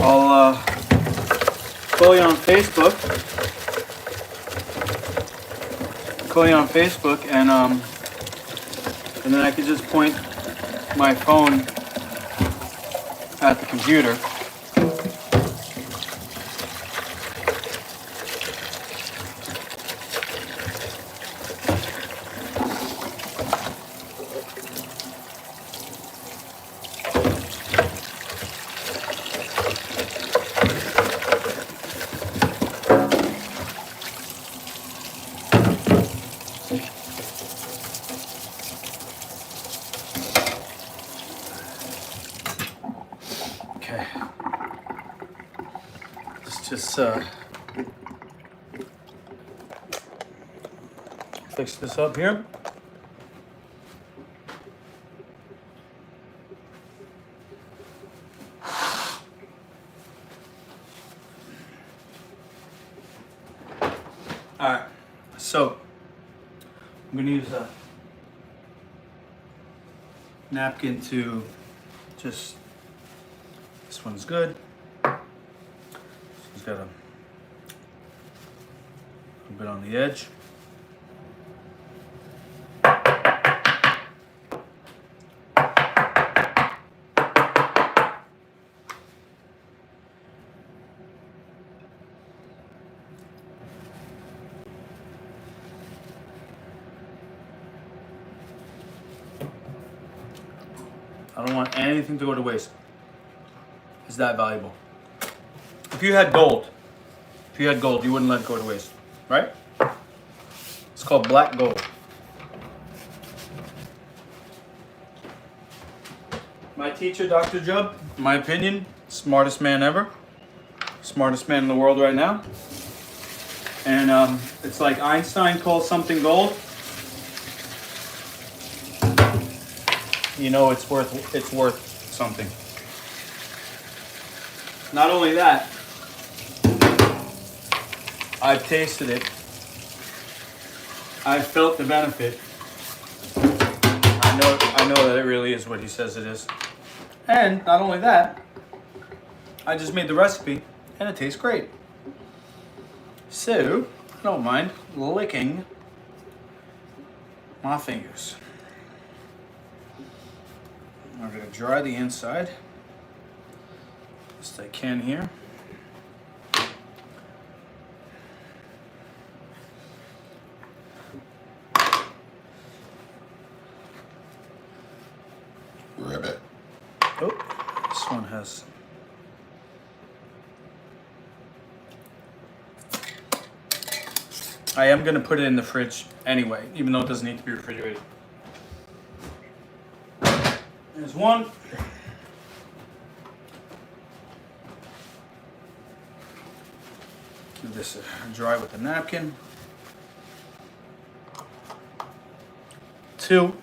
I'll call you on Facebook. And then I could just point my phone at the computer let's fix this up here. All right, so I'm gonna use a napkin to just, this one's good. It's got a bit on the edge. I don't want anything to go to waste. It's that valuable. If you had gold, you wouldn't let it go to waste, right? It's called black gold. My teacher, Dr. Jubb, in my opinion, smartest man ever. Smartest man in the world right now. And it's like Einstein calls something gold. You know it's worth something. Not only that, I've tasted it. I've felt the benefit. I know that it really is what he says it is. And not only that, I just made the recipe and it tastes great. So, I don't mind licking my fingers. I'm going to dry the inside best I can here. Ribbit. Oh, this one has. I am going to put it in the fridge anyway, even though it doesn't need to be refrigerated. There's one. Give this a dry with a napkin. 2.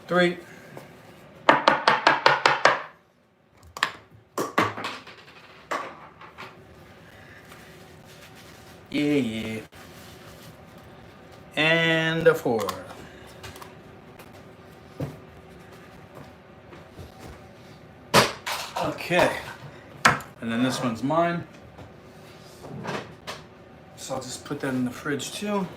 Three. Yeah. And a 4. Okay. And then this one's mine. So I'll just put that in the fridge too.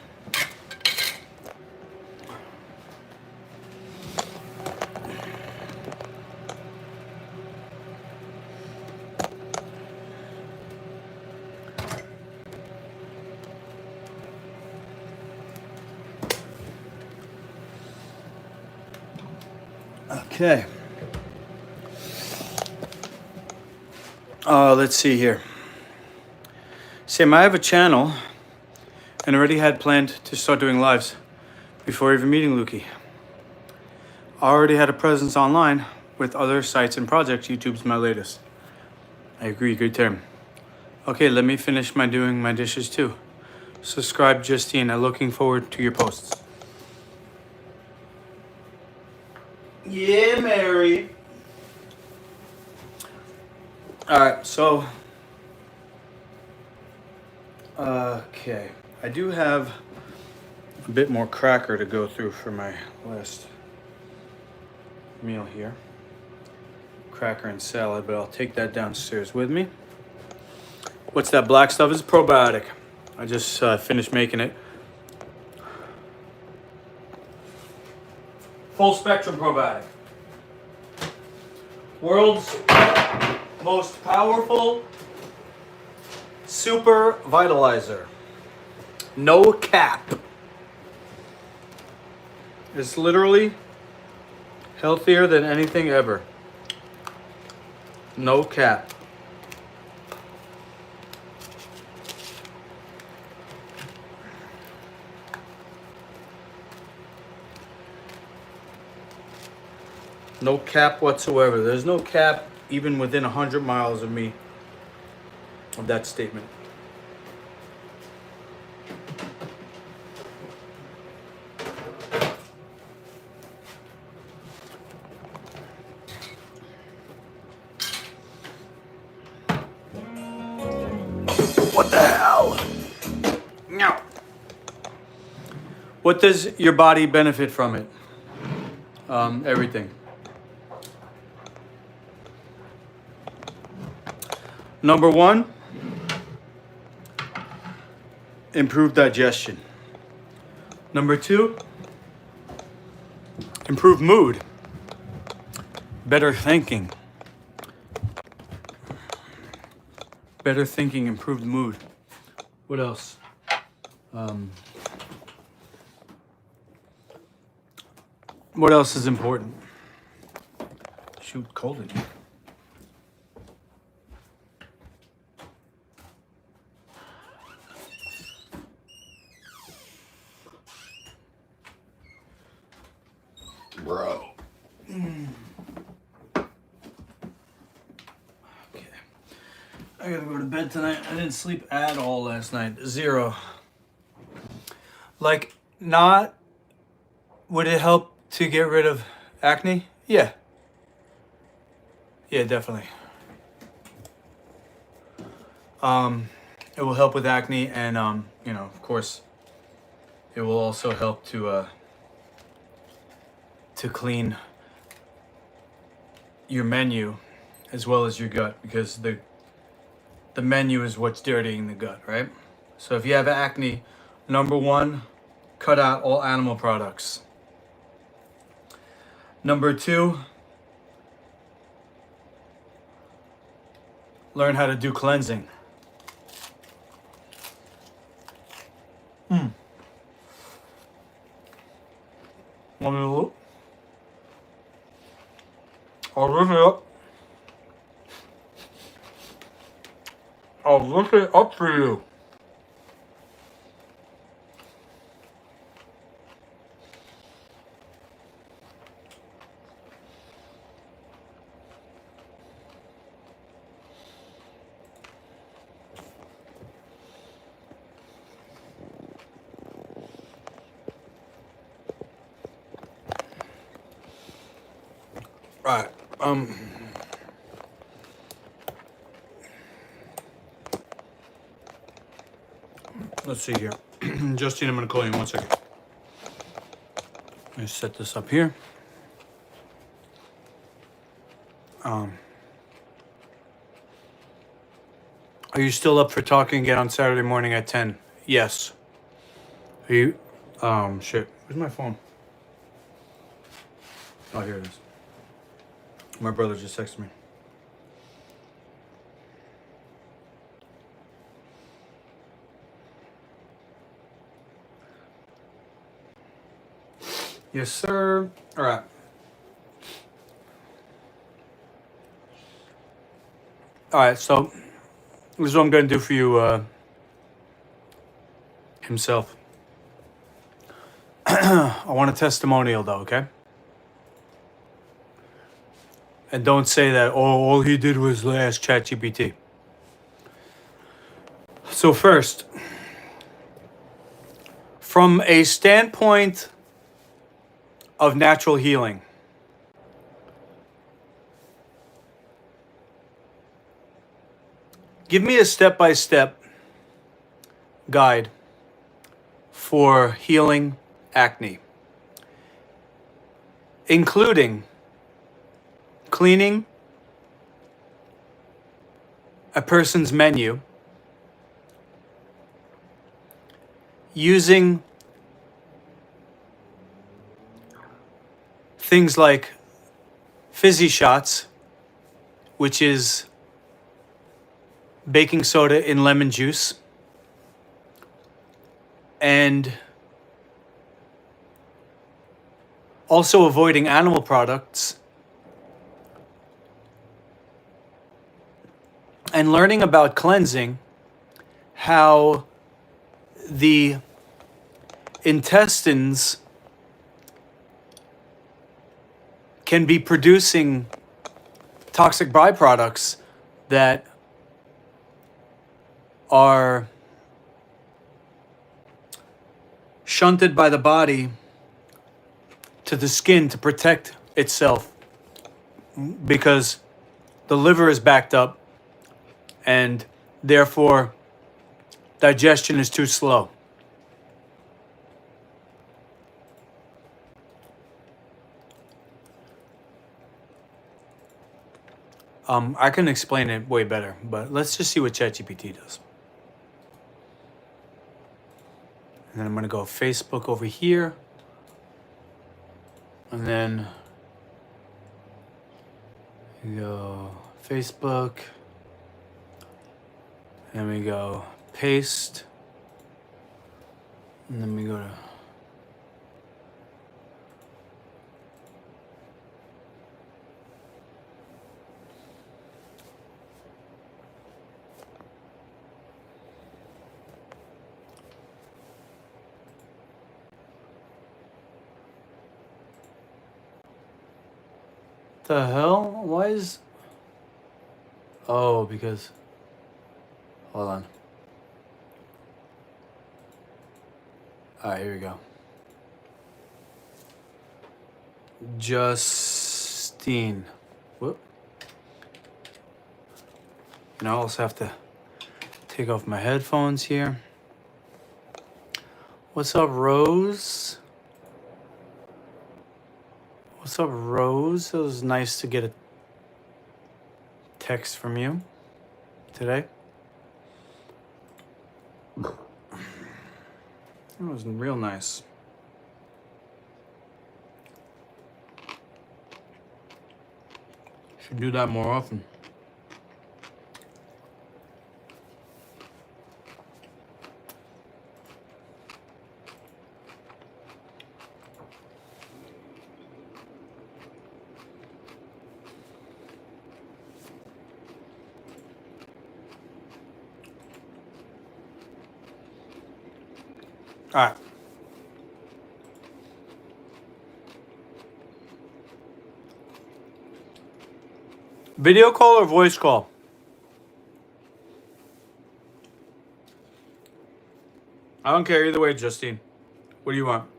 Okay. Let's see here. Sam, I have a channel and already had planned to start doing lives before even meeting Lukey. I already had a presence online with other sites and projects. YouTube's my latest. I agree, good term. Okay, let me finish doing my dishes too. Subscribe, Justine. I'm looking forward to your posts. Yeah, Mary. All right, so, okay. I do have a bit more cracker to go through for my last meal here. Cracker and salad, but I'll take that downstairs with me. What's that black stuff? It's probiotic. I just finished making it. Full spectrum probiotic. World's most powerful super vitalizer. No cap. It's literally healthier than anything ever. No cap. No cap whatsoever. There's no cap even within 100 miles of me of that statement. What the hell? No. What does your body benefit from it? Everything. Number one, improved digestion. Number two, improved mood. Better thinking. Better thinking, improved mood. What else? What else is important? Shoot, cold in here. Bro. Okay. I gotta go to bed tonight. I didn't sleep at all last night. Zero. Like, not... Would it help to get rid of acne? Yeah. Yeah, definitely. It will help with acne, and you know, of course, it will also help to clean your menu as well as your gut, because the menu is what's dirtying the gut, right? So if you have acne, number one, cut out all animal products. Number two, learn how to do cleansing. Want me to look? I'll look it up. I'll look it up for you. All right. Let's see here. Justine, I'm going to call you in 1 second. Let me set this up here. Are you still up for talking again on Saturday morning at 10? Yes. Are you... shit. Where's my phone? Oh, here it is. My brother just texted me. Yes, sir. All right. All right, so this is what I'm going to do for you himself. I want a testimonial, though, okay? And don't say that, oh, all he did was ask ChatGPT. So first, from a standpoint of natural healing, give me a step-by-step guide for healing acne, including cleaning a person's menu, using things like fizzy shots, which is baking soda in lemon juice, and also avoiding animal products, and learning about cleansing, how the intestines can be producing toxic byproducts that are shunted by the body to the skin to protect itself because the liver is backed up and therefore digestion is too slow. I can explain it way better, but let's just see what ChatGPT does. And then I'm going to go Facebook over here. And then we go Facebook. And we go paste. And then we go to the hell? Why is... Oh, because... Hold on. Alright, here we go. Justine. Whoop. And I also have to take off my headphones here. What's up, Rose? What's up, Rose? It was nice to get a text from you today. It was real nice. Should do that more often. All right. Video call or voice call? I don't care either way, Justine. What do you want?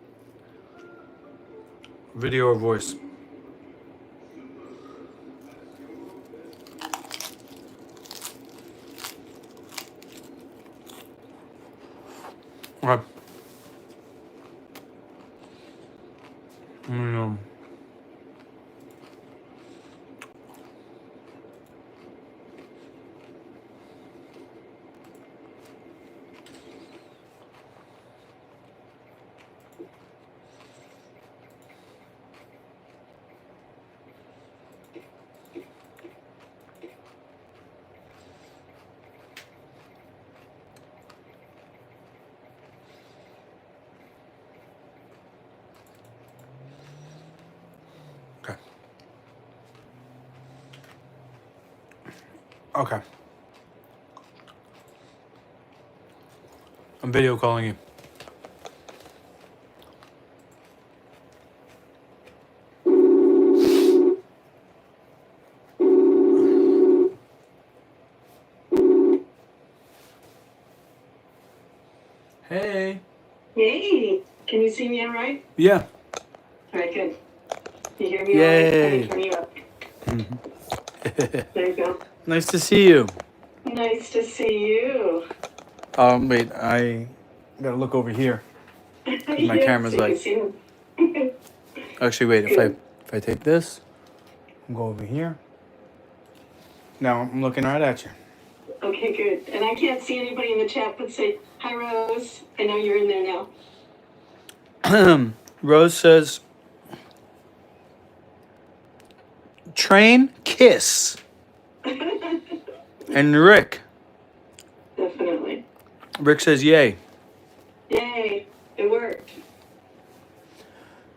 Video or voice? Okay. Okay. I'm video calling you. Hey. Hey, can you see me all right? Yeah. All right, good. You hear me Yay. all right? Let me turn you up. There you go. Nice to see you. Nice to see you. Wait, I gotta look over here. My Yeah, camera's so you like... can see him. Actually, wait, Good. if I take this, and go over here. Now I'm looking right at you. Okay, good. And I can't see anybody in the chat but say, hi, Rose. I know you're in there now. Rose says, train, kiss. And Rick Definitely. says, yay. Yay, it worked.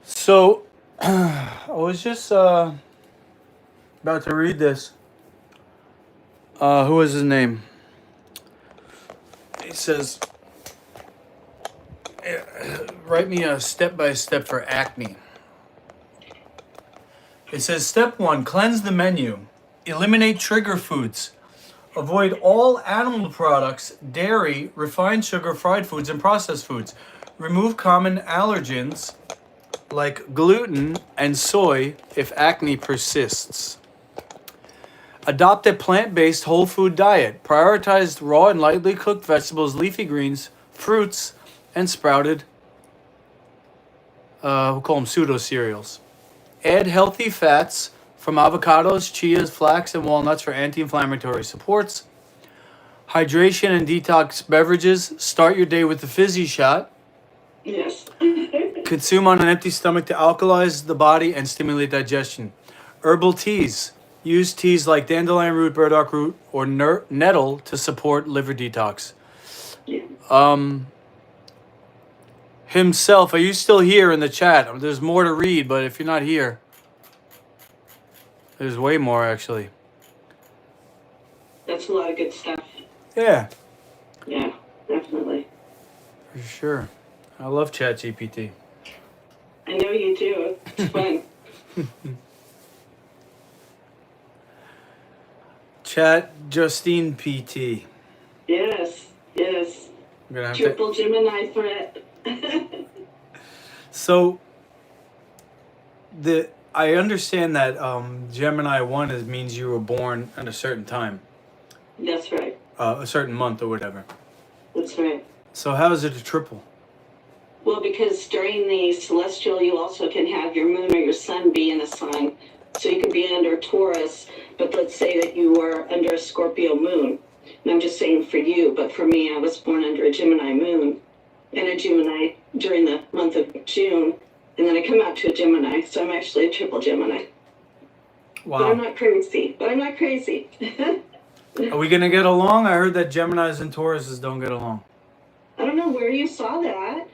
So, I was just about to read this. Who was his name? He says, write me a step-by-step for acne. It says step 1, cleanse the menu. Eliminate trigger foods. Avoid all animal products, dairy, refined sugar, fried foods, and processed foods. Remove common allergens like gluten and soy if acne persists. Adopt a plant-based whole food diet. Prioritize raw and lightly cooked vegetables, leafy greens, fruits, and sprouted, we'll call them pseudo-cereals. Add healthy fats from avocados, chias, flax, and walnuts for anti-inflammatory supports. Hydration and detox beverages. Start your day with the fizzy shot. Yes. Consume on an empty stomach to alkalize the body and stimulate digestion. Herbal teas. Use teas like dandelion root, burdock root, or nettle to support liver detox. Yeah. Himself, are you still here in the chat? There's more to read, but if you're not here, there's way more actually. That's a lot of good stuff. Yeah, Yeah, definitely. for sure. I love ChatGPT. I know you do. It's fun. Chat Justine PT. Yes, yes. I'm gonna have Triple Gemini threat. So I understand that Gemini 1 means you were born at a certain time, That's right. a certain month or whatever. That's right. So how is it a triple? Well, because during the celestial, you also can have your moon or your sun be in a sign. So you could be under Taurus, but let's say that you were under a Scorpio moon. And I'm just saying for you, but for me, I was born under a Gemini moon and a Gemini during the month of June. And then I come out to a Gemini, so I'm actually a triple Gemini. Wow. But I'm not crazy. Are we gonna get along? I heard that Geminis and Tauruses don't get along. I don't know where you saw that.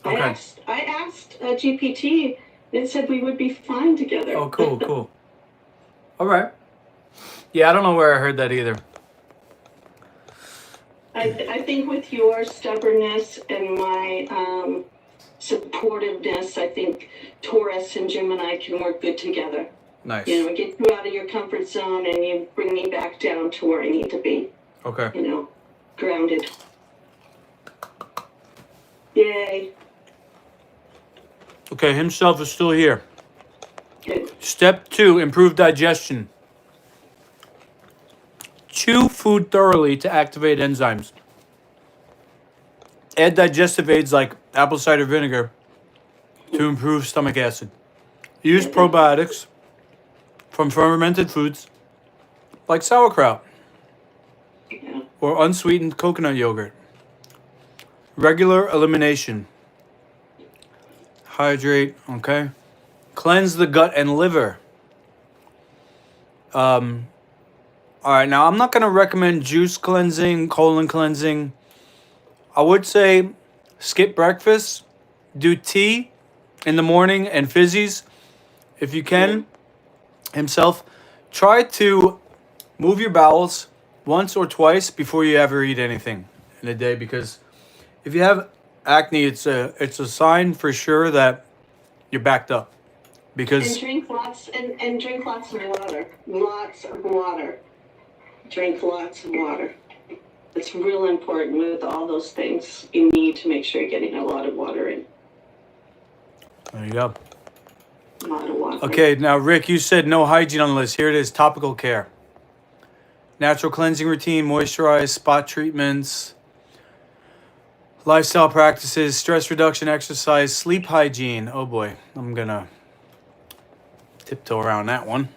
Okay. I asked GPT, and it said we would be fine together. Oh, cool. All right. Yeah, I don't know where I heard that either. I think with your stubbornness and my supportiveness, I think Taurus and Gemini can work good together. Nice. You know, get you out of your comfort zone and you bring me back down to where I need to be. Okay. You know, grounded. Yay. Okay, himself is still here. Good. Step 2, improve digestion. Chew food thoroughly to activate enzymes. Add digestive aids like apple cider vinegar to improve stomach acid. Use probiotics from fermented foods like sauerkraut Yeah. or unsweetened coconut yogurt. Regular elimination. Hydrate, okay? Cleanse the gut and liver. All right, now I'm not going to recommend juice cleansing, colon cleansing. I would say skip breakfast, do tea in the morning and fizzies if you can. Himself, try to move your bowels once or twice before you ever eat anything in a day, because if you have acne, it's a sign for sure that you're backed up. Because And drink lots and drink lots of water. Lots of water. Drink lots of water. It's real important with all those things. You need to make sure you're getting a lot of water in. there you go. A lot of water. Okay, now Rick, you said no hygiene on the list. Here it is: topical care, natural cleansing routine, moisturize, spot treatments, lifestyle practices, stress reduction, exercise, sleep hygiene. Oh boy, I'm gonna tiptoe around that one.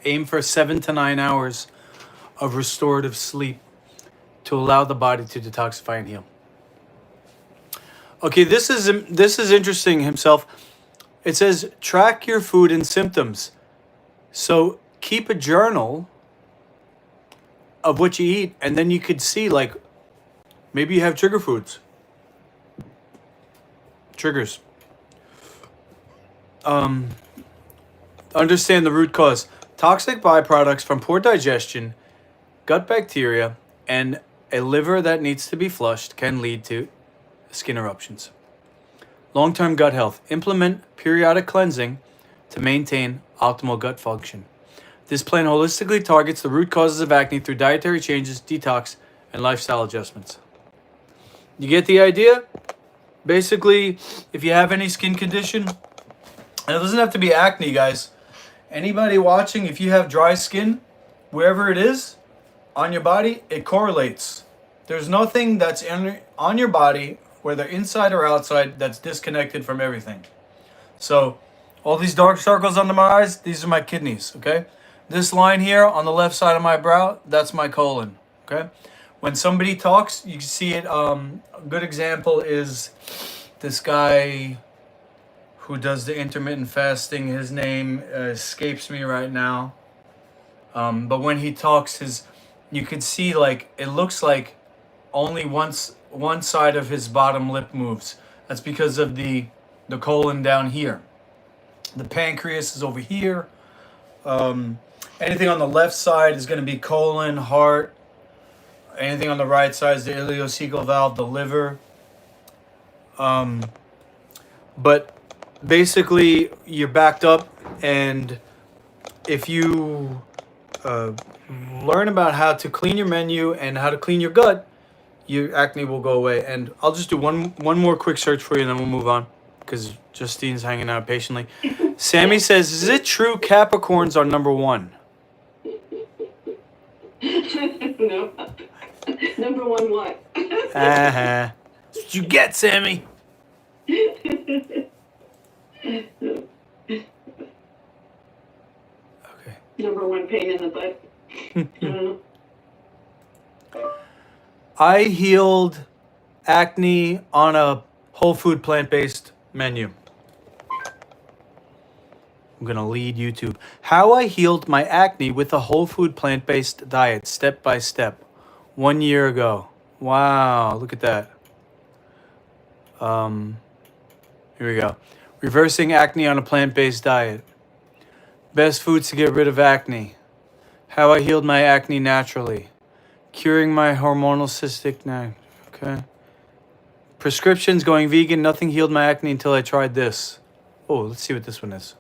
Aim for 7 to 9 hours of restorative sleep to allow the body to detoxify and heal. Okay, this is interesting. Himself, it says track your food and symptoms. So keep a journal of what you eat, and then you could see, like, maybe you have trigger foods. Triggers. Understand the root cause. Toxic byproducts from poor digestion, gut bacteria, and a liver that needs to be flushed can lead to skin eruptions. Long-term gut health. Implement periodic cleansing to maintain optimal gut function. This plan holistically targets the root causes of acne through dietary changes, detox, and lifestyle adjustments. You get the idea? Basically, if you have any skin condition, and it doesn't have to be acne, guys. Anybody watching, if you have dry skin, wherever it is on your body, it correlates. There's nothing that's on your body, whether inside or outside, that's disconnected from everything. So, all these dark circles under my eyes, these are my kidneys, okay? This line here on the left side of my brow, that's my colon, okay? When somebody talks, you can see it. A good example is this guy who does the intermittent fasting. His name escapes me right now. But when he talks, you can see, like, it looks like only one side of his bottom lip moves. That's because of the colon down here. The pancreas is over here. Anything on the left side is going to be colon, heart. Anything on the right side is the ileocecal valve, the liver. But basically, you're backed up, and if you learn about how to clean your menu and how to clean your gut, your acne will go away. And I'll just do one more quick search for you, and then we'll move on, because Justine's hanging out patiently. Sammy says, is it true Capricorns are number one? No. Number one what? Uh-huh. That's what you get, Sammy. Okay. Number one pain in the butt. I don't know. I healed acne on a whole food plant-based menu. I'm going to lead YouTube. How I healed my acne with a whole food plant-based diet, step by step, 1 year ago. Wow, look at that. Here we go. Reversing acne on a plant-based diet. Best foods to get rid of acne. How I healed my acne naturally. Curing my hormonal cystic neck. Okay. Prescriptions, going vegan. Nothing healed my acne until I tried this. Oh, let's see what this one is.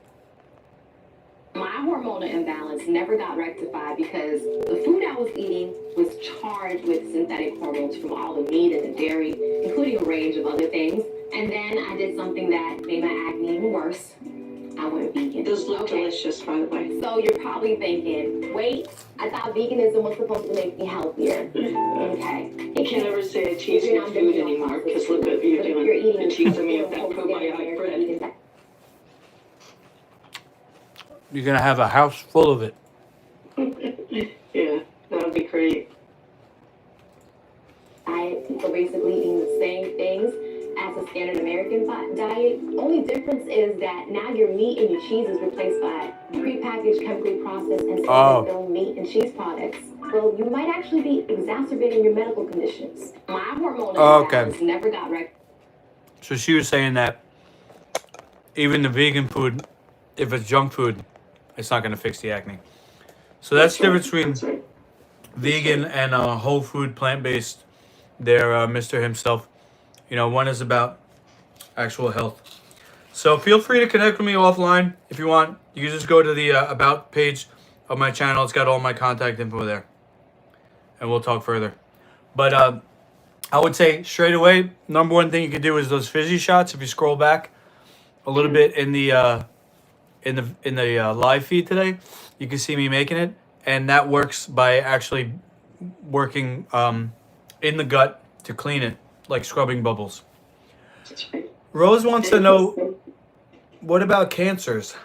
My hormonal imbalance never got rectified because the food I was eating was charged with synthetic hormones from all the meat and the dairy, including a range of other things. And then I did something that made my acne even worse. I went vegan. Those look delicious, by the way. So you're probably thinking, wait, I thought veganism was supposed to make me healthier. Okay. You can't ever say I tease your food anymore, because look what you're doing. You're teasing me with that probiotic bread. You're going to have a house full of it. Yeah, that would be great. So basically eating the same things as a standard American diet. Only difference is that now your meat and your cheese is replaced by prepackaged, chemically processed, and film meat and cheese products. Well, you might actually be exacerbating your medical conditions. My hormonal imbalance never got right. So she was saying that even the vegan food, if it's junk food, it's not going to fix the acne. So that's the difference between vegan and whole food, plant-based. There, Mr. himself. You know, one is about actual health. So feel free to connect with me offline if you want. You can just go to the About page of my channel. It's got all my contact info there. And we'll talk further. But I would say straight away, number one thing you can do is those fizzy shots. If you scroll back a little bit in the live feed today, you can see me making it. And that works by actually working in the gut to clean it, like scrubbing bubbles. Rose wants to know, what about cancers?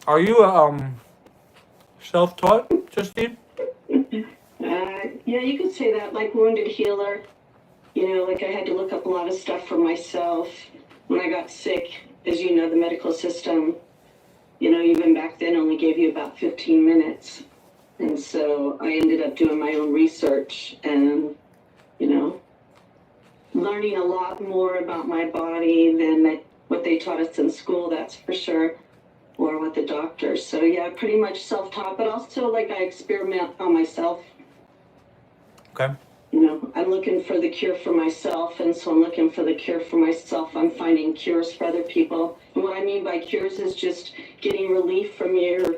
Are you self-taught, Justine? Yeah, you could say that, like wounded healer. You know, like I had to look up a lot of stuff for myself. When I got sick, as you know, the medical system, you know, even back then only gave you about 15 minutes. And so I ended up doing my own research and, you know, learning a lot more about my body than what they taught us in school, that's for sure, or what the doctors. So yeah, pretty much self-taught, but also like I experiment on myself Okay. You know, I'm looking for the cure for myself, and so I'm looking for the cure for myself. I'm finding cures for other people. And what I mean by cures is just getting relief from your,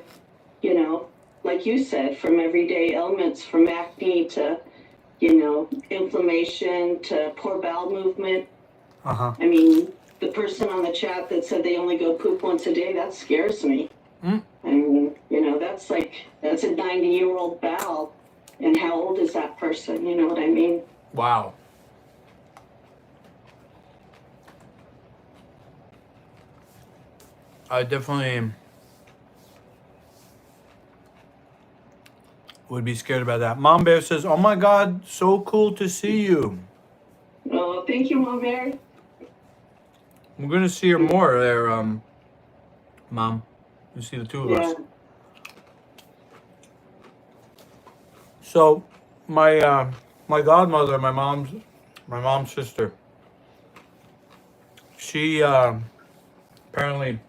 you know, like you said, from everyday ailments, from acne to, you know, inflammation to poor bowel movement. Uh-huh. I mean, the person on the chat that said they only go poop once a day, that scares me. I mean, you know, that's a 90-year-old bowel. And how old is that person? You know what I mean? Wow. I definitely would be scared about that. Mom Bear says, oh my God, so cool to see you. Oh, thank you, Mom Bear. We're going to see her more there, Mom. You see the two of us. So, my godmother, my mom's sister, she apparently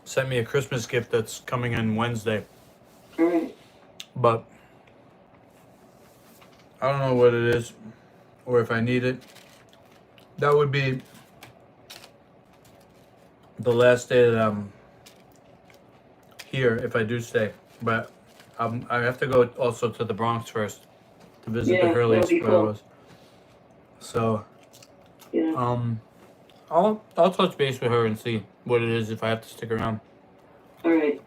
sent me a Christmas gift that's coming in Wednesday. All right. But I don't know what it is or if I need it. That would be the last day that I'm here if I do stay. But I have to go also to the Bronx first to visit the Hurleys that'd be where I cool. was. So Yeah. I'll touch base with her and see what it is if I have to stick around. All right.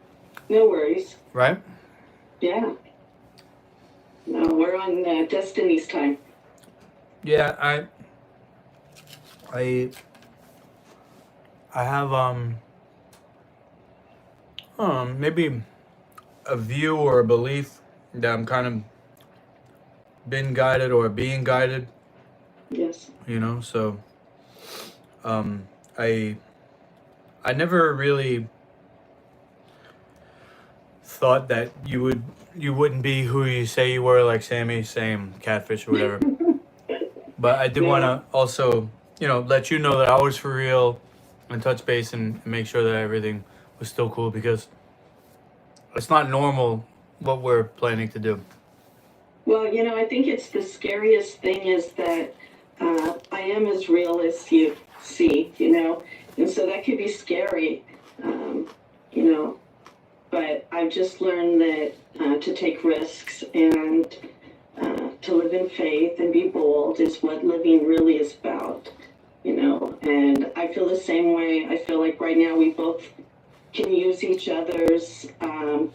No worries. Right? Yeah. No, we're on Destiny's time. Yeah, I have maybe a view or a belief that I'm kind of been guided or being guided, Yes. you know, so I never really thought that you wouldn't be who you say you were, like Sammy, same catfish or whatever. But I did want to also, you know, let you know that I was for real and touch base and make sure that everything was still cool, because it's not normal what we're planning to do. Well, you know, I think it's the scariest thing is that I am as real as you see, you know, and so that could be scary, you know, but I've just learned that to take risks and to live in faith and be bold is what living really is about, you know, and I feel the same way. I feel like right now we both can use each other's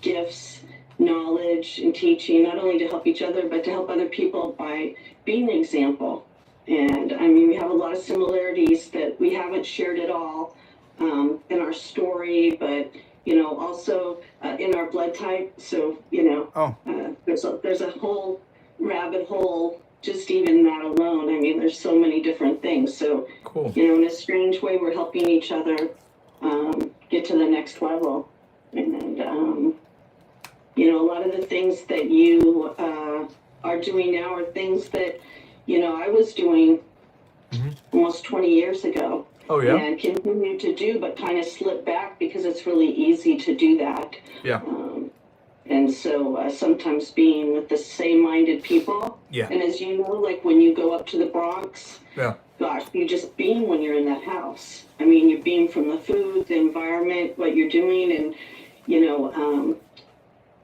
gifts, knowledge, and teaching, not only to help each other, but to help other people by being an example. And I mean, we have a lot of similarities that we haven't shared at all in our story, but you know, also in our blood type. So you know, there's a whole rabbit hole just even that alone. I mean, there's so many different things. So Cool. you know, in a strange way, we're helping each other get to the next level. And you know, a lot of the things that you are doing now are things that, you know, I was doing almost 20 years ago. Oh, yeah? And continue to do, but kind of slip back because it's really easy to do that. Yeah. And so sometimes being with the same-minded people. Yeah. And as you know, like when you go up to the Bronx, Yeah. gosh, you just beam when you're in that house. I mean, you beam from the food, the environment, what you're doing, and, you know,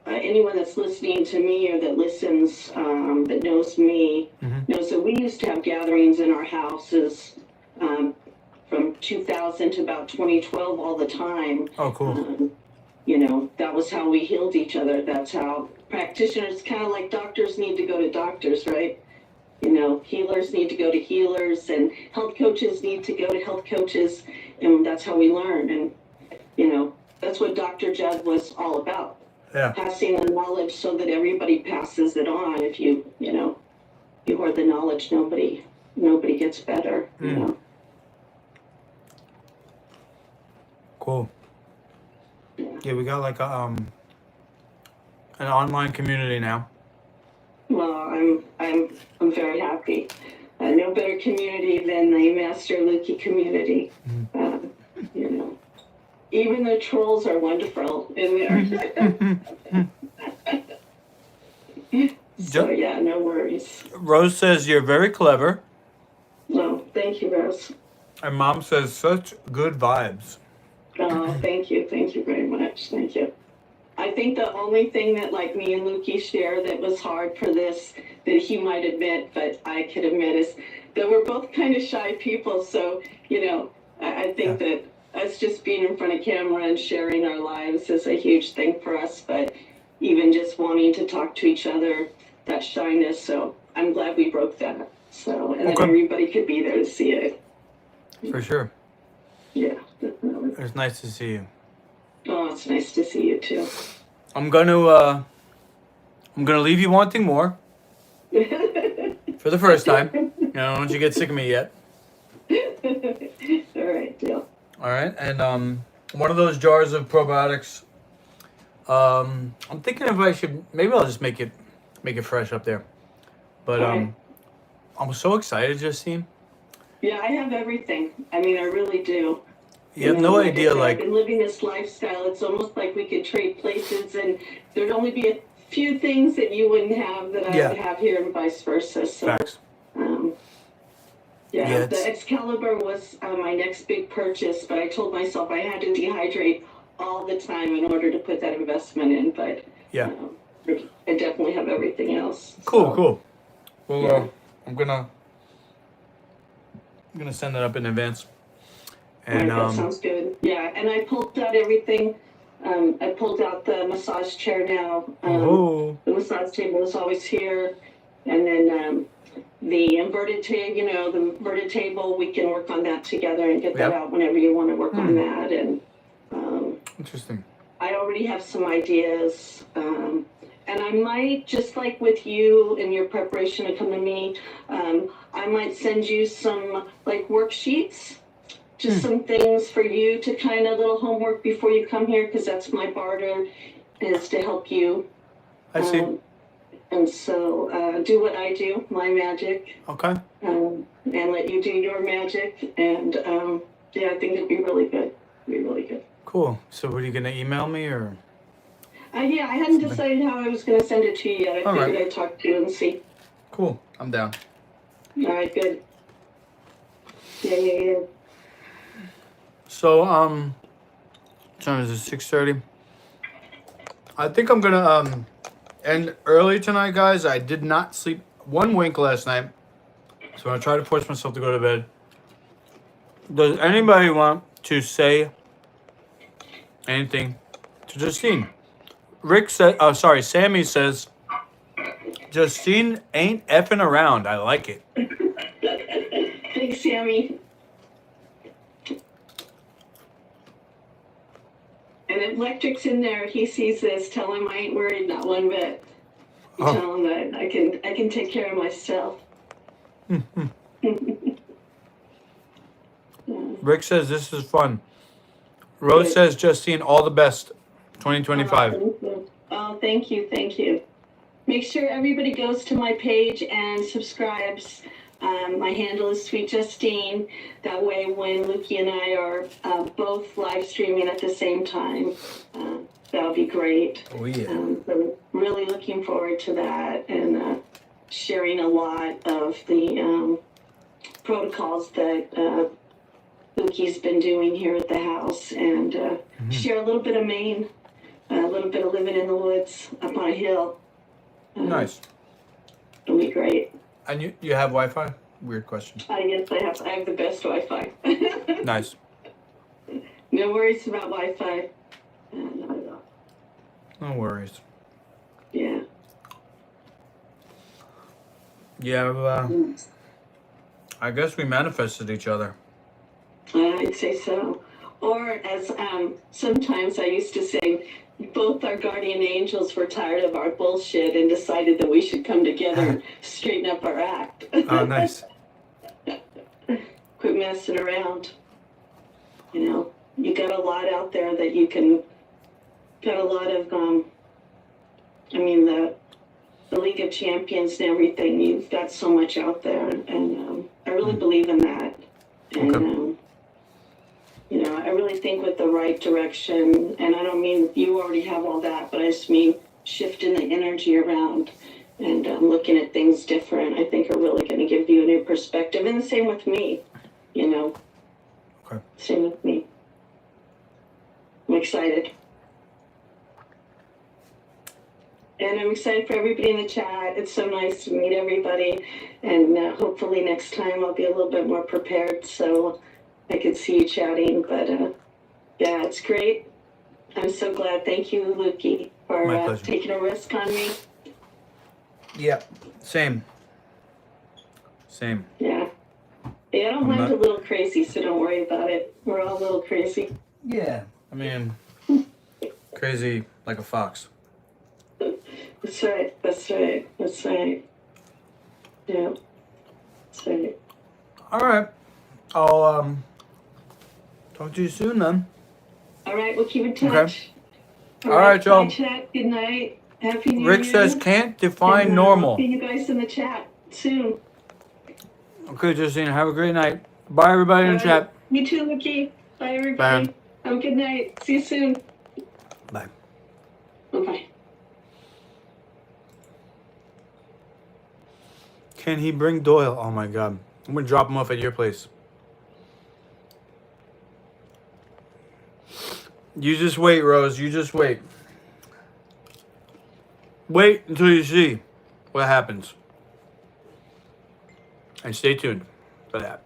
anyone that's listening to me or that listens, that knows me, knows that we used to have gatherings in our houses from 2000 to about 2012 all the time. Oh, cool. You know, that was how we healed each other. That's how practitioners, kind of like doctors need to go to doctors, right? You know, healers need to go to healers, and health coaches need to go to health coaches, and that's how we learn. And, you know, that's what Dr. Judd was all about. Yeah. Passing the knowledge so that everybody passes it on. If you know, you hoard the knowledge, nobody gets better, you know. Cool. Yeah, we got like a an online community now. Well, I'm very happy. No better community than the Master Lukey community. You know, even the trolls are wonderful in there. So yeah, no worries. Rose says you're very clever. No, thank you, Rose. And Mom says such good vibes. Oh, thank you very much. Thank you. I think the only thing that like me and Lukey share that was hard for this, that he might admit, but I could admit, is that we're both kind of shy people. So, you know, I think that us just being in front of camera and sharing our lives is a huge thing for us. But even just wanting to talk to each other, that shyness. So I'm glad we broke that. So, and then everybody could be there to see it. For sure. Yeah, definitely. It's nice to see you. Oh, it's nice to see you too. I'm gonna leave you wanting more. For the first time. You know, don't you get sick of me yet. All right, deal. All right, and one of those jars of probiotics. I'm thinking if I should, maybe I'll just make it fresh up there. But I'm so excited, Justine. Yeah, I have everything. I mean, I really do. You have no idea, I've been living this lifestyle. It's almost like we could trade places, and there'd only be a few things that you wouldn't have that I would have here, and vice versa. So, facts. The Excalibur was my next big purchase, but I told myself I had to dehydrate all the time in order to put that investment in. But I definitely have everything else. Cool. Well, I'm gonna send that up in advance. And that sounds good. Yeah, and I pulled out everything. I pulled out the massage chair now. The massage table is always here, and then the inverted table. The inverted table, we can work on that together and get that out whenever you want to work on that. And interesting. I already have some ideas. And I might, just like with you and your preparation to come to me, I might send you some like worksheets, just some things for you to kind of little homework before you come here, because that's my barter, is to help you. I see. And so do what I do, my magic. Okay. And let you do your magic. And I think it'd be really good. Cool. So what, are you gonna email me or? Yeah, I hadn't decided how I was going to send it to you yet. I figured I'd talk to you and see. Cool. I'm down. All right, good. Yeah. So, time is it 6:30? I think I'm gonna end early tonight, guys. I did not sleep one wink last night, so I'm gonna try to force myself to go to bed. Does anybody want to say anything to Justine? Rick said, Sammy says, Justine ain't effing around. I like it. Thanks, Sammy. And if Electric's in there, he sees this, tell him I ain't worried, not one bit. Tell him that I can take care of myself. Rick says this is fun. Rose says, Justine, all the best. 2025. Oh, thank you. Make sure everybody goes to my page and subscribes. My handle is Sweet Justine. That way, when Lukey and I are both live streaming at the same time, that'll be great. Oh, yeah. So really looking forward to that, and sharing a lot of the protocols that Lukey's been doing here at the house, and share a little bit of Maine. A little bit of living in the woods up on a hill. Nice. It'll be great. And you have Wi-Fi? Weird question. Yes, I have the best Wi-Fi. Nice. No worries about Wi-Fi. Not at all. No worries. Yeah. Yeah, I guess we manifested each other. I'd say so. Or as sometimes I used to say, both our guardian angels were tired of our bullshit and decided that we should come together and straighten up our act. Oh, nice. Quit messing around. You got a lot out there that you can, got a lot of, the League of Champions and everything, you've got so much out there, and I really believe in that. And, I really think with the right direction, and I don't mean you already have all that, but I just mean shifting the energy around and looking at things different, I think are really going to give you a new perspective. And the same with me, you know. Okay. Same with me. I'm excited. And I'm excited for everybody in the chat. It's so nice to meet everybody. And hopefully next time I'll be a little bit more prepared so I can see you chatting. But yeah, it's great. I'm so glad. Thank you, Lukey, for taking a risk on me. Yeah, same. Same. Yeah. Yeah, I don't mind a little crazy, so don't worry about it. We're all a little crazy. Yeah. I mean, crazy like a fox. That's right. That's right. That's right. Yeah. That's right. All right. I'll talk to you soon then. All right, we'll keep in touch. Okay. All right, y'all. Bye, chat. Good night. Happy New Rick Year. says can't define And, normal. I'll see you guys in the chat soon. Okay, Justine, have a great night. Bye, everybody in the chat. You too, Lucky. Bye, everybody. Bye. Have a good night. See you soon. Bye. Bye-bye. Can he bring Doyle? Oh my God. I'm gonna drop him off at your place. You just wait, Rose. You just wait. Wait until you see what happens. And stay tuned for that.